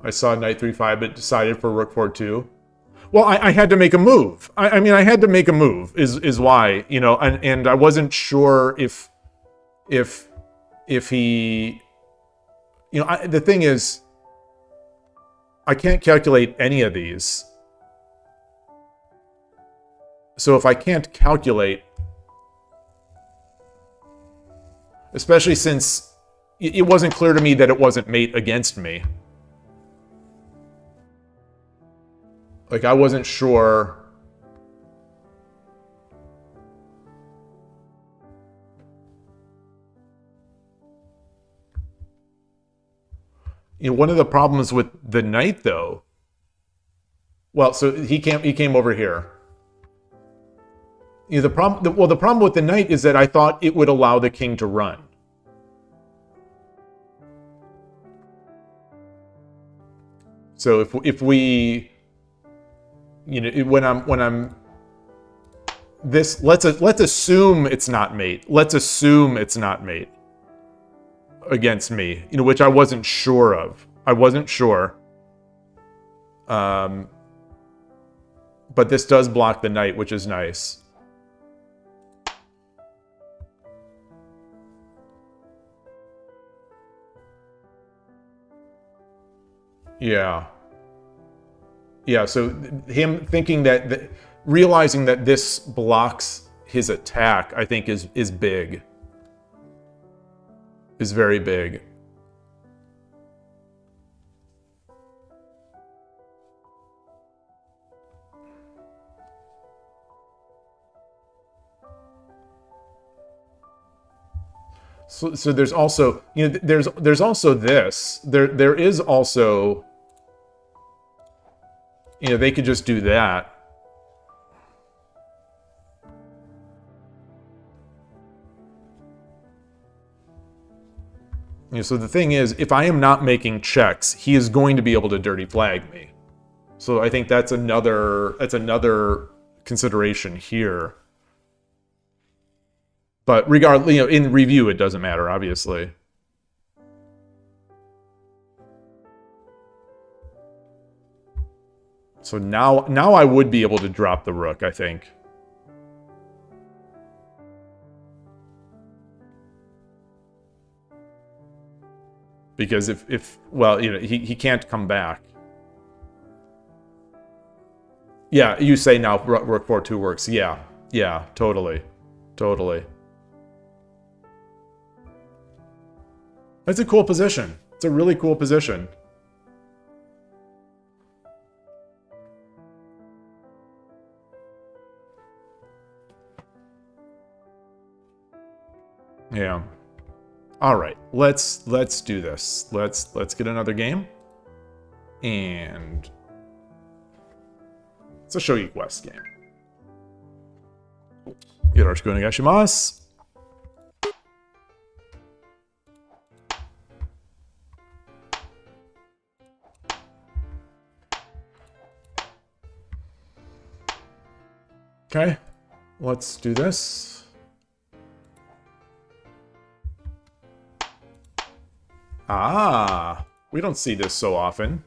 I saw knight 3-5, but decided for rook 4-2. Well, I had to make a move. I mean, I had to make a move. Is why, you know, and I wasn't sure if he, you know, the thing is, I can't calculate any of these. So if I can't calculate, especially since it wasn't clear to me that it wasn't mate against me. Like, I wasn't sure. You know, one of the problems with the knight, though. Well, so he came over here. You know, the problem with the knight is that I thought it would allow the king to run. So if we, you know, when I'm this, let's assume it's not mate. Let's assume it's not mate against me, you know, which I wasn't sure of. I wasn't sure. But this does block the knight, which is nice. Yeah. Yeah, so him thinking that, realizing that this blocks his attack, I think is big. Is very big. So there's also, you know, there's also this. There is also, you know, they could just do that. You know, so the thing is, if I am not making checks, he is going to be able to dirty flag me. So I think that's another consideration here. But regardless, you know, in review, it doesn't matter, obviously. So now I would be able to drop the rook, I think. Because if well, you know, he can't come back. Yeah, you say now rook 4-2 works. Yeah, yeah, totally. Totally. That's a cool position. It's a really cool position. Yeah. All right. Let's do this. Let's get another game. And it's a Shogi Quest game. Yoroshiku onegaishimasu. Okay, let's do this. Ah, we don't see this so often.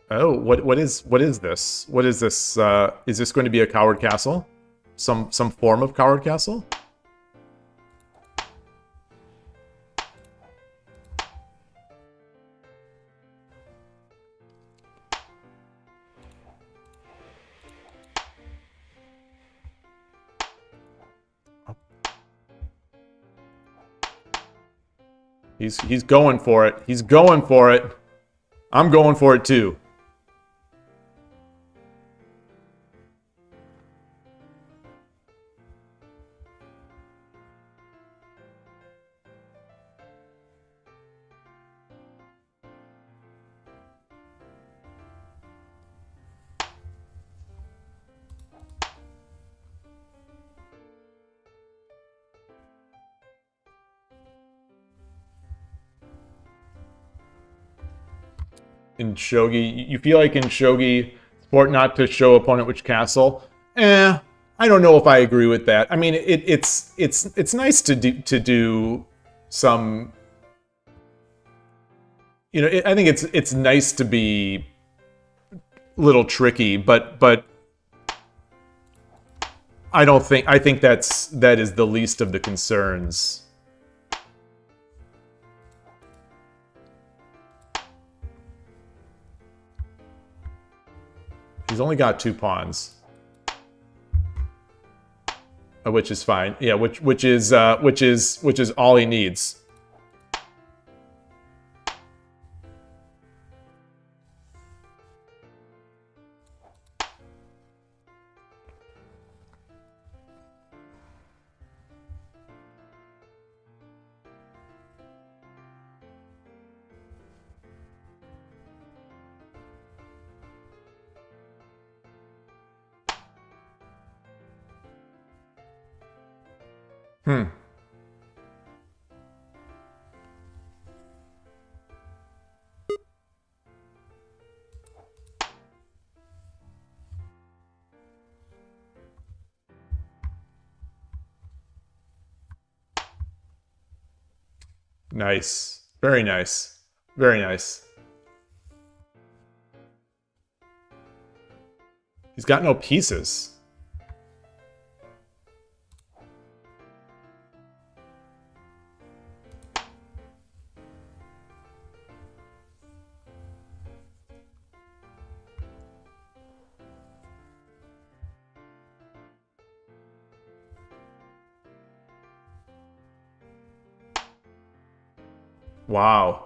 Oh, what is this? What is this? Is this going to be a coward castle? Some form of coward castle? He's going for it. He's going for it. I'm going for it too. In Shogi, you feel like in Shogi, sport not to show opponent which castle. I don't know if I agree with that. I mean, it's nice to do some. You know, I think it's nice to be a little tricky, but I don't think I think that is the least of the concerns. He's only got 2 pawns, which is fine. Yeah, which is all he needs. Nice. Very nice. Very nice. He's got no pieces. Wow.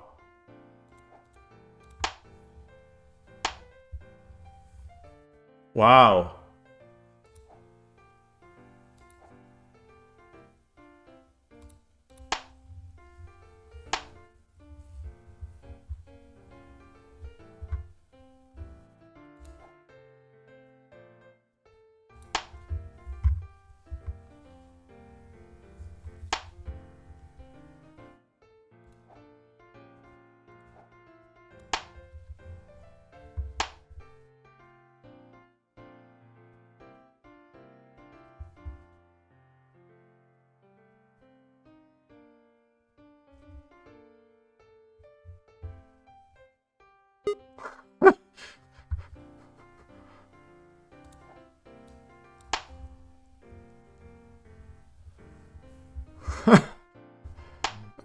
Wow.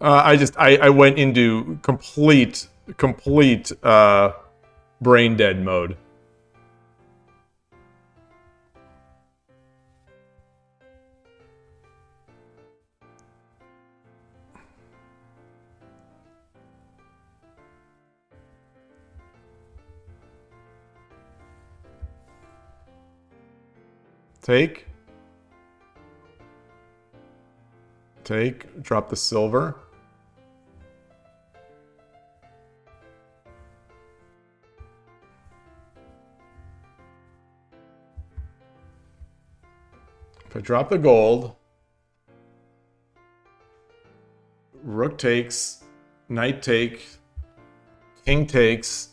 I went into complete brain dead mode. Take, drop the silver. If I drop the gold, rook takes, knight take, king takes.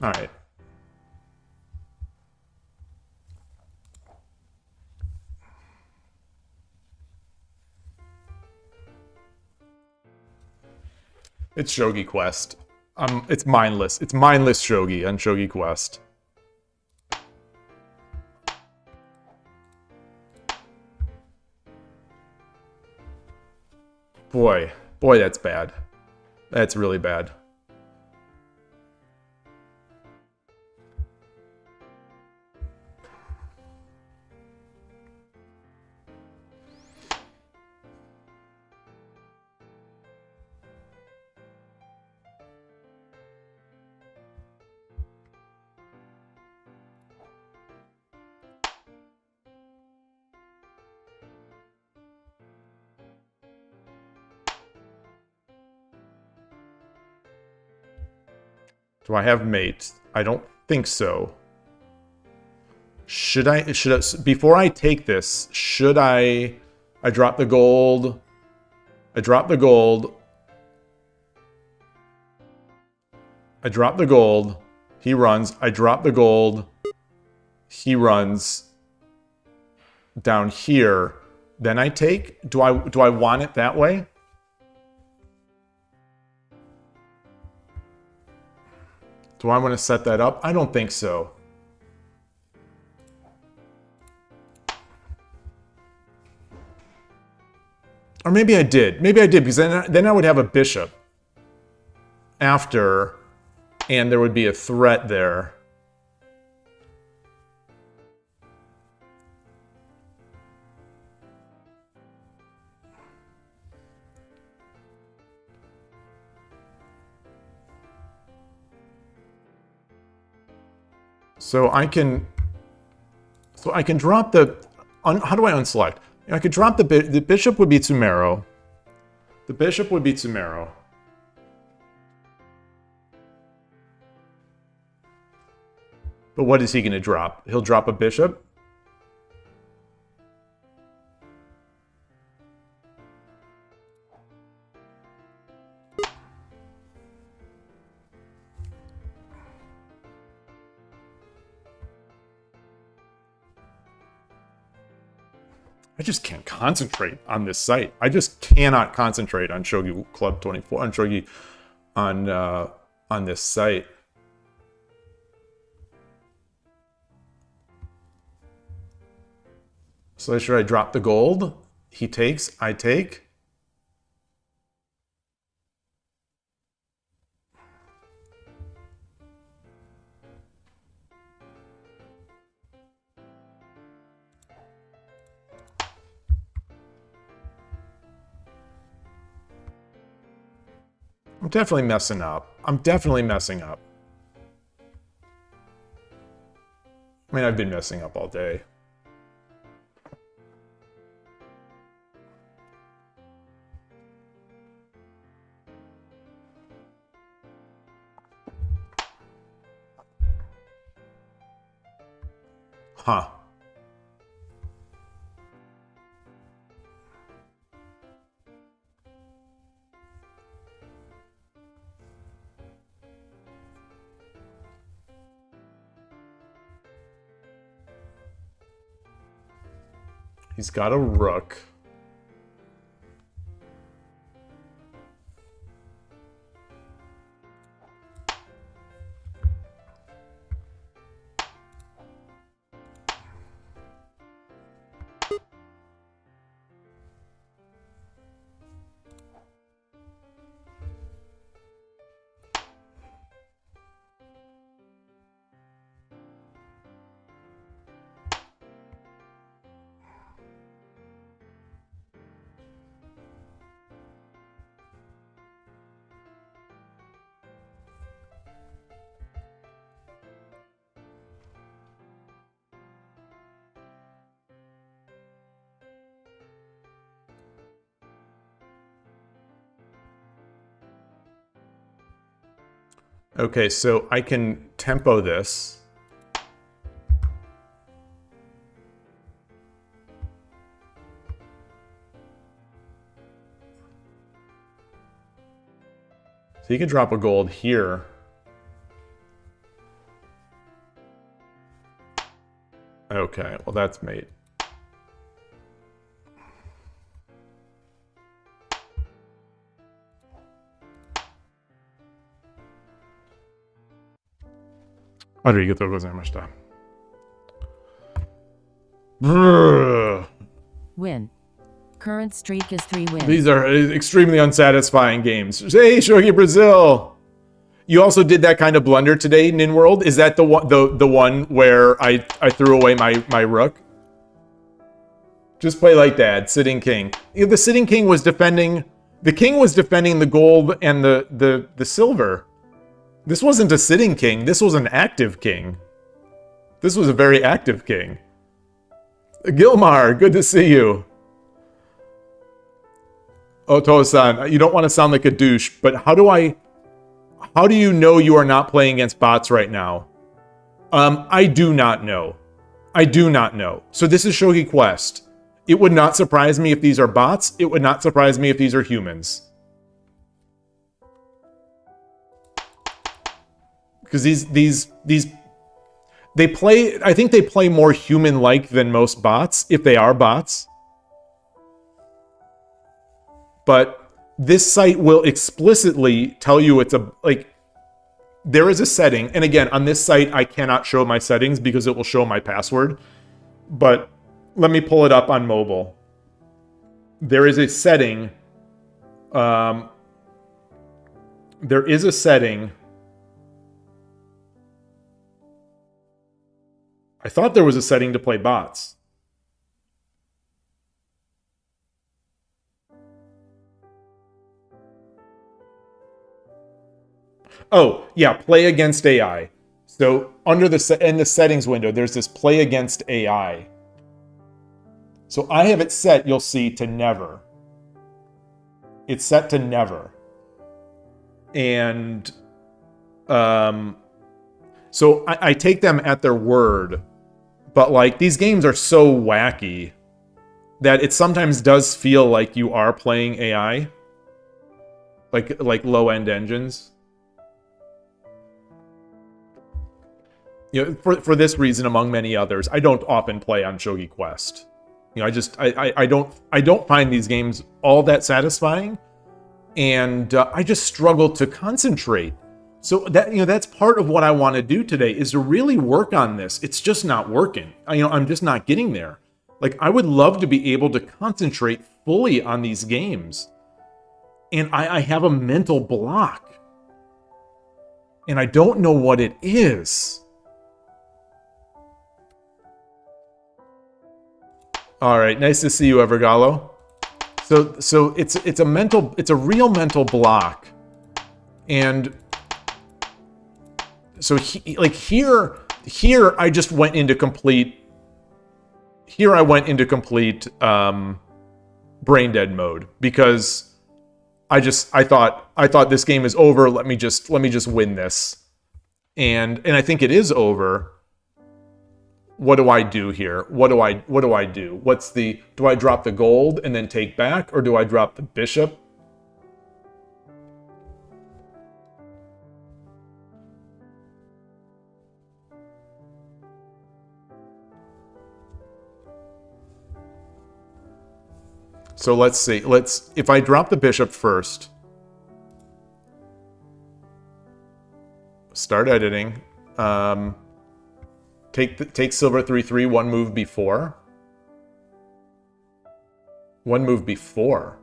All right. It's Shogi Quest. It's mindless. It's mindless Shogi on Shogi Quest. Boy, that's bad. That's really bad. Do I have mate? I don't think so. Should I, before I take this, should I drop the gold. I drop the gold. I drop the gold. He runs. I drop the gold. He runs down here. Then I take. Do I want it that way? Do I want to set that up? I don't think so. Or maybe I did. Maybe I did, because then I would have a bishop after, and there would be a threat there. So I can drop the, how do I unselect? I could drop the bishop would be Tsumero. The bishop would be Tsumero. But what is he going to drop? He'll drop a bishop? I just can't concentrate on this site. I just cannot concentrate on Shogi Club 24, on Shogi, on this site. So should I drop the gold? He takes, I take. I'm definitely messing up. I'm definitely messing up. I mean, I've been messing up all day. Huh. He's got a rook. Okay, so I can tempo this. So you can drop a gold here. Okay, well that's mate. Arigatou gozaimashita. Win. Current streak is 3 wins. These are extremely unsatisfying games. Hey, Shogi Brazil! You also did that kind of blunder today, NinWorld? Is that the one where I threw away my rook? Just play like that, sitting king. The sitting king was defending... The king was defending the gold and the silver. This wasn't a sitting king. This was an active king. This was a very active king. Gilmar, good to see you. Oto-san, you don't want to sound like a douche, but how do you know you are not playing against bots right now? I do not know. I do not know. So this is Shogi Quest. It would not surprise me if these are bots. It would not surprise me if these are humans. Because they play, I think they play more human-like than most bots, if they are bots. But this site will explicitly tell you it's there is a setting, and again, on this site, I cannot show my settings because it will show my password. But let me pull it up on mobile. There is a setting, there is a setting. I thought there was a setting to play bots. Oh, yeah, play against AI. So under in the settings window, there's this play against AI. So I have it set, you'll see, to never. It's set to never. And so I take them at their word. But like these games are so wacky that it sometimes does feel like you are playing AI. Like low-end engines. You know, for this reason, among many others, I don't often play on Shogi Quest. You know, I don't find these games all that satisfying, and I just struggle to concentrate. So that's part of what I want to do today is to really work on this. It's just not working. I'm just not getting there. Like I would love to be able to concentrate fully on these games, and I have a mental block, and I don't know what it is. All right, nice to see you, Evergallo. So it's a real mental block, and so here I just went into complete. Here I went into complete brain dead mode because I thought this game is over. Let me just win this, and I think it is over. What do I do here? What do I do? Do I drop the gold and then take back, or do I drop the bishop? So let's see. If I drop the bishop first, start editing. Take silver 3/3, one move before. One move before.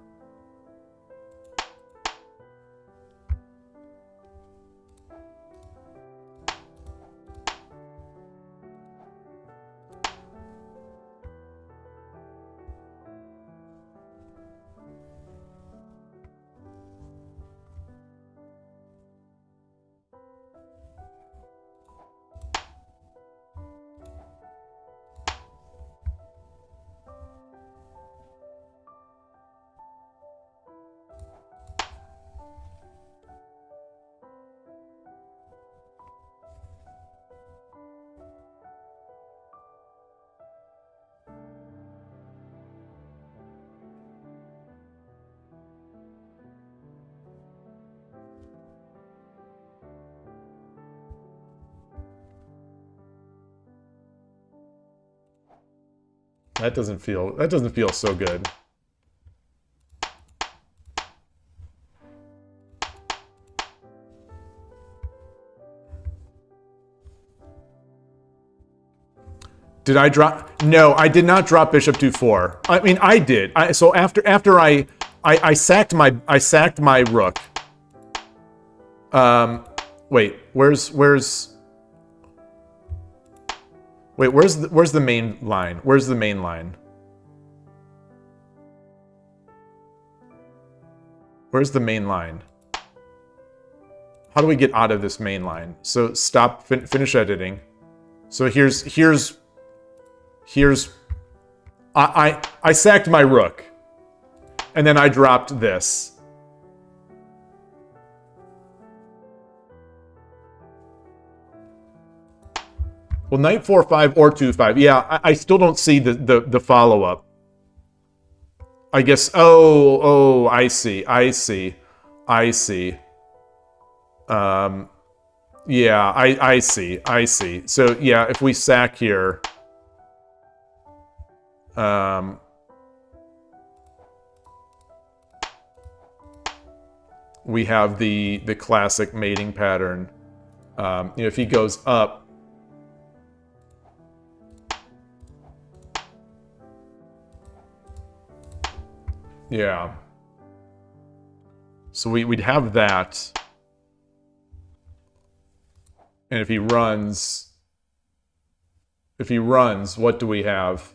That doesn't feel so good. Did I drop? No, I did not drop bishop to 4. I mean, I did. So after I sacked my rook. Wait, where's the main line? Where's the main line? Where's the main line? How do we get out of this main line? So stop, finish editing. So here's I sacked my rook, and then I dropped this. Well, knight 4/5 or 2/5. Yeah, I still don't see the follow up. I guess. Oh, I see. Yeah, I see. So yeah, if we sack here, we have the classic mating pattern. If he goes up. Yeah. So we'd have that. And if he runs, what do we have?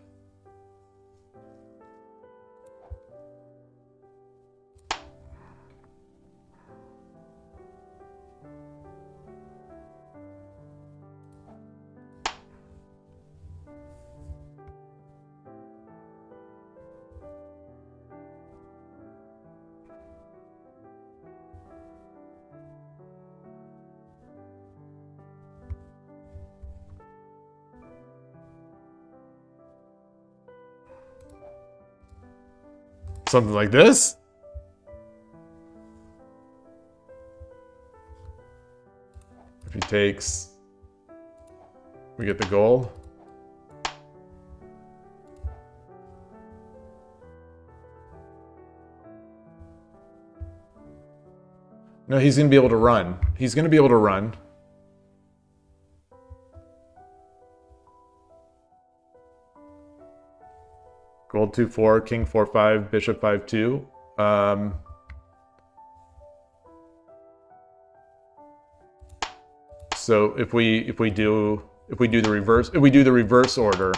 Something like this? If he takes, we get the gold. No, he's going to be able to run. He's going to be able to run. Gold 2/4, king 4/5, bishop 5/2. So if we do the reverse, if we do the reverse order,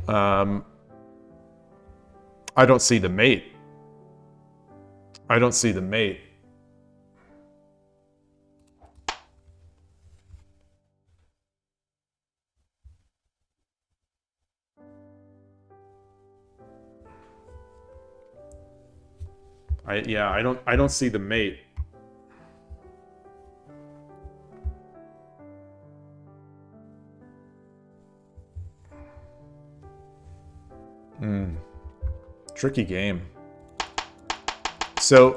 I don't see the mate. I don't see the mate. Tricky game. So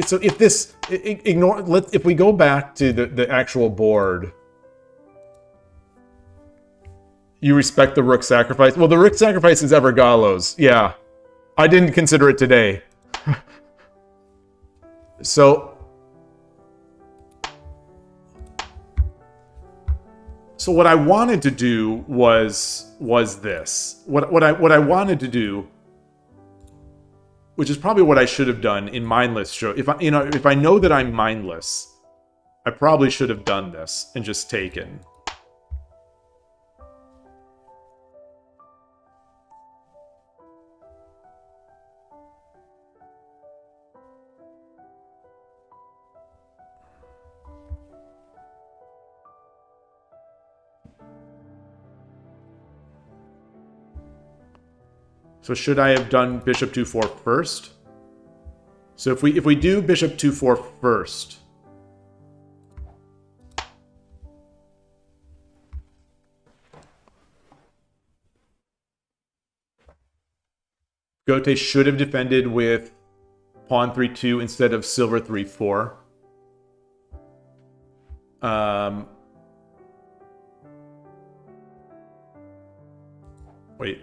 So if this if we go back to the actual board, you respect the rook sacrifice. Well, the rook sacrifice is Evergallo's. Yeah, I didn't consider it today. So what I wanted to do was this. What I wanted to do, which is probably what I should have done in mindless show. If I know that I'm mindless, I probably should have done this and just taken. So should I have done bishop 2-4 first? So if we do bishop 2-4 first, Gote should have defended with pawn 3-2 instead of silver 3-4. Wait.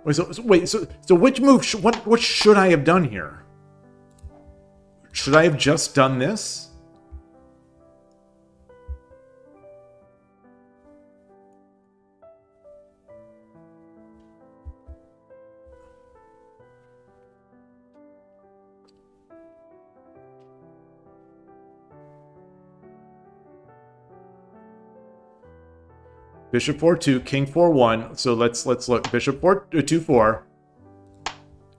Wait, so which move? What should I have done here? Should I have just done this? Bishop 4-2, King 4-1. So let's look. Bishop 2-4,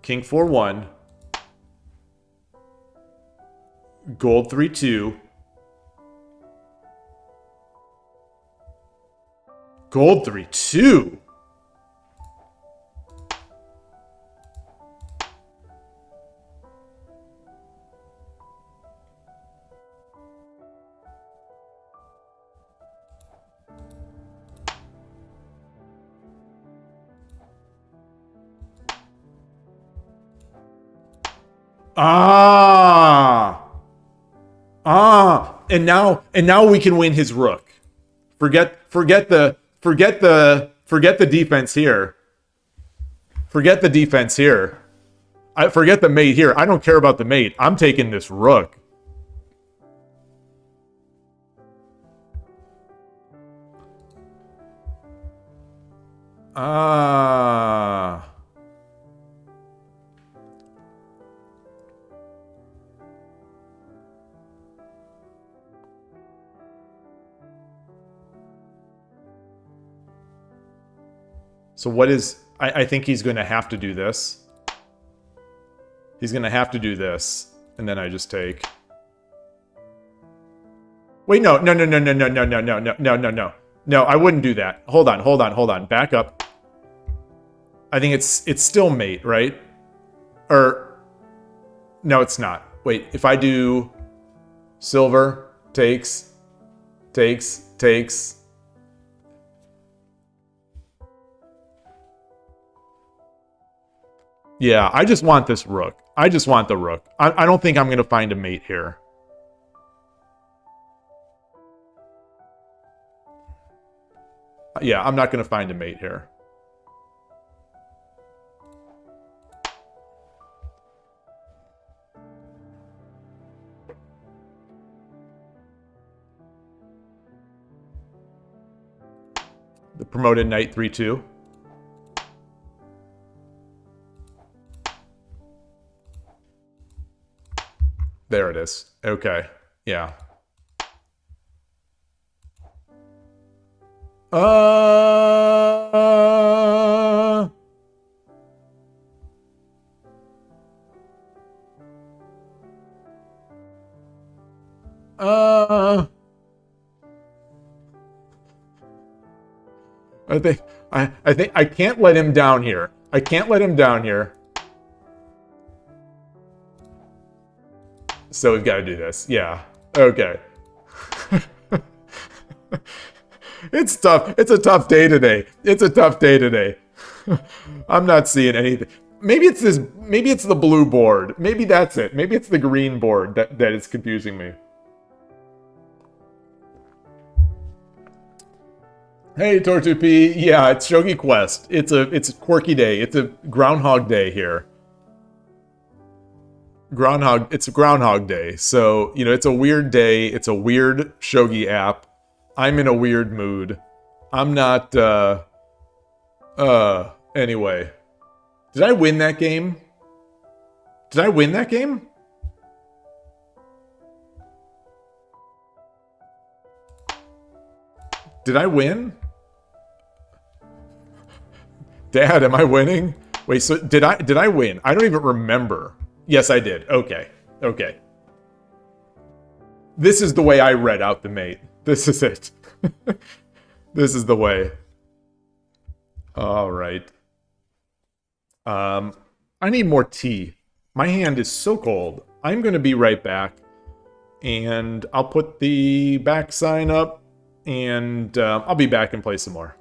King 4-1, Gold 3-2, Gold 3-2. And now we can win his rook. Forget the defense here. Forget the defense here. I forget the mate here. I don't care about the mate. I'm taking this rook. So what is... I think he's going to have to do this. He's going to have to do this. And then I just take... Wait, no. No, I wouldn't do that. Hold on. Back up. I think it's still mate, right? Or... No, it's not. Wait, if I do... Silver, takes... Yeah, I just want this rook. I just want the rook. I don't think I'm going to find a mate here. Yeah, I'm not going to find a mate here. The promoted knight 3-2. There it is. Okay. Yeah. I think I can't let him down here. I can't let him down here. So we've got to do this. Yeah. Okay. It's tough. It's a tough day today. It's a tough day today. I'm not seeing anything. Maybe it's this. Maybe it's the blue board. Maybe that's it. Maybe it's the green board that is confusing me. Hey, Tortupi. Yeah, it's Shogi Quest. It's a quirky day. It's a Groundhog Day here. It's a Groundhog Day. So, you know, it's a weird day. It's a weird Shogi app. I'm in a weird mood. I'm not, anyway. Did I win that game? Did I win that game? Did I win? Dad, am I winning? Wait, so did I win? I don't even remember. Yes, I did. Okay. Okay. This is the way I read out the mate. This is it. This is the way. All right. I need more tea. My hand is so cold. I'm going to be right back. And I'll put the back sign up. And I'll be back and play some more.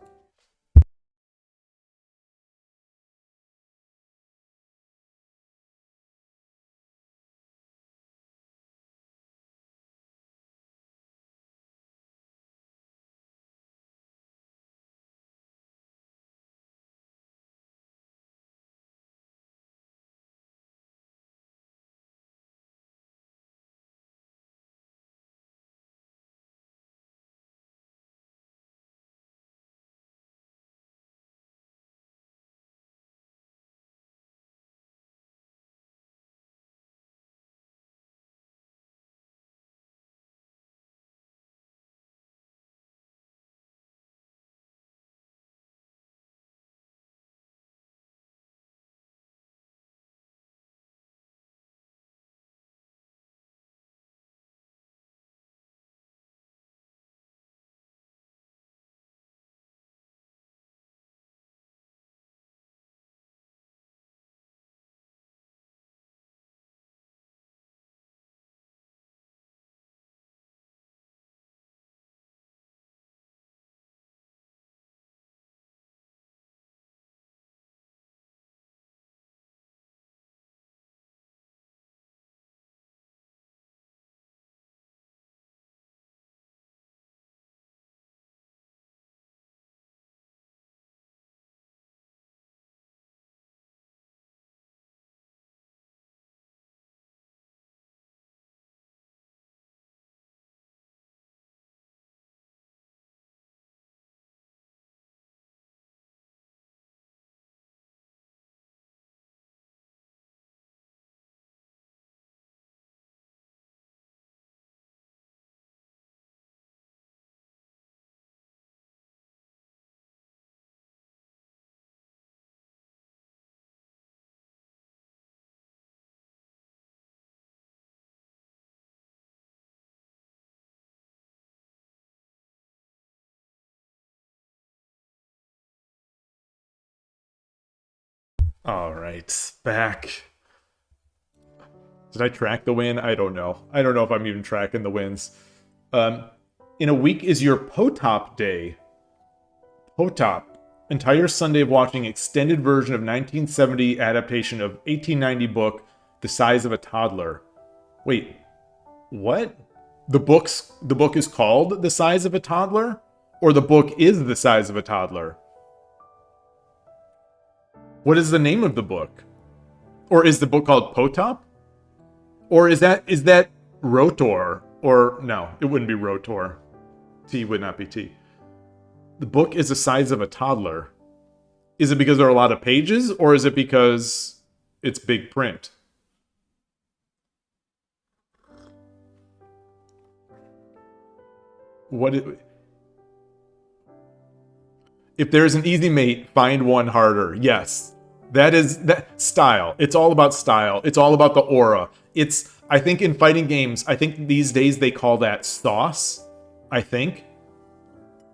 All right, back. Did I track the win? I don't know. I don't know if I'm even tracking the wins. In a week is your Potop Day. Potop. Entire Sunday of watching extended version of 1970 adaptation of 1890 book, The Size of a Toddler. Wait, what? The book is called The Size of a Toddler? Or the book is The Size of a Toddler? What is the name of the book? Or is the book called Potop? Or is that Rotor? Or no, it wouldn't be Rotor. T would not be T. The book is the size of a toddler. Is it because there are a lot of pages, or is it because it's big print? If there's an easy mate, find one harder. Yes. That style. It's all about style. It's all about the aura. I think in fighting games, I think these days they call that sauce. I think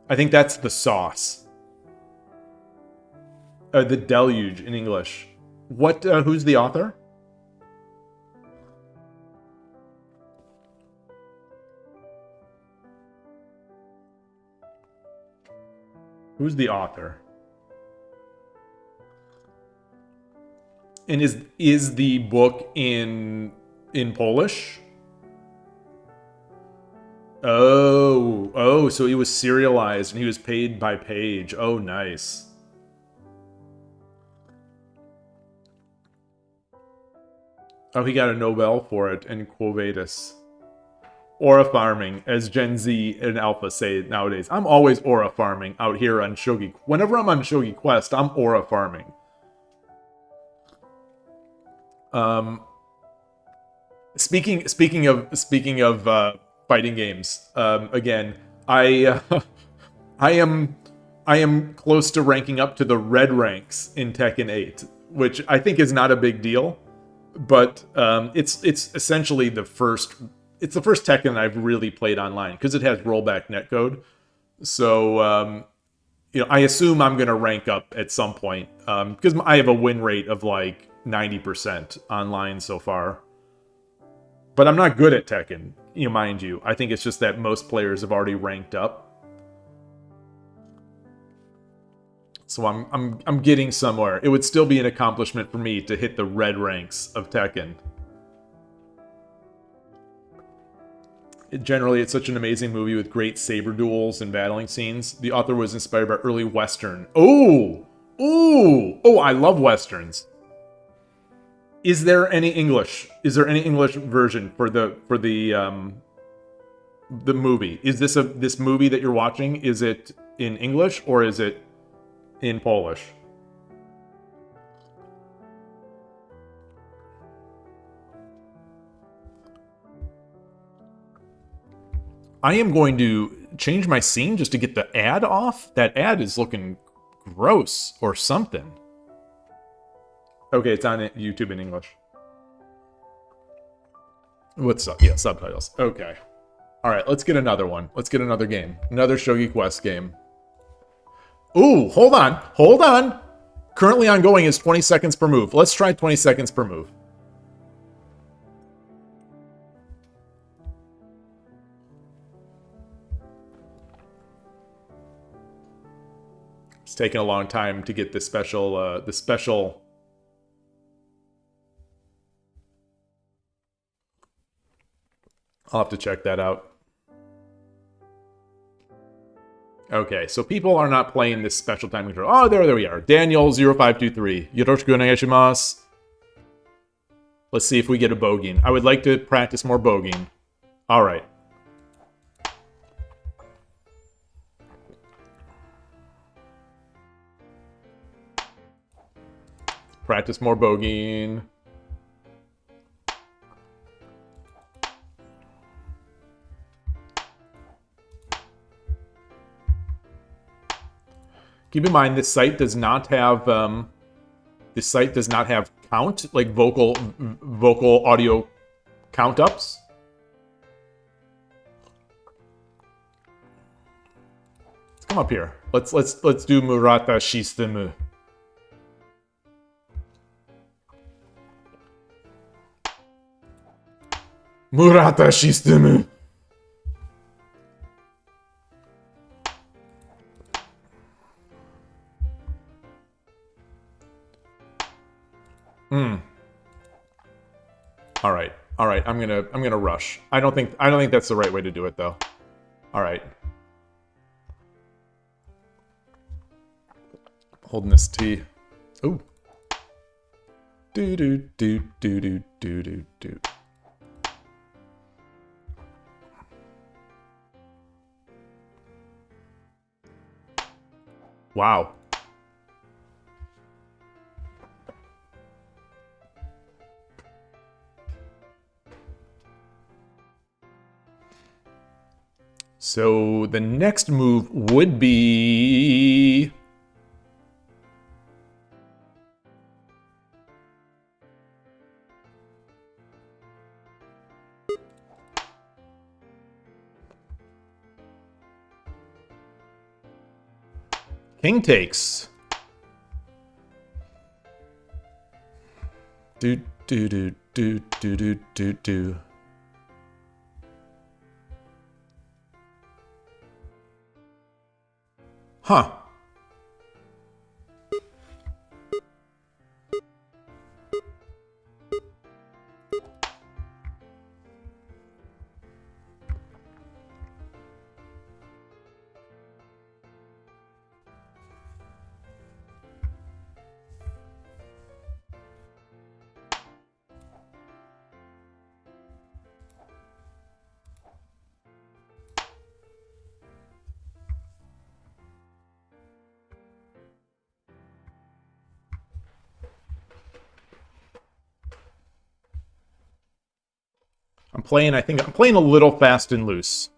that's the sauce. The deluge in English. Who's the author? Who's the author? And is the book in Polish? Oh, so he was serialized and he was paid by page. Oh, nice. Oh, he got a Nobel for it in Quo Vadis. Aura farming, as Gen Z and Alpha say nowadays. I'm always aura farming out here on Shogi. Whenever I'm on Shogi Quest, I'm aura farming. Speaking of fighting games, again, I am close to ranking up to the red ranks in Tekken 8, which I think is not a big deal, but it's essentially the first Tekken I've really played online because it has rollback netcode. So you know, I assume I'm gonna rank up at some point because I have a win rate of like 90% online so far. But I'm not good at Tekken, you know, mind you. I think it's just that most players have already ranked up. So I'm getting somewhere. It would still be an accomplishment for me to hit the red ranks of Tekken. Generally, it's such an amazing movie with great saber duels and battling scenes. The author was inspired by early Western. Oh, I love Westerns. Is there any English? Is there any English version for the movie? Is this movie that you're watching? Is it in English or is it in Polish? I am going to change my scene just to get the ad off. That ad is looking gross or something. Okay, it's on YouTube in English. What's up? Yeah, subtitles. Okay. All right, let's get another one. Let's get another game. Another Shogi Quest game. Ooh, hold on. Hold on. Currently ongoing is 20 seconds per move. Let's try 20 seconds per move. It's taking a long time to get the special, I'll have to check that out. Okay, so people are not playing this special time control. Oh, there we are. Daniel0523. Yoroshiku onegaishimasu. Let's see if we get a bogeying. I would like to practice more bogeying. All right. Practice more bogeying. Keep in mind, this site does not have count, like vocal audio count ups. Let's come up here. Let's do Murata Shistemu. Murata Shistemu. All right. I'm gonna rush. I don't think that's the right way to do it though. All right. Holding this T. Ooh. Do do do do do do do do. Wow. So the next move would be... King takes. Do do do do do do do do. Huh. I think I'm playing a little fast and loose.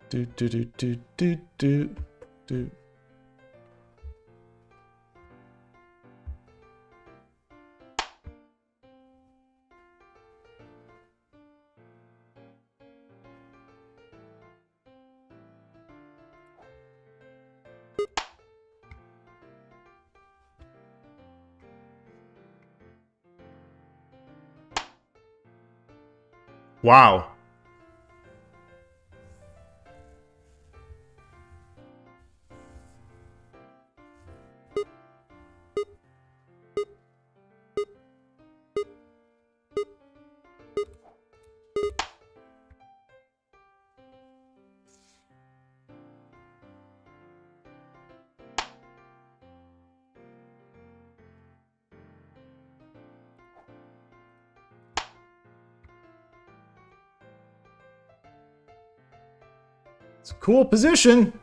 Do do do do do do do. Wow. It's a cool position.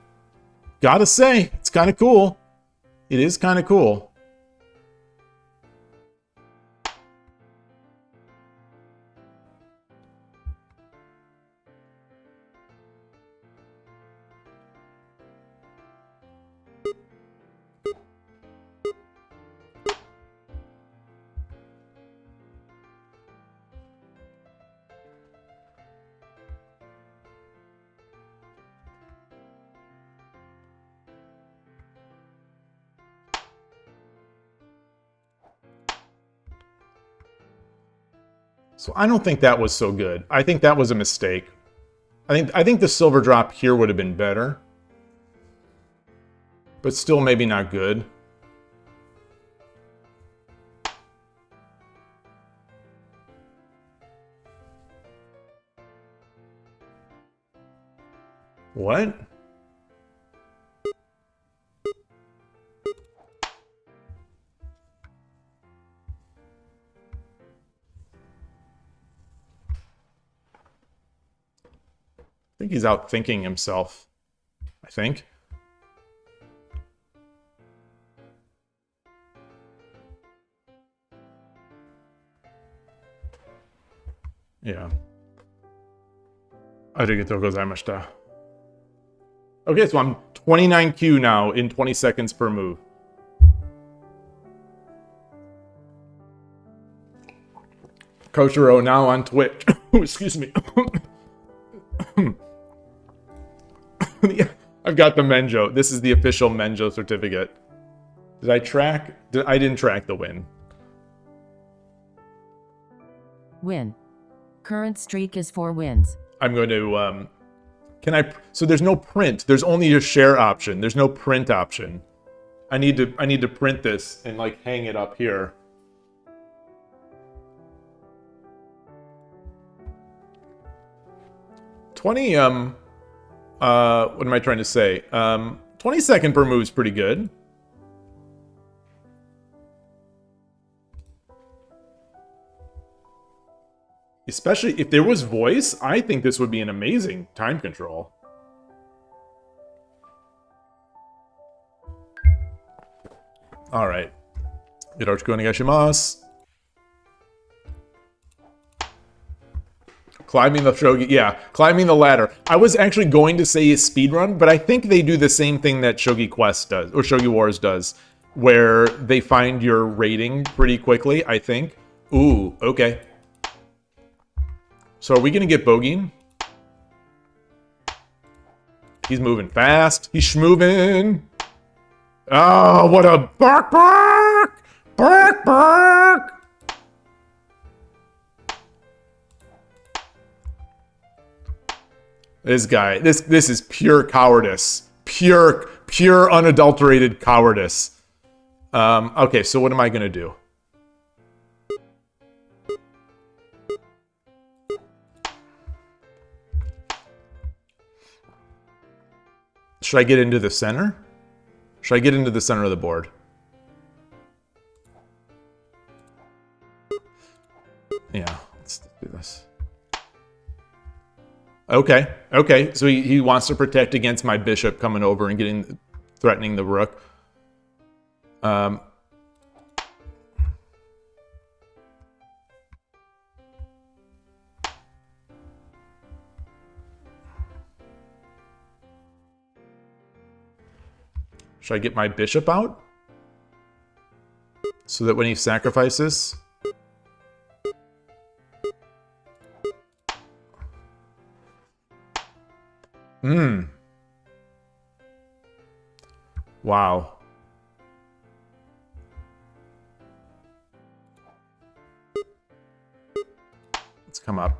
Gotta say, it's kind of cool. It is kind of cool. So I don't think that was so good. I think that was a mistake. I think the silver drop here would have been better. But still maybe not good. What? I think he's outthinking himself. I think. Yeah. Arigatou gozaimashita. Okay, so I'm 29Q now in 20 seconds per move. Koshiro now on Twitch. Excuse me. I've got the Menjo. This is the official Menjo certificate. Did I track? I didn't track the win. Win. Current streak is 4 wins. I'm going to, can I, so there's no print. There's only a share option. There's no print option. I need to print this and like hang it up here. What am I trying to say? 20 second per move is pretty good. Especially if there was voice, I think this would be an amazing time control. All right. Yoroshiku onegaishimasu. Climbing the Shogi, yeah, climbing the ladder. I was actually going to say a speedrun, but I think they do the same thing that Shogi Quest does, or Shogi Wars does, where they find your rating pretty quickly, I think. Ooh, okay. So are we gonna get bogeying? He's moving fast. He's schmoving. Oh, what a bark bark! Bark bark! This guy, this is pure cowardice. Pure unadulterated cowardice. Okay, so what am I gonna do? Should I get into the center? Should I get into the center of the board? Yeah, let's do this. Okay, okay. So he wants to protect against my bishop coming over and threatening the rook. Should I get my bishop out? So that when he sacrifices... Wow. Let's come up.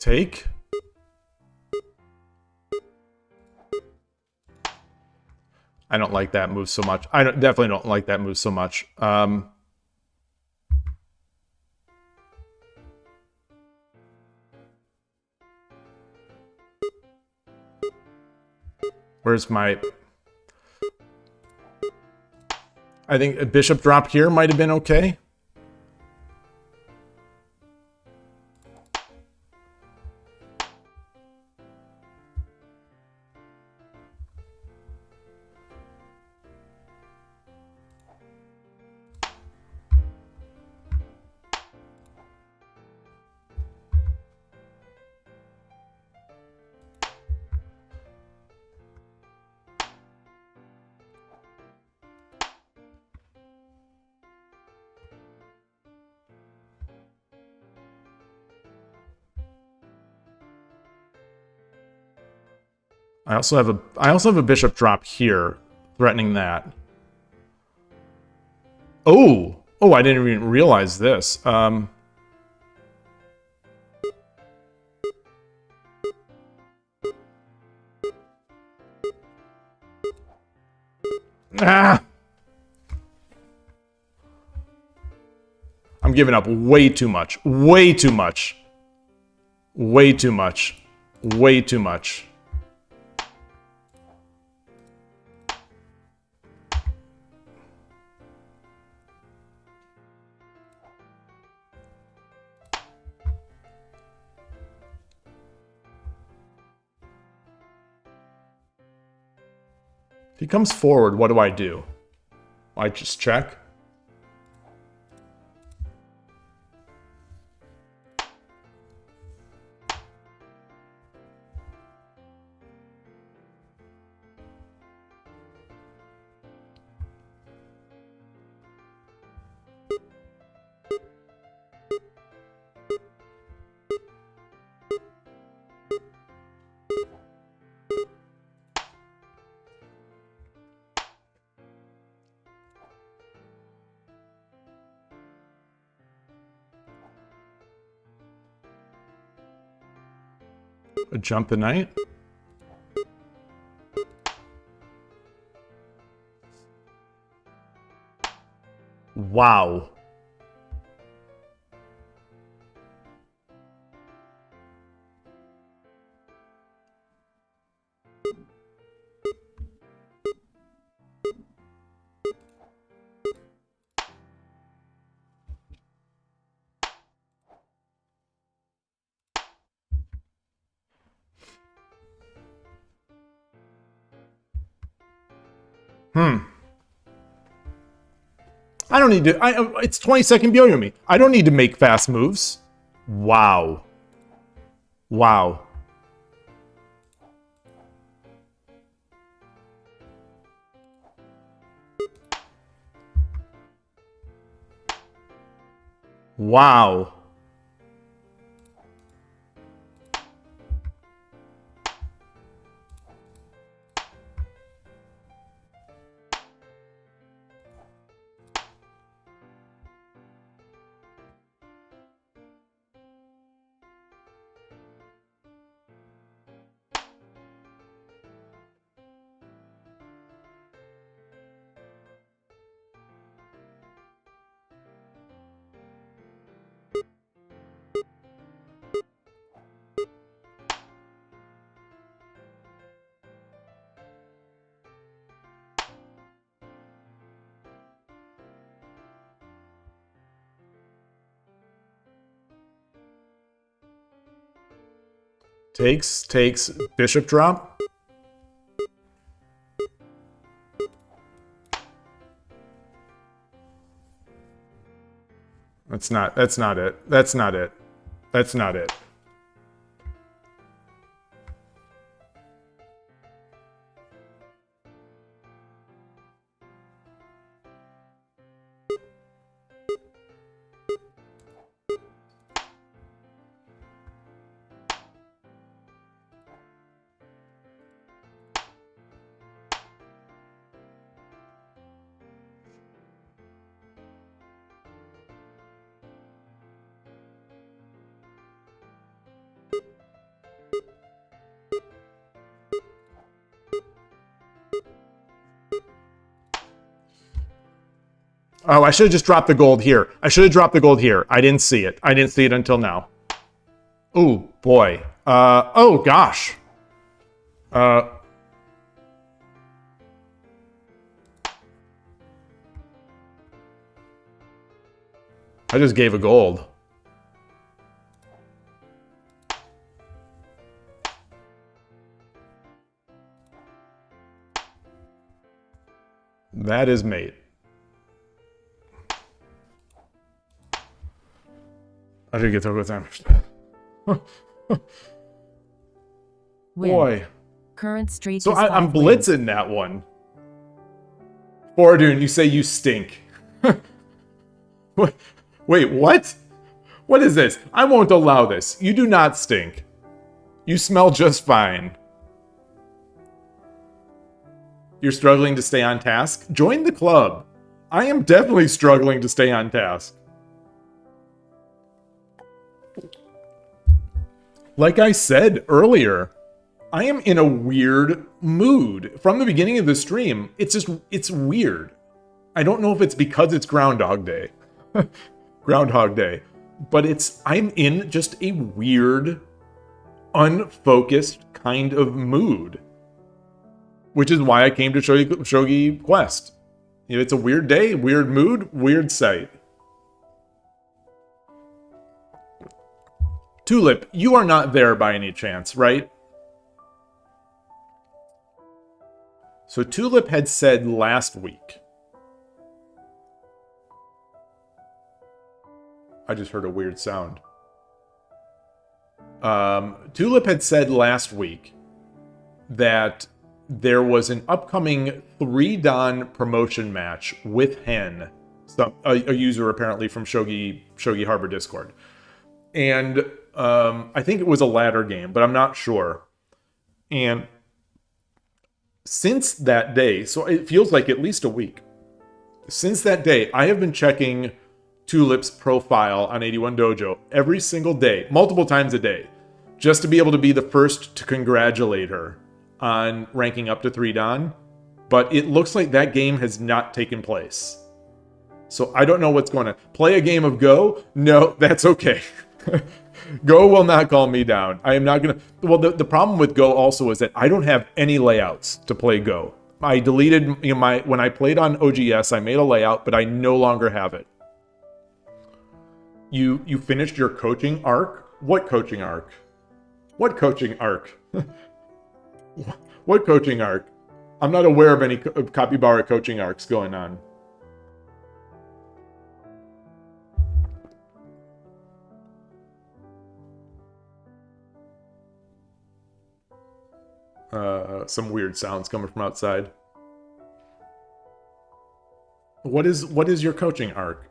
Take. I don't like that move so much. I definitely don't like that move so much. Where's my... I think a bishop drop here might have been okay. I also have a bishop drop here, threatening that. Oh, I didn't even realize this. Ah. I'm giving up way too much. Way too much. Way too much. Way too much. If he comes forward, what do? I just check. Jump the knight. Wow. I don't need to... it's 20-second Byo-Yomi. I don't need to make fast moves. Wow. Wow. Wow. Takes bishop drop. That's not it. That's not it. That's not it. Oh, I should have just dropped the gold here. I should have dropped the gold here. I didn't see it. I didn't see it until now. Oh, boy. Oh, gosh. I just gave a gold. That is mate. I should get to with them. Boy. Current streak. So I'm blitzing that one. Fordoon, you say you stink. Wait, what? What is this? I won't allow this. You do not stink. You smell just fine. You're struggling to stay on task? Join the club. I am definitely struggling to stay on task. Like I said earlier, I am in a weird mood. From the beginning of the stream, it's weird. I don't know if it's because it's Groundhog Day. Groundhog Day. But I'm in just a weird, unfocused kind of mood. Which is why I came to Shogi Quest. You know, it's a weird day, weird mood, weird sight. Tulip, you are not there by any chance, right? So Tulip had said last week. I just heard a weird sound. Tulip had said last week that there was an upcoming 3-Dan promotion match with Hen, a user apparently from Shogi Harbor Discord. And I think it was a ladder game, but I'm not sure. And since that day, so it feels like at least a week, since that day, I have been checking Tulip's profile on 81 Dojo every single day, multiple times a day, just to be able to be the first to congratulate her on ranking up to 3-Dan. But it looks like that game has not taken place. So I don't know what's going on. Play a game of Go? No, that's okay. Go will not calm me down. I am not going to... Well, the problem with Go also is that I don't have any layouts to play Go. I deleted when I played on OGS, I made a layout, but I no longer have it. You finished your coaching arc? What coaching arc? What coaching arc? What coaching arc? I'm not aware of any Capybara coaching arcs going on. Some weird sounds coming from outside. What is your coaching arc?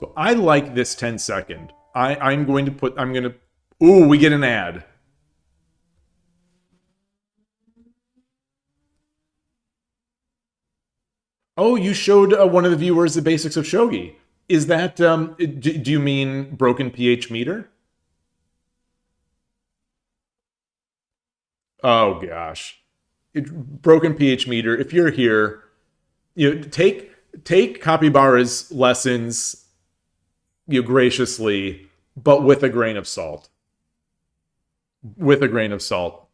So I like this 10-second. I'm going to... Ooh, we get an ad. Oh, you showed one of the viewers the basics of Shogi. Is that, do you mean broken pH meter? Oh, gosh. Broken pH meter, if you're here, you know, take Capybara's lessons, graciously, but with a grain of salt. With a grain of salt.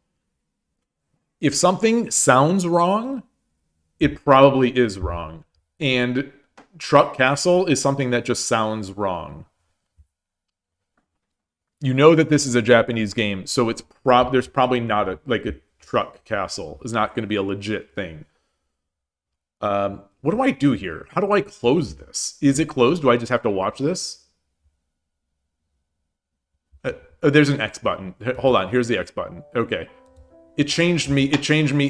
If something sounds wrong, it probably is wrong. And Truck Castle is something that just sounds wrong. You know that this is a Japanese game, so it's there's probably not a Truck Castle. It's not going to be a legit thing. What do I do here? How do I close this? Is it closed? Do I just have to watch this? Oh, there's an X button. Hold on. Here's the X button. Okay. It changed me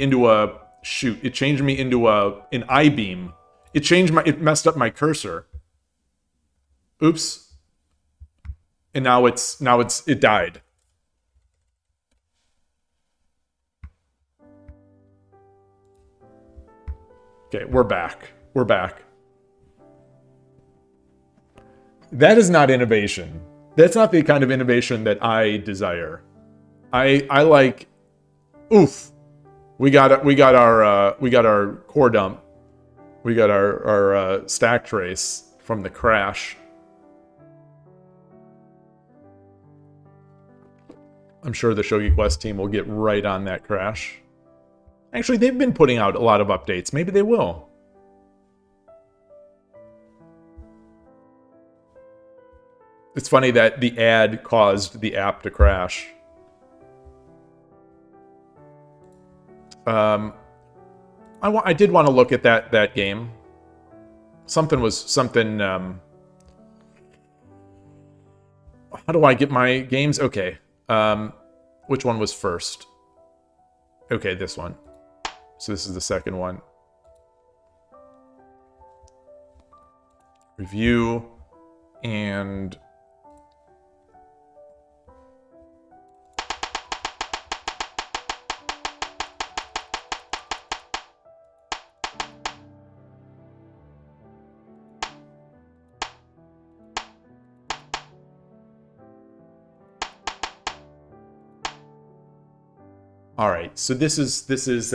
into a... Shoot. It changed me into an I-beam. It messed up my cursor. Oops. And now it died. Okay, we're back. We're back. That is not innovation. That's not the kind of innovation that I desire. I like... Oof. We got our core dump. We got our stack trace from the crash. I'm sure the Shogi Quest team will get right on that crash. Actually, they've been putting out a lot of updates. Maybe they will. It's funny that the ad caused the app to crash. I did want to look at that game. Something. How do I get my games? Okay. Which one was first? Okay, this one. So this is the second one. Review and... All right, so this is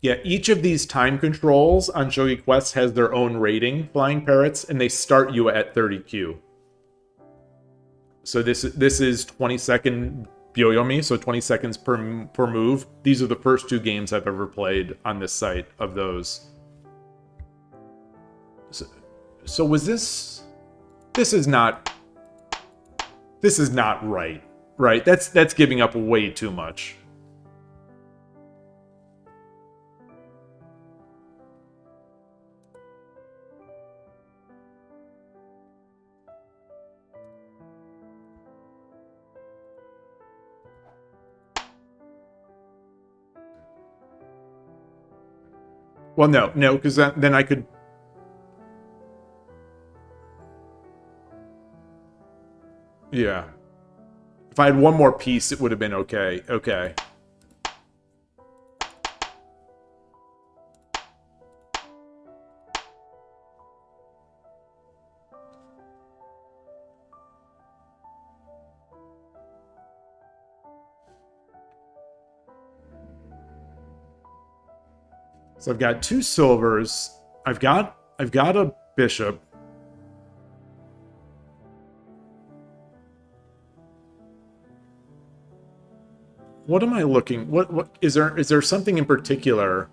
yeah, each of these time controls on Shogi Quest has their own rating, Flying Parrots, and they start you at 30Q. So this is 20-second Byoyomi, so 20 seconds per move. These are the first two games I've ever played on this site of those. So was this... This is not right, right? That's giving up way too much. Well, no, because then I could... Yeah. If I had one more piece, it would have been okay. Okay. So I've got 2 silvers. I've got a bishop. What am I looking? What is there something in particular?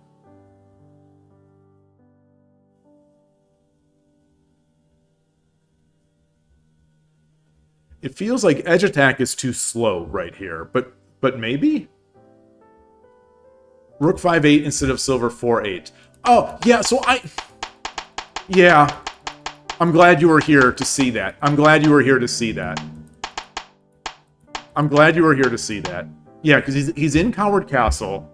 It feels like edge attack is too slow right here, but maybe? Rook 5-8 instead of silver 4-8. Oh, yeah, so yeah. I'm glad you were here to see that. I'm glad you were here to see that. I'm glad you were here to see that. Yeah, because he's in Coward Castle.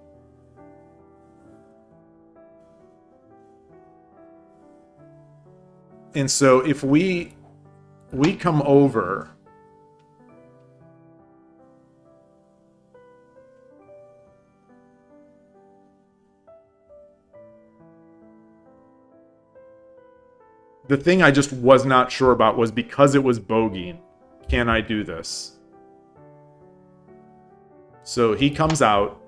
And so if we come over, the thing I just was not sure about was because it was bogeying, can I do this? So he comes out.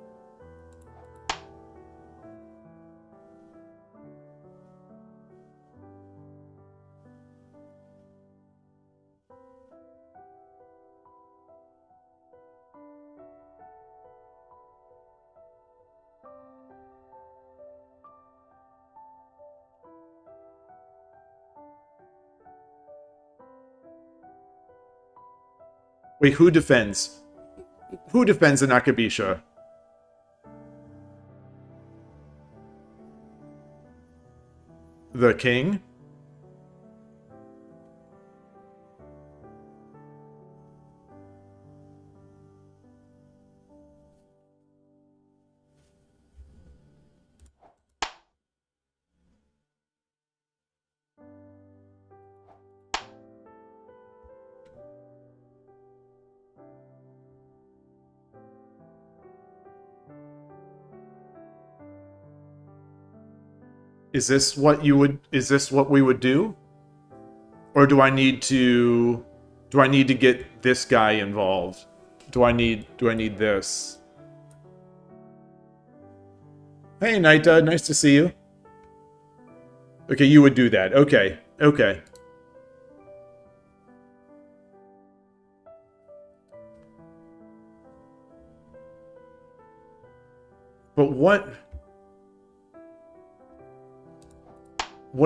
Wait, who defends? Who defends the Nakabisha? The king? Is this what you would, is this what we would do? Or do I need to get this guy involved? Do I need this? Hey, Naita, nice to see you. Okay, you would do that. Okay, okay. But what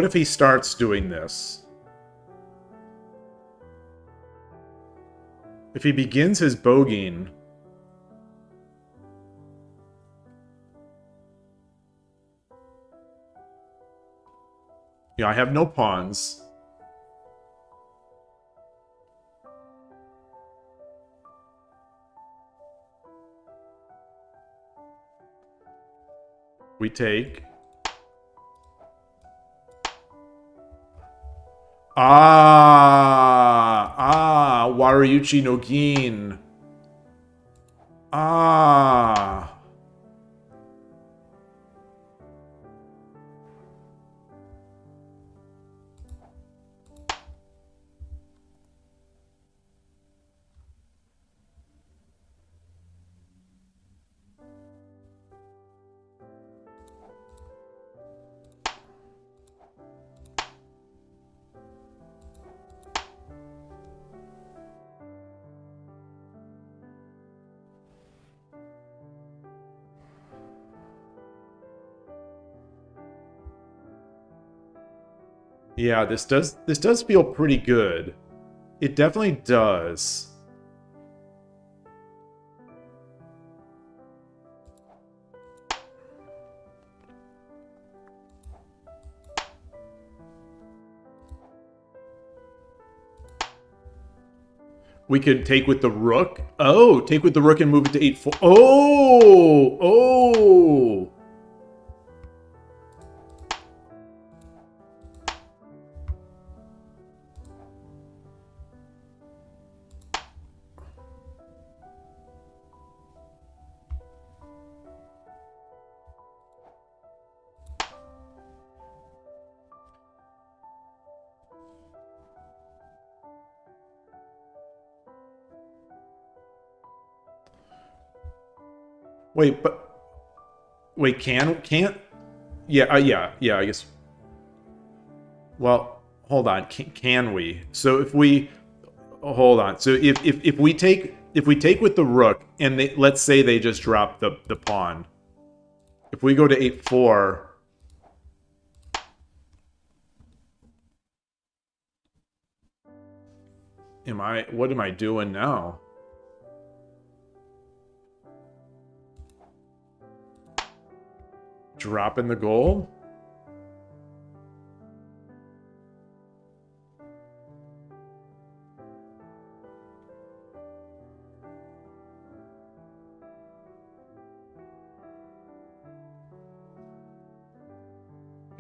if he starts doing this? If he begins his bogeying... Yeah, I have no pawns. We take... Waruyuchi no Gin. Yeah, this does feel pretty good. It definitely does. We could take with the rook. Oh, take with the rook and move it to 8-4. Oh! Oh! Wait, but... Wait, can't... Yeah, yeah, I guess... Well, hold on. Can we? So if we... Hold on. So if we take with the rook, and let's say they just drop the pawn. If we go to 8-4... What am I doing now? Dropping the goal?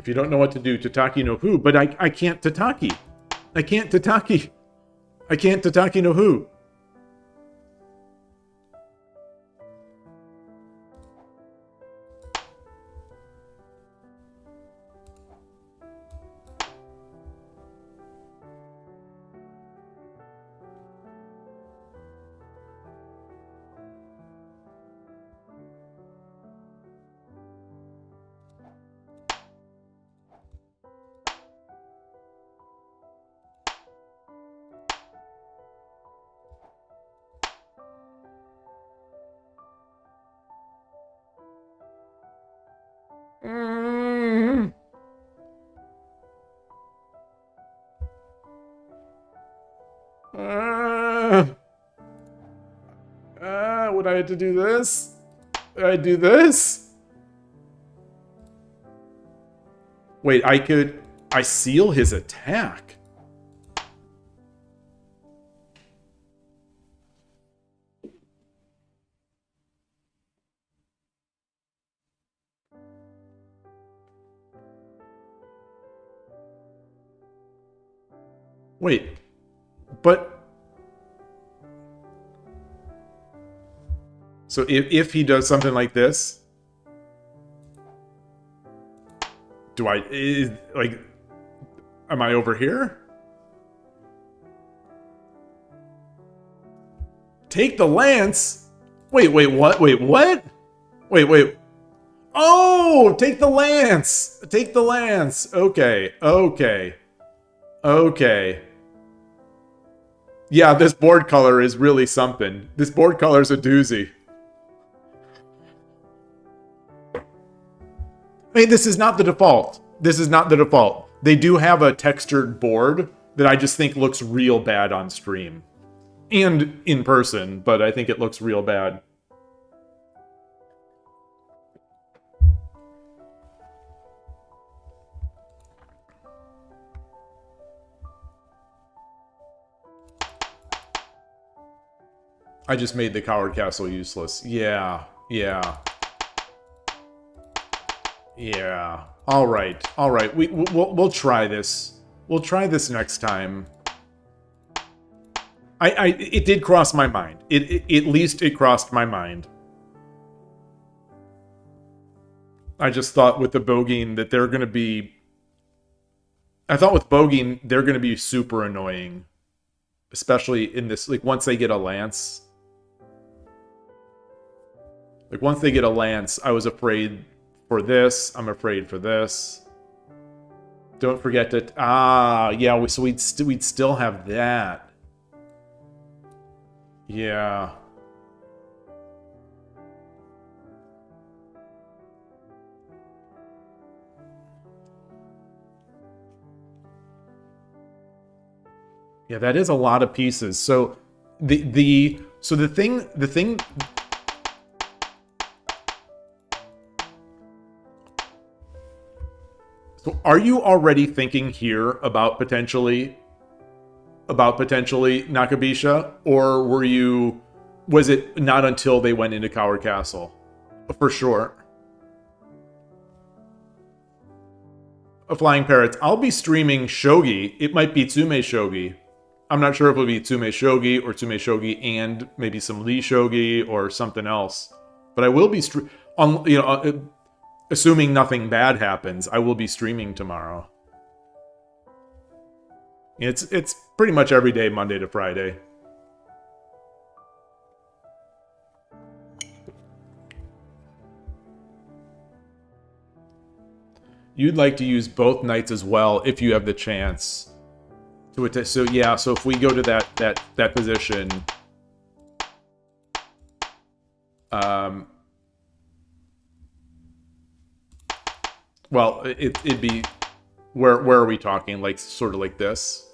If you don't know what to do, Tataki no who. But I can't Tataki. I can't Tataki. I can't Tataki no who. Would I have to do this? Would I do this? Wait, I seal his attack. Wait, but... So if he does something like this, do I, like, am I over here? Take the lance? Wait, what? Wait, what? Wait. Oh, take the lance. Take the lance. Okay. Yeah, this board color is really something. This board color is a doozy. I mean, this is not the default. This is not the default. They do have a textured board that I just think looks real bad on stream. And in person, but I think it looks real bad. I just made the Coward Castle useless. Yeah. All right. We'll try this. We'll try this next time. It did cross my mind. At least it crossed my mind. I just thought with the bogeying that they're gonna be... I thought with bogeying they're gonna be super annoying. Especially in this, like, once they get a lance. Like, once they get a lance, I was afraid for this. I'm afraid for this. Don't forget that... yeah, so we'd still have that. Yeah. Yeah, that is a lot of pieces. So the thing So are you already thinking here about potentially Nakabisha, or was it not until they went into Coward Castle? For sure. Flying Parrots. I'll be streaming Shogi. It might be Tsume Shogi. I'm not sure if it'll be Tsume Shogi or Tsume Shogi and maybe some Lee Shogi or something else. But I will be assuming nothing bad happens, I will be streaming tomorrow. It's pretty much every day, Monday to Friday. You'd like to use both knights as well if you have the chance. So yeah, so if we go to that position, well, it'd be where are we talking? Like sort of like this.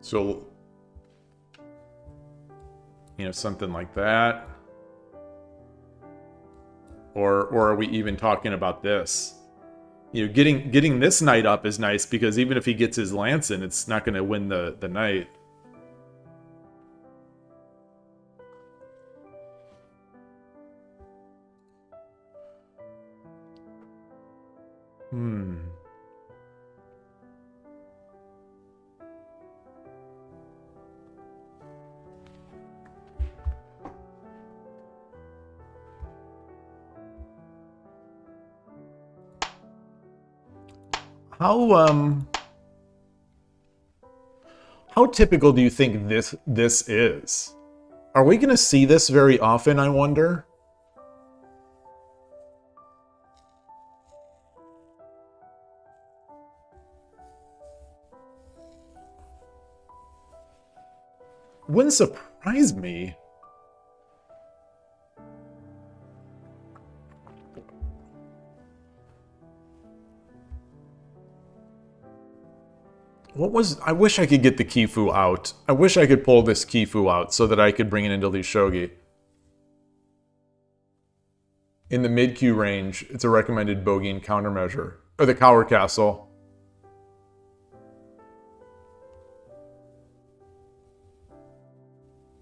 So, something like that. Or are we even talking about this? Getting this knight up is nice because even if he gets his lance in, it's not going to win the knight. Hmm. How typical do you think this is? Are we going to see this very often, I wonder? Wouldn't surprise me. I wish I could get the Kifu out. I wish I could pull this Kifu out so that I could bring it into these Shogi. In the mid-Q range, it's a recommended bogey and countermeasure. Or the Cower Castle.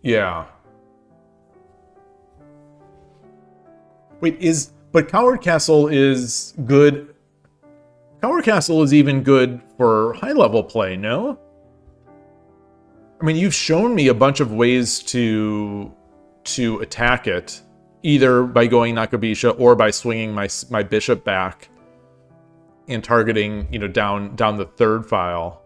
Yeah. Wait, but Coward Castle is good. Coward Castle is even good for high-level play, no? I mean, you've shown me a bunch of ways to attack it, either by going Nakabisha or by swinging my bishop back and targeting, you know, down the third file.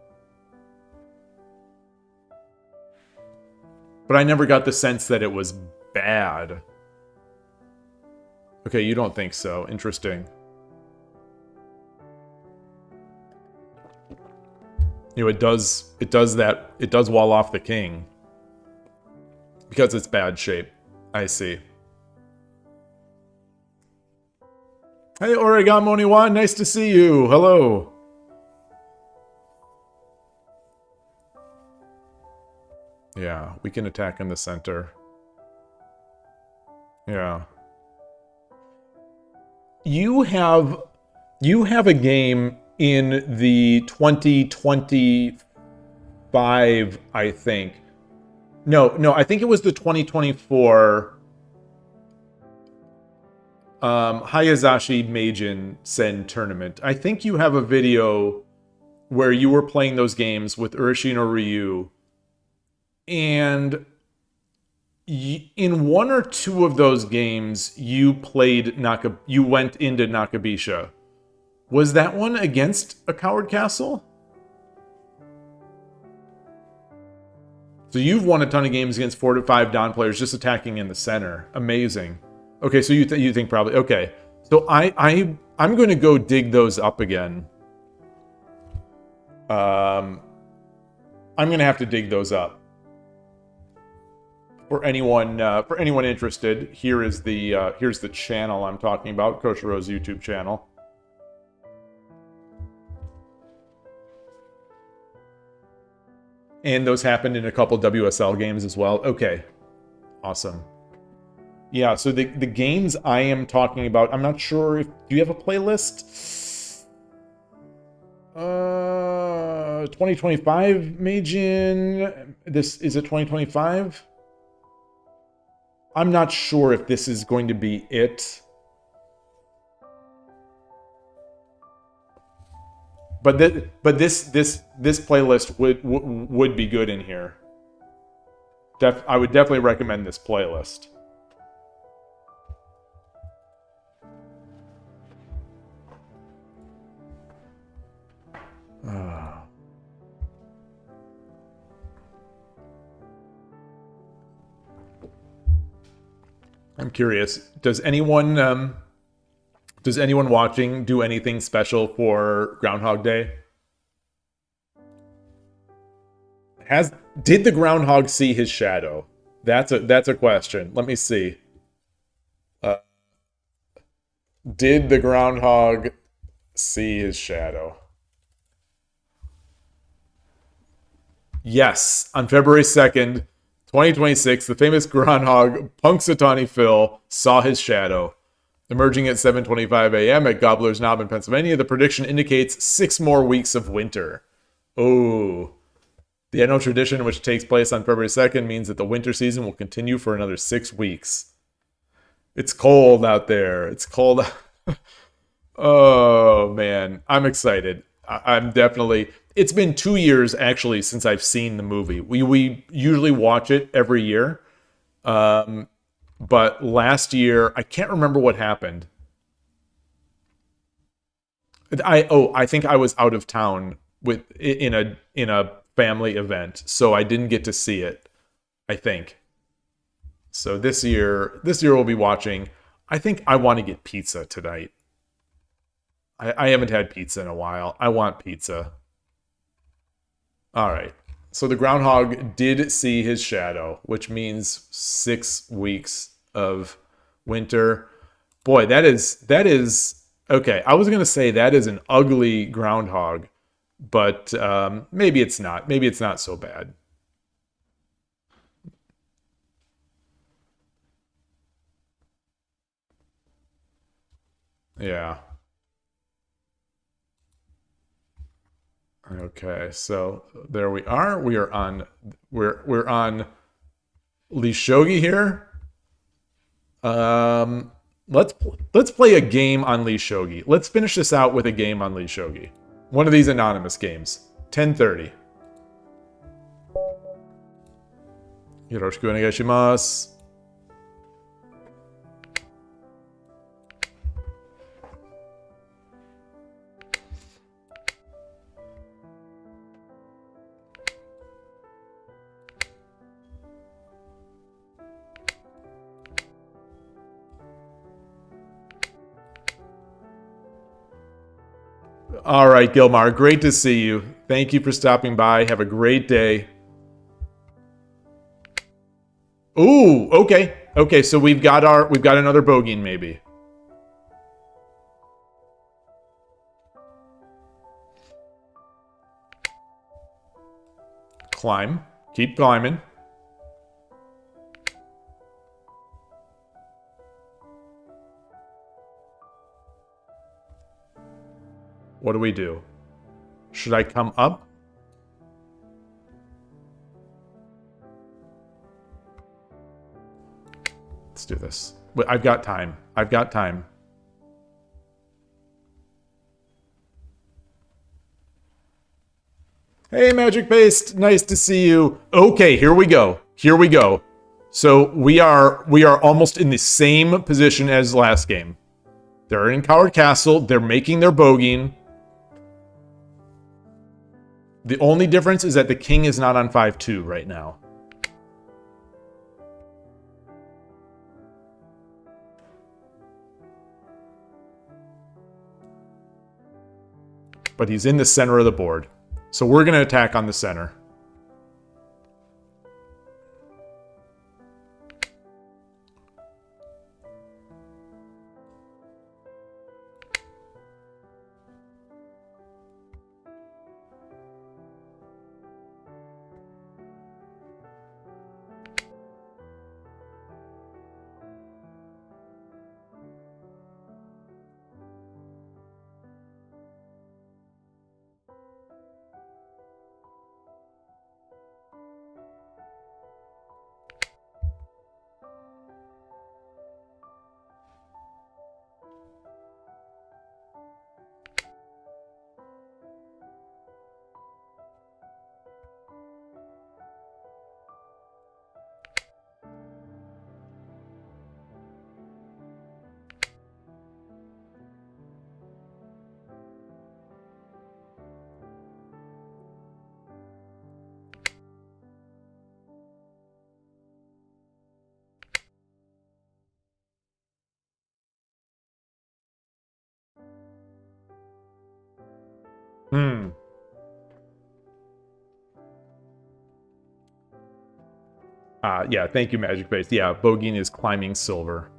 But I never got the sense that it was bad. Okay, you don't think so. Interesting. You know, it does wall off the king. Because it's bad shape. I see. Hey, Origamoniwan, nice to see you. Hello. Yeah, we can attack in the center. Yeah. You have a game in the 2025, I think. No, I think it was the 2024 Hayazashi Meijin Sen tournament. I think you have a video where you were playing those games with Urashino Ryu. And in one or two of those games, you went into Nakabisha. Was that one against a Coward Castle? So you've won a ton of games against 4 to 5 Don players just attacking in the center. Amazing. Okay, so you think probably okay. So I'm going to go dig those up again. I'm going to have to dig those up. For anyone interested, here's the channel I'm talking about, Koshiro's YouTube channel. And those happened in a couple WSL games as well. Okay, awesome. Yeah, so the games I am talking about, I'm not sure if... Do you have a playlist? 2025 Meijin... Is it 2025? I'm not sure if this is going to be it. But this playlist would be good in here. I would definitely recommend this playlist. I'm curious. Does anyone watching do anything special for Groundhog Day? Did the groundhog see his shadow? That's a question. Let me see. Did the groundhog see his shadow? Yes, on February 2nd, 2026, the famous groundhog Punxsutawney Phil saw his shadow. Emerging at 7:25 a.m. at Gobbler's Knob in Pennsylvania, the prediction indicates 6 more weeks of winter. Oh. The annual tradition, which takes place on February 2nd, means that the winter season will continue for another 6 weeks. It's cold out there. It's cold. Oh man, I'm excited. I'm definitely. It's been 2 years actually since I've seen the movie. We usually watch it every year, but last year I can't remember what happened. I think I was out of town with in a family event, so I didn't get to see it. I think so. This year we'll be watching. I think I want to get pizza tonight. I haven't had pizza in a while. I want pizza. All right. So the groundhog did see his shadow, which means 6 weeks of winter. Boy, that is okay. I was gonna say that is an ugly groundhog, but maybe it's not. Maybe it's not so bad. Yeah. Okay. So there we are. We're on Shogi here. Let's play a game on Shogi. Let's finish this out with a game on Shogi. One of these anonymous games. 10:30. Yoroshiku onegaishimasu. All right, Gilmar, great to see you. Thank you for stopping by. Have a great day. Ooh, okay. Okay, so we've got another bogey maybe. Climb. Keep climbing. What do we do? Should I come up? Let's do this. I've got time. I've got time. Hey, Magic Paste. Nice to see you. Okay, here we go. Here we go. So we are almost in the same position as last game. They're in Coward Castle. They're making their bogeying. The only difference is that the king is not on 5-2 right now. But he's in the center of the board. So we're going to attack on the center. Yeah, thank you, Magic Base. Yeah, bogeying is climbing silver.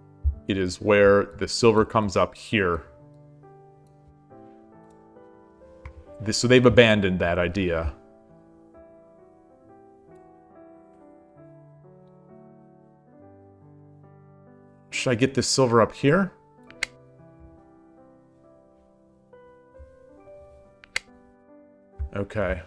It is where the silver comes up here. So they've abandoned that idea. Should I get this silver up here? Okay.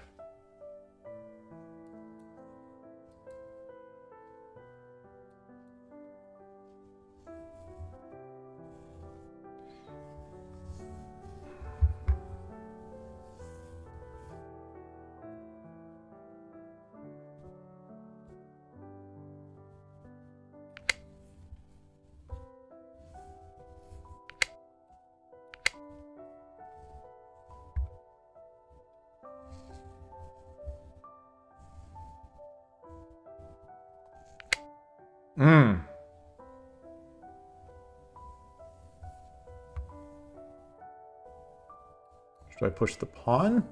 Hmm. Should I push the pawn?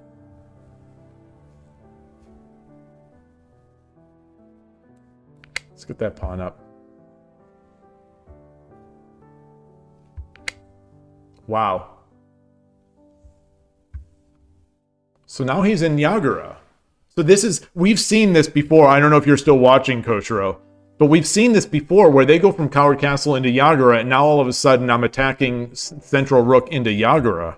Let's get that pawn up. Wow. So now he's in Yagura. So this is, we've seen this before. I don't know if you're still watching, Koshiro, but we've seen this before where they go from Coward Castle into Yagura, and now all of a sudden I'm attacking Central Rook into Yagura.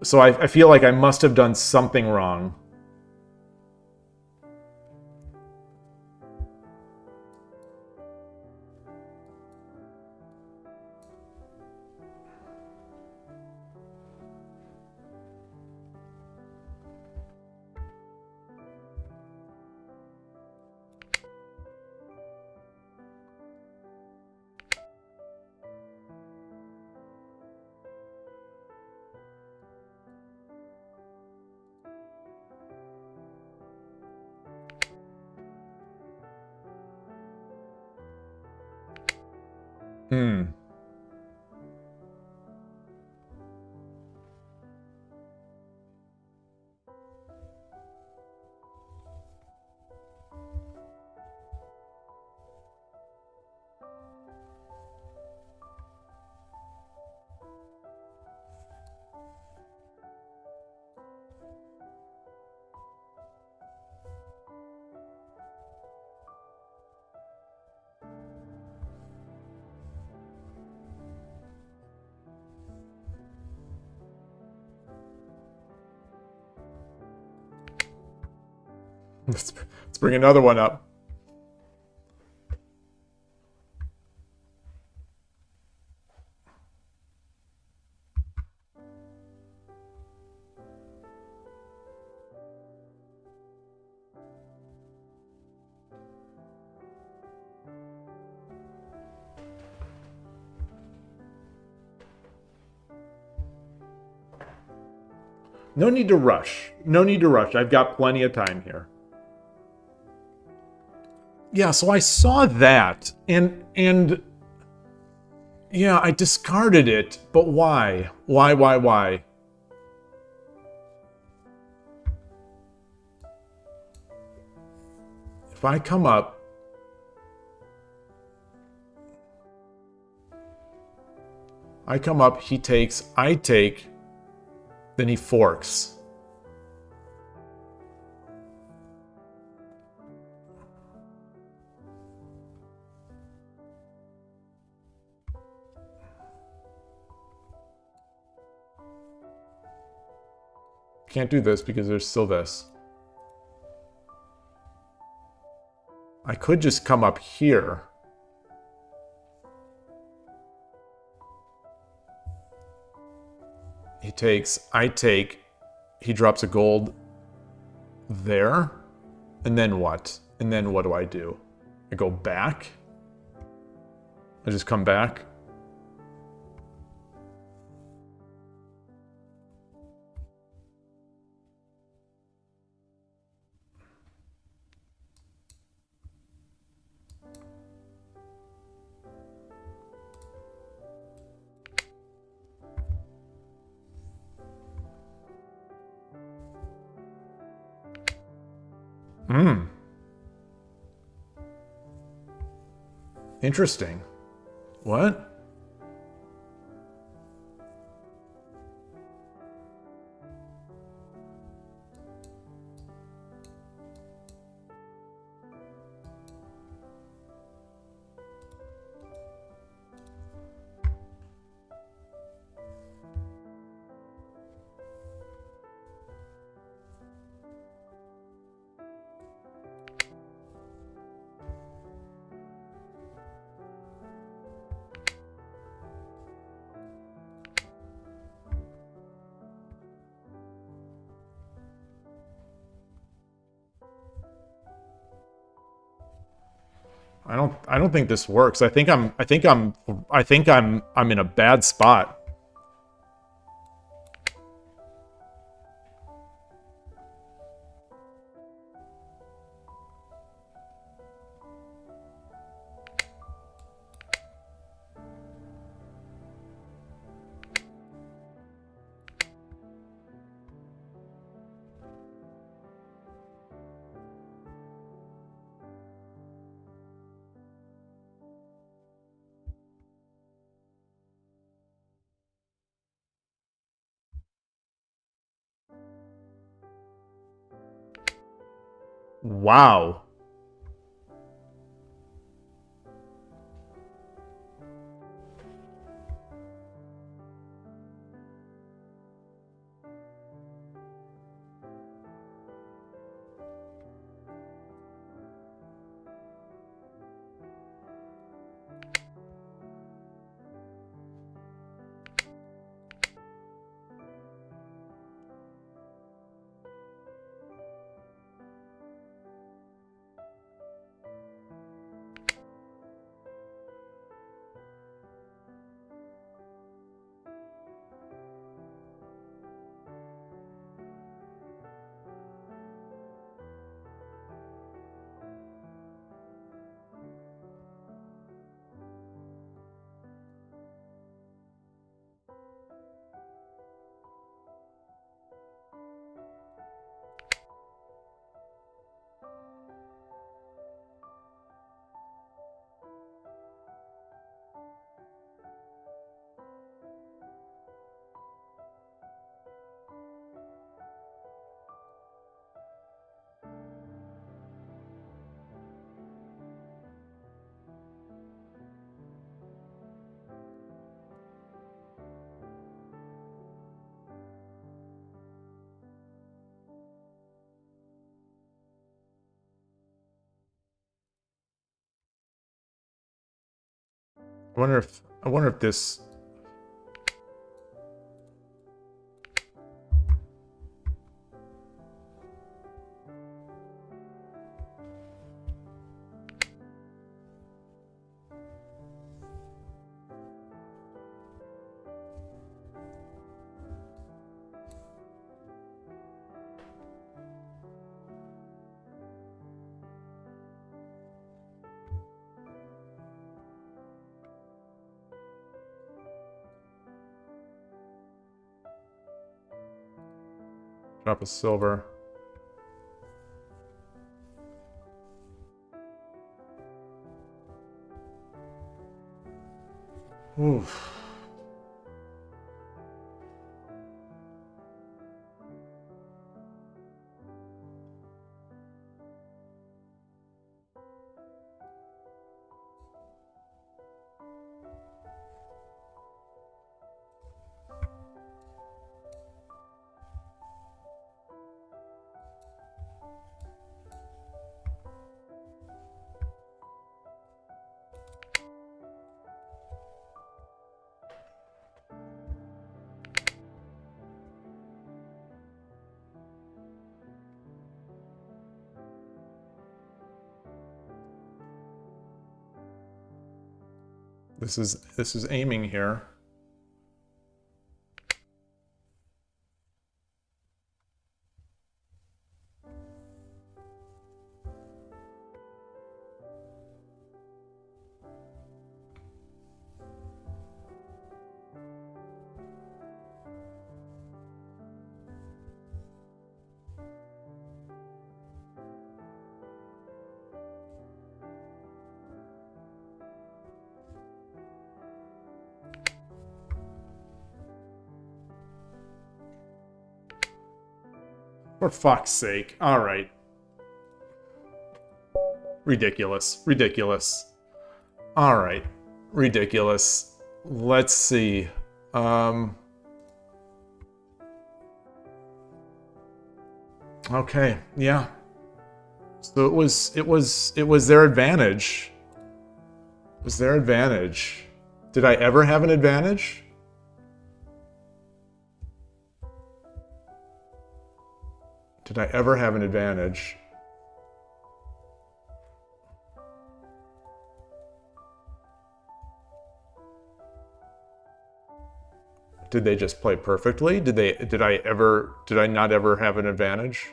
So I feel like I must have done something wrong. Hmm. Let's bring another one up. No need to rush. No need to rush. I've got plenty of time here. Yeah, so I saw that, and yeah, I discarded it, but why? Why? If I come up, he takes, I take, then he forks. Can't do this because there's still this. I could just come up here. He takes, I take, he drops a gold there. And then what? And then what do? I go back? I just come back? Hmm. Interesting. What? I don't think this works. I think I'm in a bad spot. Wow. I wonder if this. Drop a silver. Oof. This is aiming here. For fuck's sake. Alright. Ridiculous. Ridiculous. Alright. Ridiculous. Let's see. Okay, yeah. So it was their advantage. It was their advantage. Did I ever have an advantage? Did I ever have an advantage? Did they just play perfectly? Did I not ever have an advantage?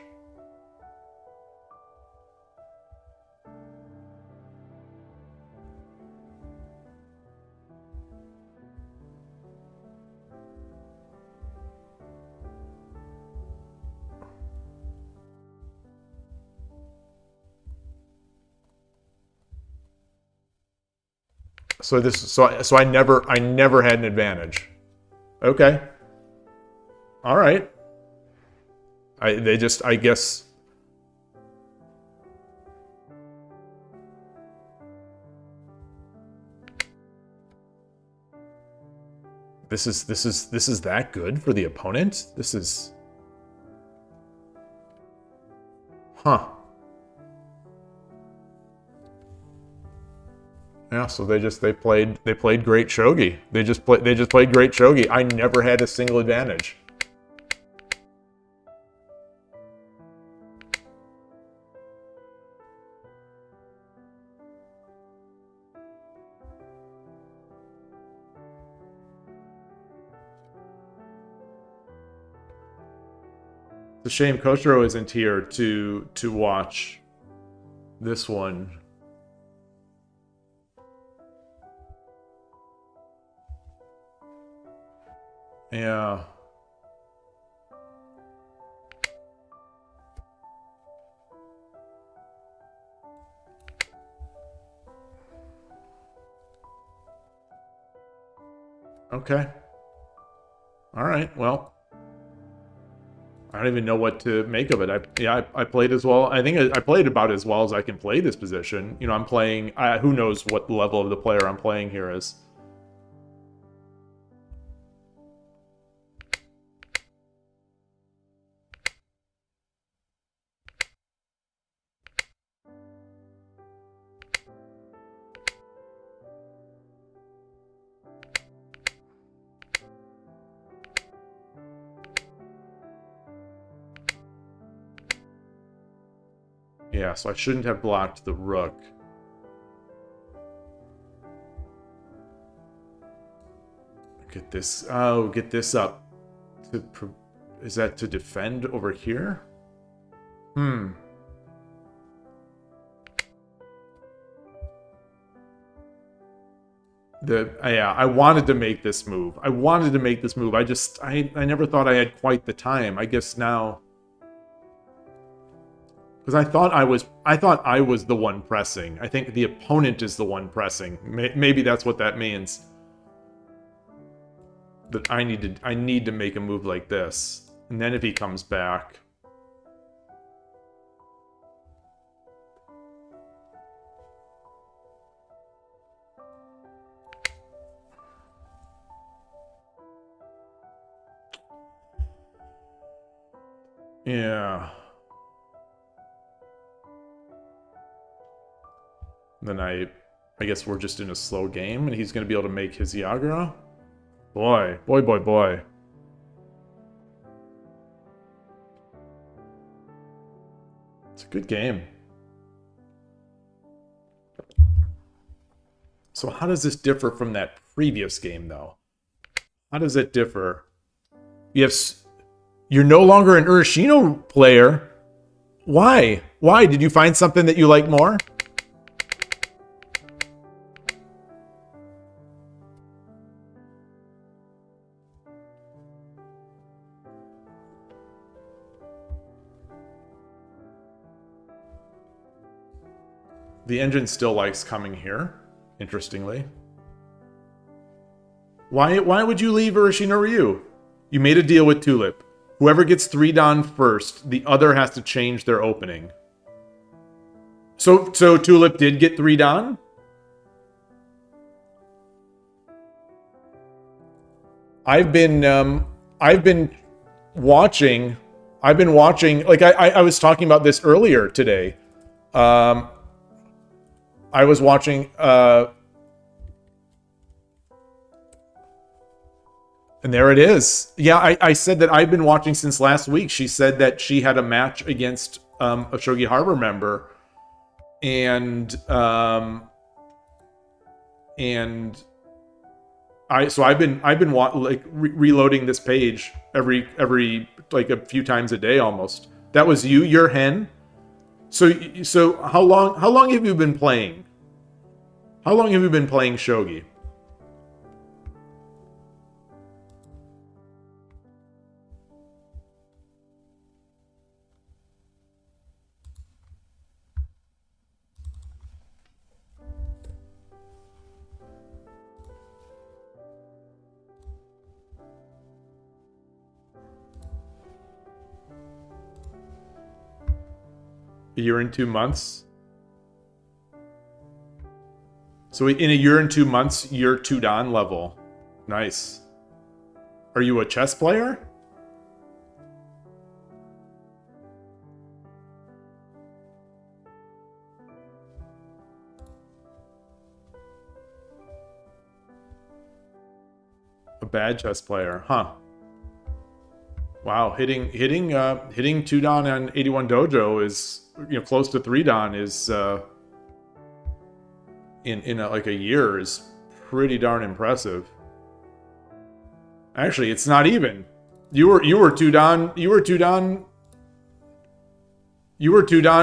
So I never had an advantage. Okay. All right. I guess This is that good for the opponent? This is... Huh. Yeah, so they played great shogi. They just played great shogi. I never had a single advantage. It's a shame Koshiro isn't here to watch this one. Yeah. Okay. All right. Well, I don't even know what to make of it. I played as well. I think I played about as well as I can play this position. You know, I'm playing. Who knows what level of the player I'm playing here is. Yeah, so I shouldn't have blocked the rook. Get this. Oh, get this up. Is that to defend over here? Hmm. Yeah, I wanted to make this move. I never thought I had quite the time. I guess now. Because I thought I was the one pressing. I think the opponent is the one pressing. Maybe that's what that means. That I need to make a move like this. And then if he comes back. Yeah. Then I guess we're just in a slow game, and he's going to be able to make his Yagura? Boy. It's a good game. So how does this differ from that previous game, though? How does it differ? You're no longer an Urashino player. Why? Why? Did you find something that you like more? The engine still likes coming here, interestingly. Why would you leave Urashino Ryu? You made a deal with Tulip. Whoever gets 3 Dan first, the other has to change their opening. So Tulip did get 3 Dan? I've been watching, like I was talking about this earlier today. I was watching, and there it is. Yeah, I said that I've been watching since last week. She said that she had a match against a Shogi Harbor member, and I've been reloading this page every like a few times a day almost. That was your hen. So how long have you been playing? How long have you been playing Shogi? A year and 2 months? So in a year and 2 months, you're 2 Dan level. Nice. Are you a chess player? A bad chess player, huh? Wow, hitting 2-dan on 81 dojo is, you know, close to 3-dan is in like a year is pretty darn impressive. Actually, it's not even. You were 2-dan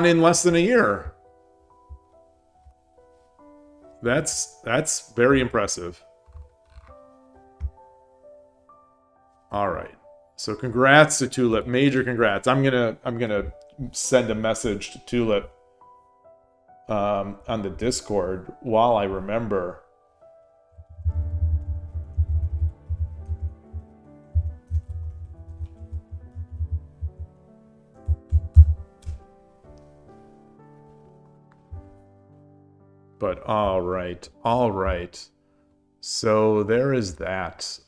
in less than a year. That's very impressive. All right. So congrats to Tulip. Major congrats. I'm gonna send a message to Tulip on the Discord while I remember. But all right. So there is that.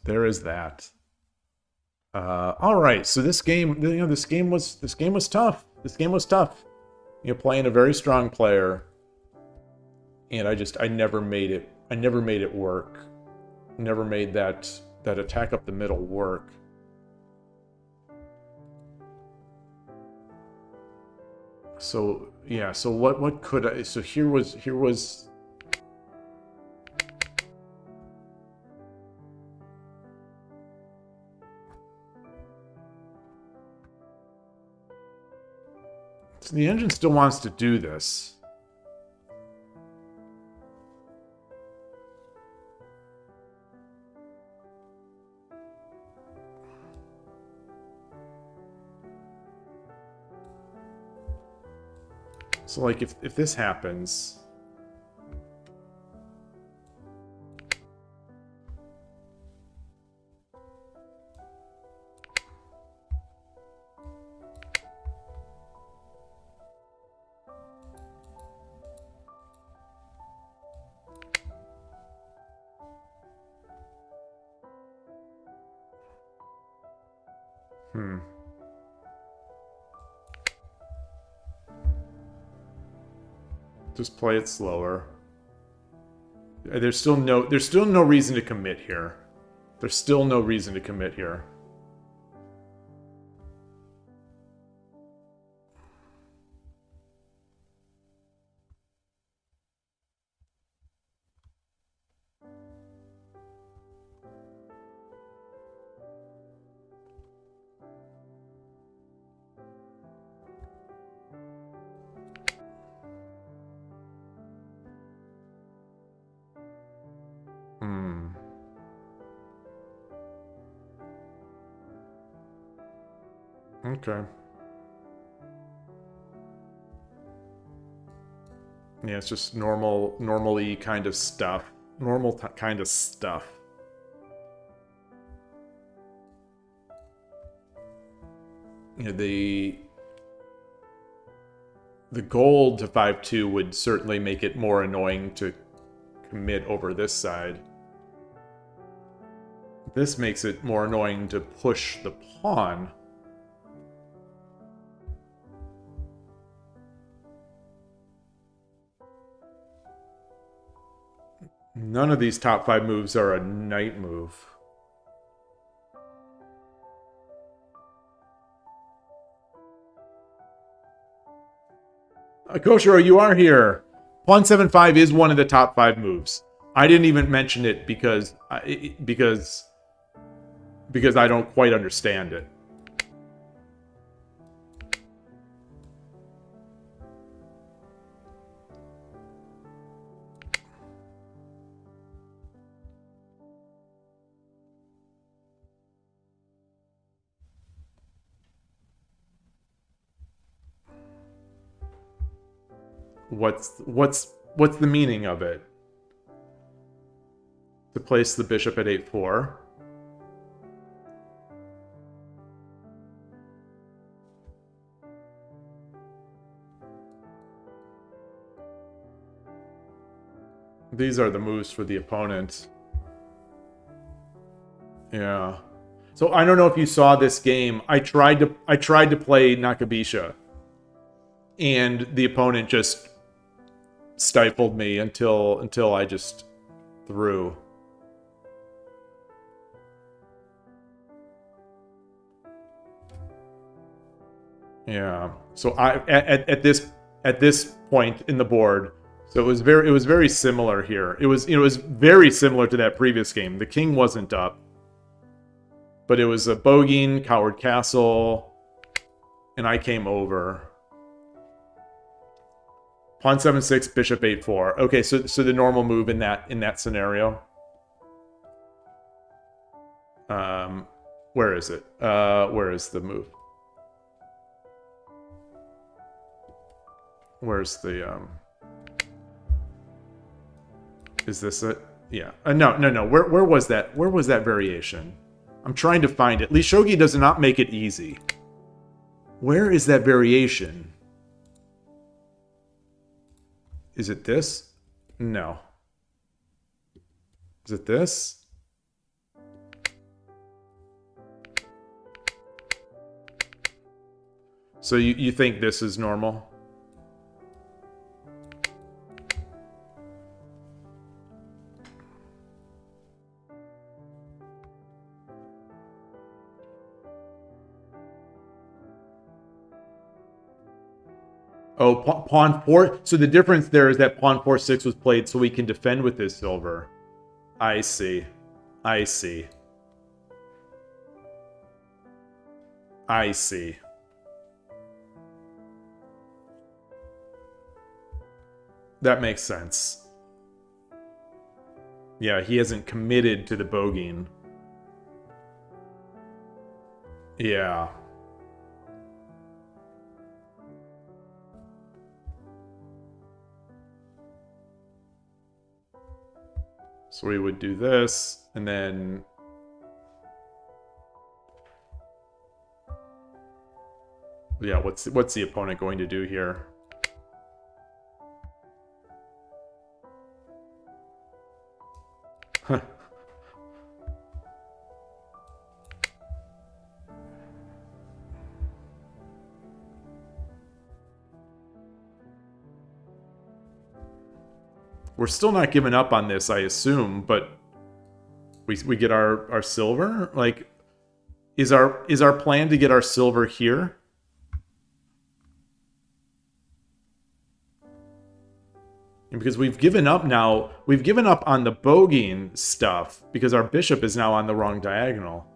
All right. So this game, you know, this game was tough. You know, playing a very strong player, and I never made it. Work. Never made that attack up the middle work. So yeah. So what could I? So here was. So the engine still wants to do this. So like if this happens, just play it slower. There's still no reason to commit here. Okay. Yeah, it's just normally kind of stuff. Kind of stuff. You know, the gold to 5-2 would certainly make it more annoying to commit over this side. This makes it more annoying to push the pawn. None of these top 5 moves are a knight move. Koshiro, you are here. Pawn 7-5 is one of the top 5 moves. I didn't even mention it because I don't quite understand it. What's the meaning of it? To place the bishop at 8-4. These are the moves for the opponent. Yeah. So I don't know if you saw this game. I tried to play Nakabisha, and the opponent just stifled me until I just threw. Yeah. So at this point in the board, so it was very similar here. It was very similar to that previous game. The king wasn't up, but it was a bogeying, coward castle, and I came over. Pawn 7-6, bishop 8-4. Okay, so the normal move in that scenario. Where is it? Where is the move? Where's the Is this it? Yeah. No. Where was that? Where was that variation? I'm trying to find it. At least Shogi does not make it easy. Where is that variation? Is it this? No. Is it this? So you think this is normal? Oh, pawn 4. So the difference there is that pawn 4-6 was played so we can defend with this silver. I see. I see. I see. That makes sense. Yeah, he hasn't committed to the bogeying. Yeah. So we would do this, and then... Yeah, what's the opponent going to do here? Huh. We're still not giving up on this, I assume, but we get our silver? Like, is our plan to get our silver here? And because we've given up now, we've given up on the bogeying stuff because our bishop is now on the wrong diagonal.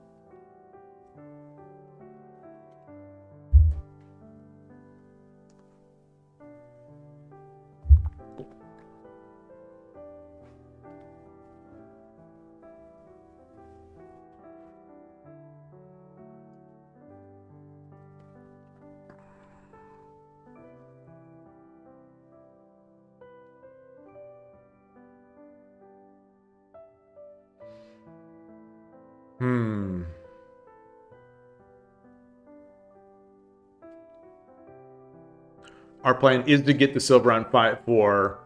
Our plan is to get the silver on 5-4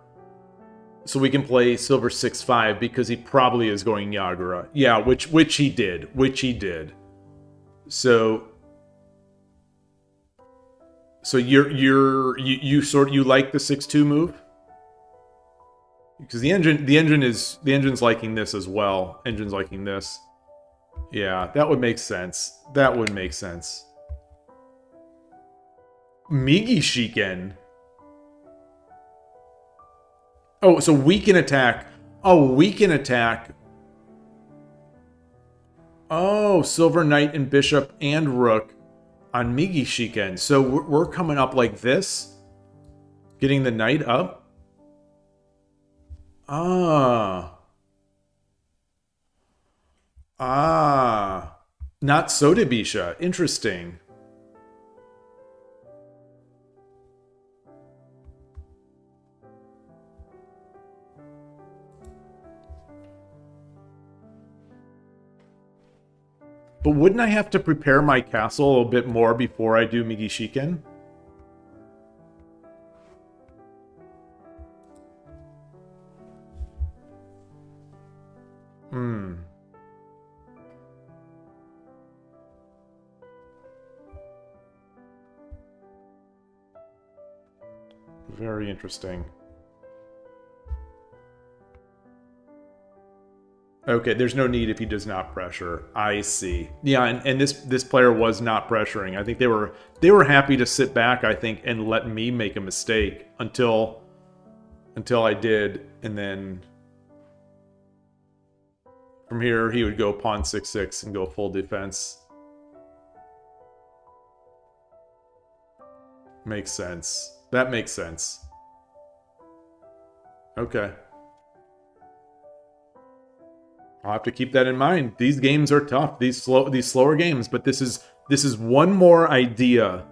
so we can play silver 6-5 because he probably is going Yagura. Yeah, which he did. So you like the 6-2 move? Because the engine's liking this as well. Engine's liking this. Yeah, that would make sense. That would make sense. Migi Shiken. Oh, so we can attack. Oh, we can attack. Oh, Silver Knight and Bishop and Rook on Migi Shiken. So we're coming up like this? Getting the Knight up? Ah. Ah. Not Sodabisha. Interesting. But wouldn't I have to prepare my castle a little bit more before I do Migi Shiken? Very interesting. Okay, there's no need if he does not pressure. I see. Yeah, and this player was not pressuring. I think they were happy to sit back, I think, and let me make a mistake until I did, and then from here he would go pawn 6-6 and go full defense. Makes sense. That makes sense. Okay. I'll have to keep that in mind. These games are tough. These slower games, but this is one more idea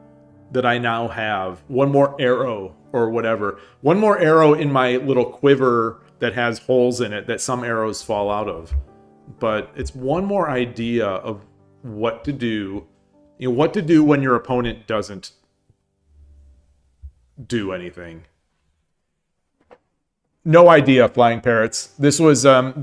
that I now have. One more arrow or whatever. One more arrow in my little quiver that has holes in it that some arrows fall out of. But it's one more idea of what to do. You know, what to do when your opponent doesn't do anything. No idea, Flying Parrots. This was an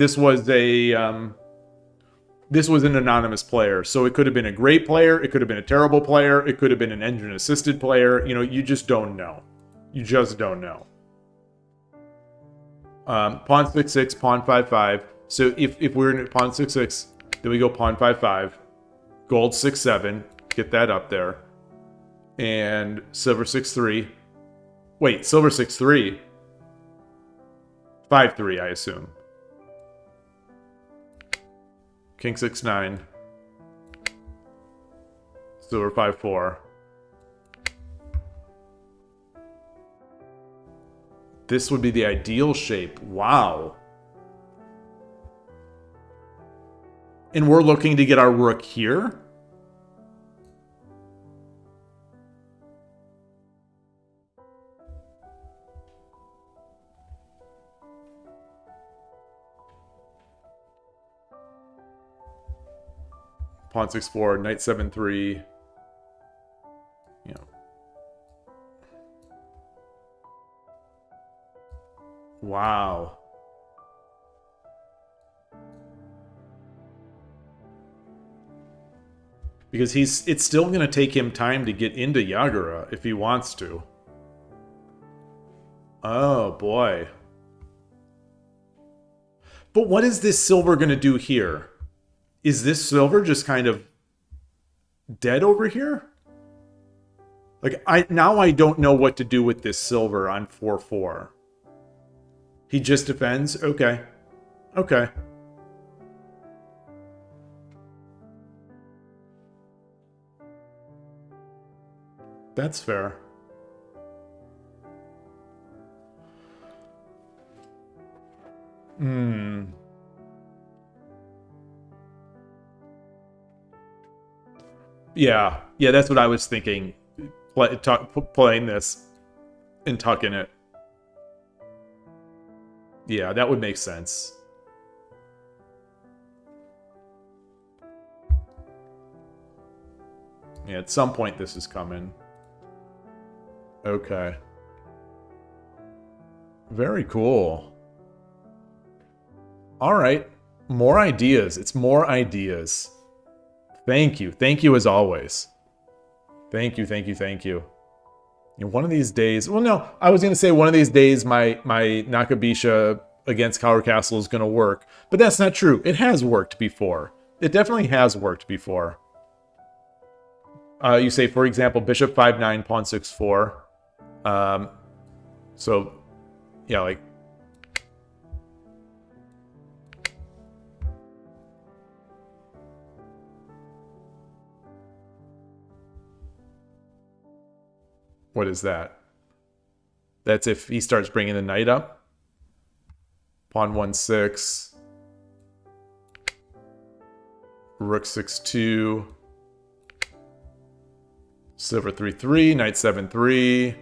anonymous player, so it could have been a great player, it could have been a terrible player, it could have been an engine-assisted player. You know, you just don't know. You just don't know. Pawn 6-6, pawn 5-5. So if we're in pawn 6-6, then we go pawn 5-5, gold 6-7, get that up there, and silver 6-3. Wait, silver 6-3. 5-3, I assume. King 6-9. Silver 5-4. This would be the ideal shape. Wow. And we're looking to get our rook here? Pawn 6-4, knight 7-3. You know. Wow. Because it's still going to take him time to get into Yagura if he wants to. Oh, boy. But what is this silver going to do here? Is this silver just kind of dead over here? Like, now I don't know what to do with this silver on 4-4. He just defends? Okay. Okay. That's fair. Yeah, that's what I was thinking. Playing this and tucking it. Yeah, that would make sense. Yeah, at some point this is coming. Okay. Very cool. All right. More ideas. It's more ideas. Thank you. Thank you as always. Thank you, thank you, thank you. And one of these days... Well, no. I was going to say one of these days my Nakabisha against Cower Castle is going to work. But that's not true. It has worked before. It definitely has worked before. You say, for example, bishop 5-9, pawn 6-4. So, yeah, like... What is that? That's if he starts bringing the knight up. Pawn 1-6. Rook 6-2. Silver 3-3. Knight 7-3.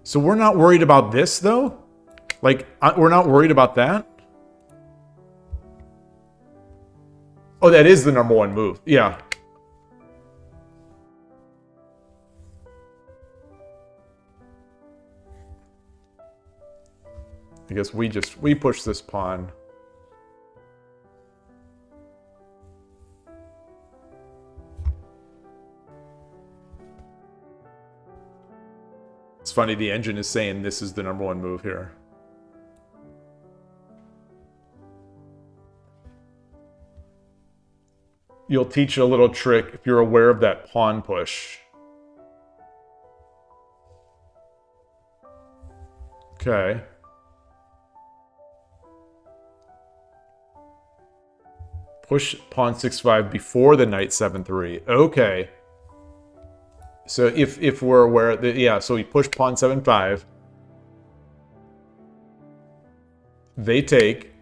So we're not worried about this, though? Like, we're not worried about that? Oh, that is the number one move. Yeah. I guess we push this pawn. funny. The engine is saying this is the #1 move here. You'll teach a little trick if you're aware of that pawn push. Okay. Push pawn 6-5 before the knight 7-3. Okay. So if we're aware that, yeah, so we push pawn 7-5. They take.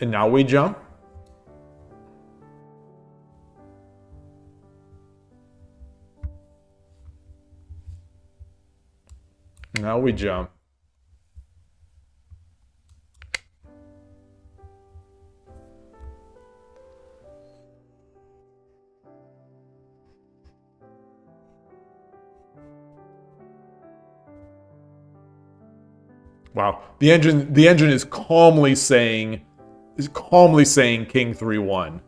And now we jump. Now we jump. Wow. The engine is calmly saying king 3-1.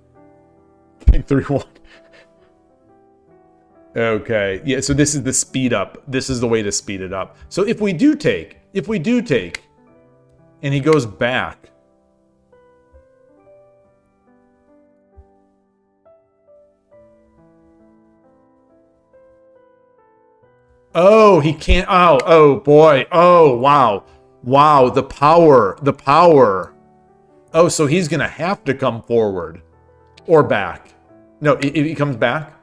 King 3-1. Okay. Yeah, so this is the speed up. This is the way to speed it up. So if we do take, and he goes back. Oh, he can't. Oh boy. Oh, wow. Wow, the power. Oh, so he's going to have to come forward. Or back. No, if he comes back.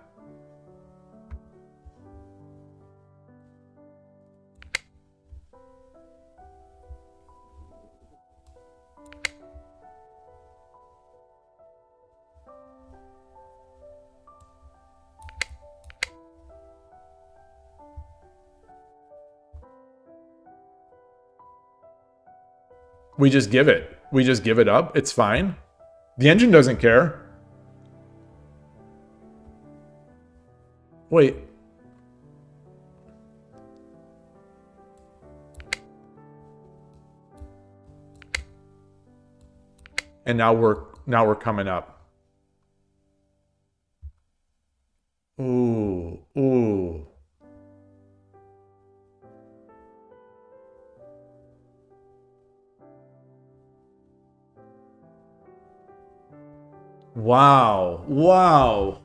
We just give it. We just give it up. It's fine. The engine doesn't care. Wait. And now we're coming up. Ooh. Wow.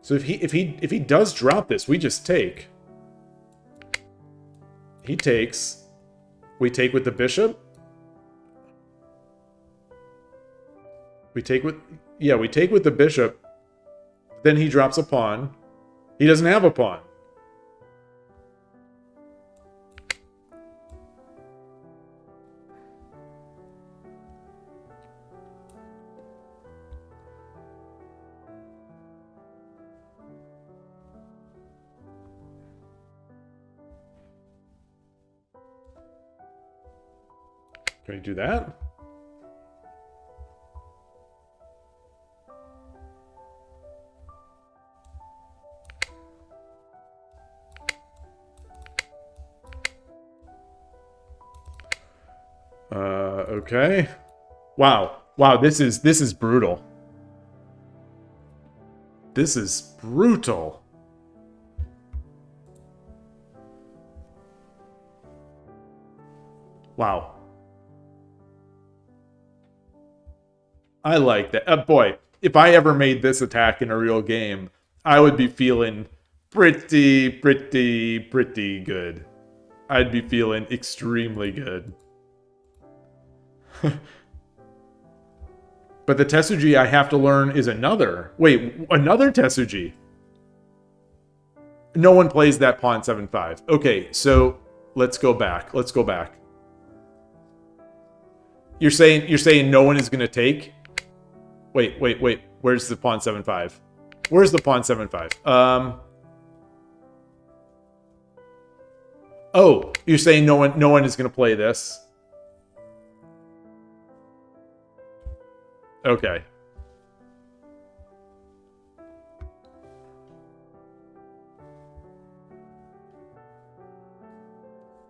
So if he does drop this, we just take. He takes. We take with the bishop. We take with the bishop. Then he drops a pawn. He doesn't have a pawn. Can we do that? Okay. Wow, this is brutal. This is brutal. Wow. I like that. Boy, if I ever made this attack in a real game, I would be feeling pretty good. I'd be feeling extremely good. But the Tetsuji I have to learn is another. Wait, another Tetsuji. No one plays that pawn 7-5. Okay, so let's go back. You're saying no one is going to take? Wait. Where's the pawn 7-5? Where's the pawn 7-5? Oh, you're saying no one is going to play this? Okay.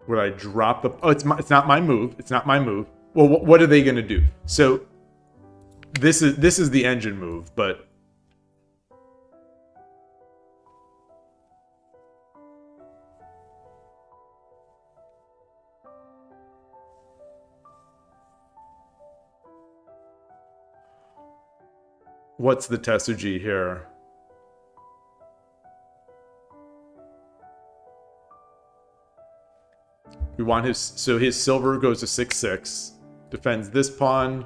Would I drop the... Oh, it's not my move. It's not my move. Well, what are they going to do? So this is the engine move, but what's the Tetsuji here? We want his, so his silver goes to 6/6, defends this pawn,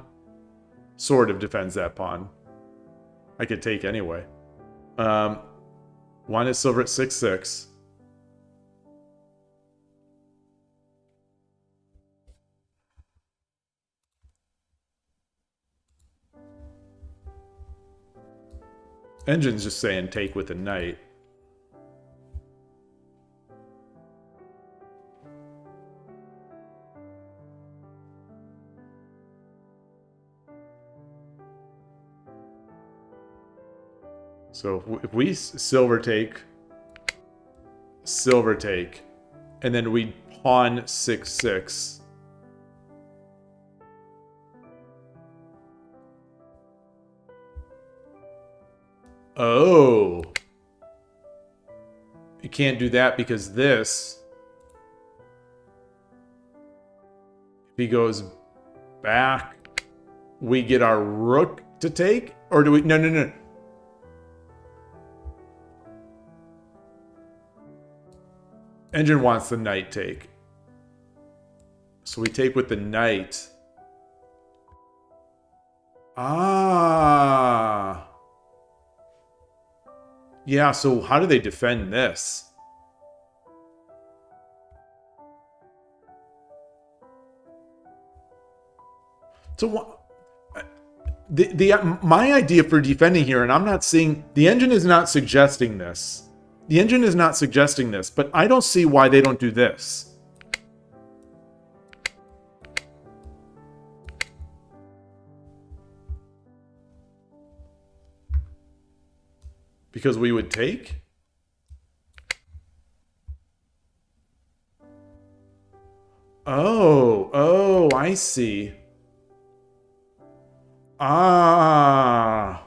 sort of defends that pawn. I could take anyway. Want his silver at 6/6. Engine's just saying take with a knight. So if we silver take, and then we pawn 6/6. Oh. You can't do that because this, if he goes back, we get our rook to take? Or do we, no. Engine wants the knight take. So we take with the knight. Ah. Yeah, so how do they defend this? So what? My idea for defending here, and I'm not seeing, the engine is not suggesting this. The engine is not suggesting this, but I don't see why they don't do this. Because we would take? Oh, I see. Ah.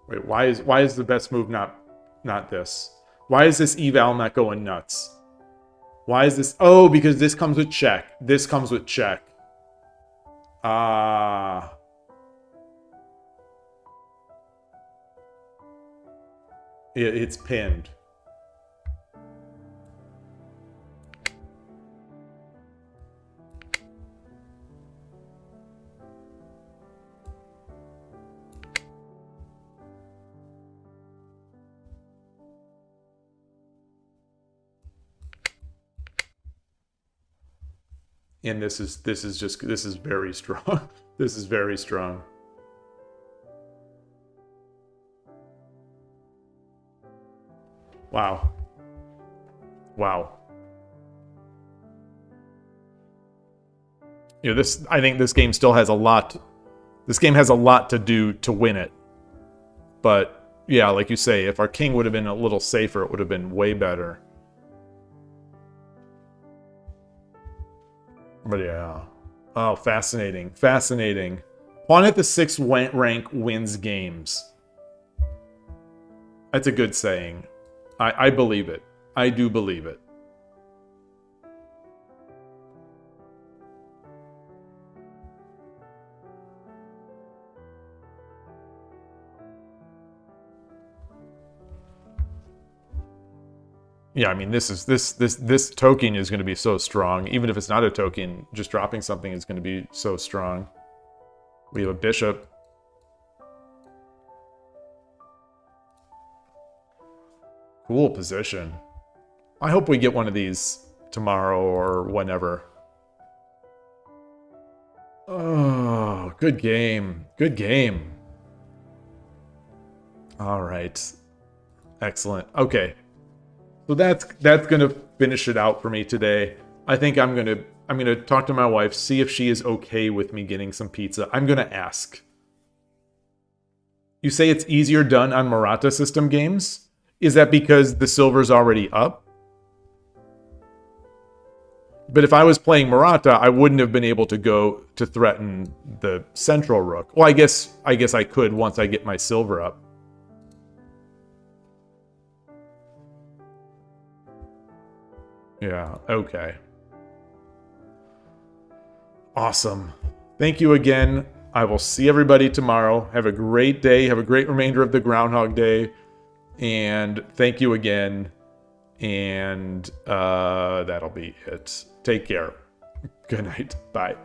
Wait, why is the best move not this? Why is this eval not going nuts? Why is this? Oh, because this comes with check. This comes with check. Ah. It's pinned. And this is very strong. This is very strong. Wow. Wow. You know, I think this game still has a lot. This game has a lot to do to win it. But yeah, like you say, if our king would have been a little safer, it would have been way better. But yeah. Oh, fascinating. Fascinating. Pawn at the 6th rank wins games. That's a good saying. I believe it. I do believe it. Yeah, I mean, this token is going to be so strong. Even if it's not a token, just dropping something is going to be so strong. We have a bishop. Cool position. I hope we get one of these tomorrow or whenever. Oh, good game. Good game. All right. Excellent. Okay. So that's gonna finish it out for me today. I think I'm gonna talk to my wife, see if she is okay with me getting some pizza. I'm gonna ask. You say it's easier done on Murata system games? Is that because the silver's already up? But if I was playing Murata, I wouldn't have been able to go to threaten the central rook. Well, I guess I could once I get my silver up. Yeah, okay. Awesome. Thank you again. I will see everybody tomorrow. Have a great day. Have a great remainder of the Groundhog Day. And thank you again. And that'll be it. Take care. Good night. Bye.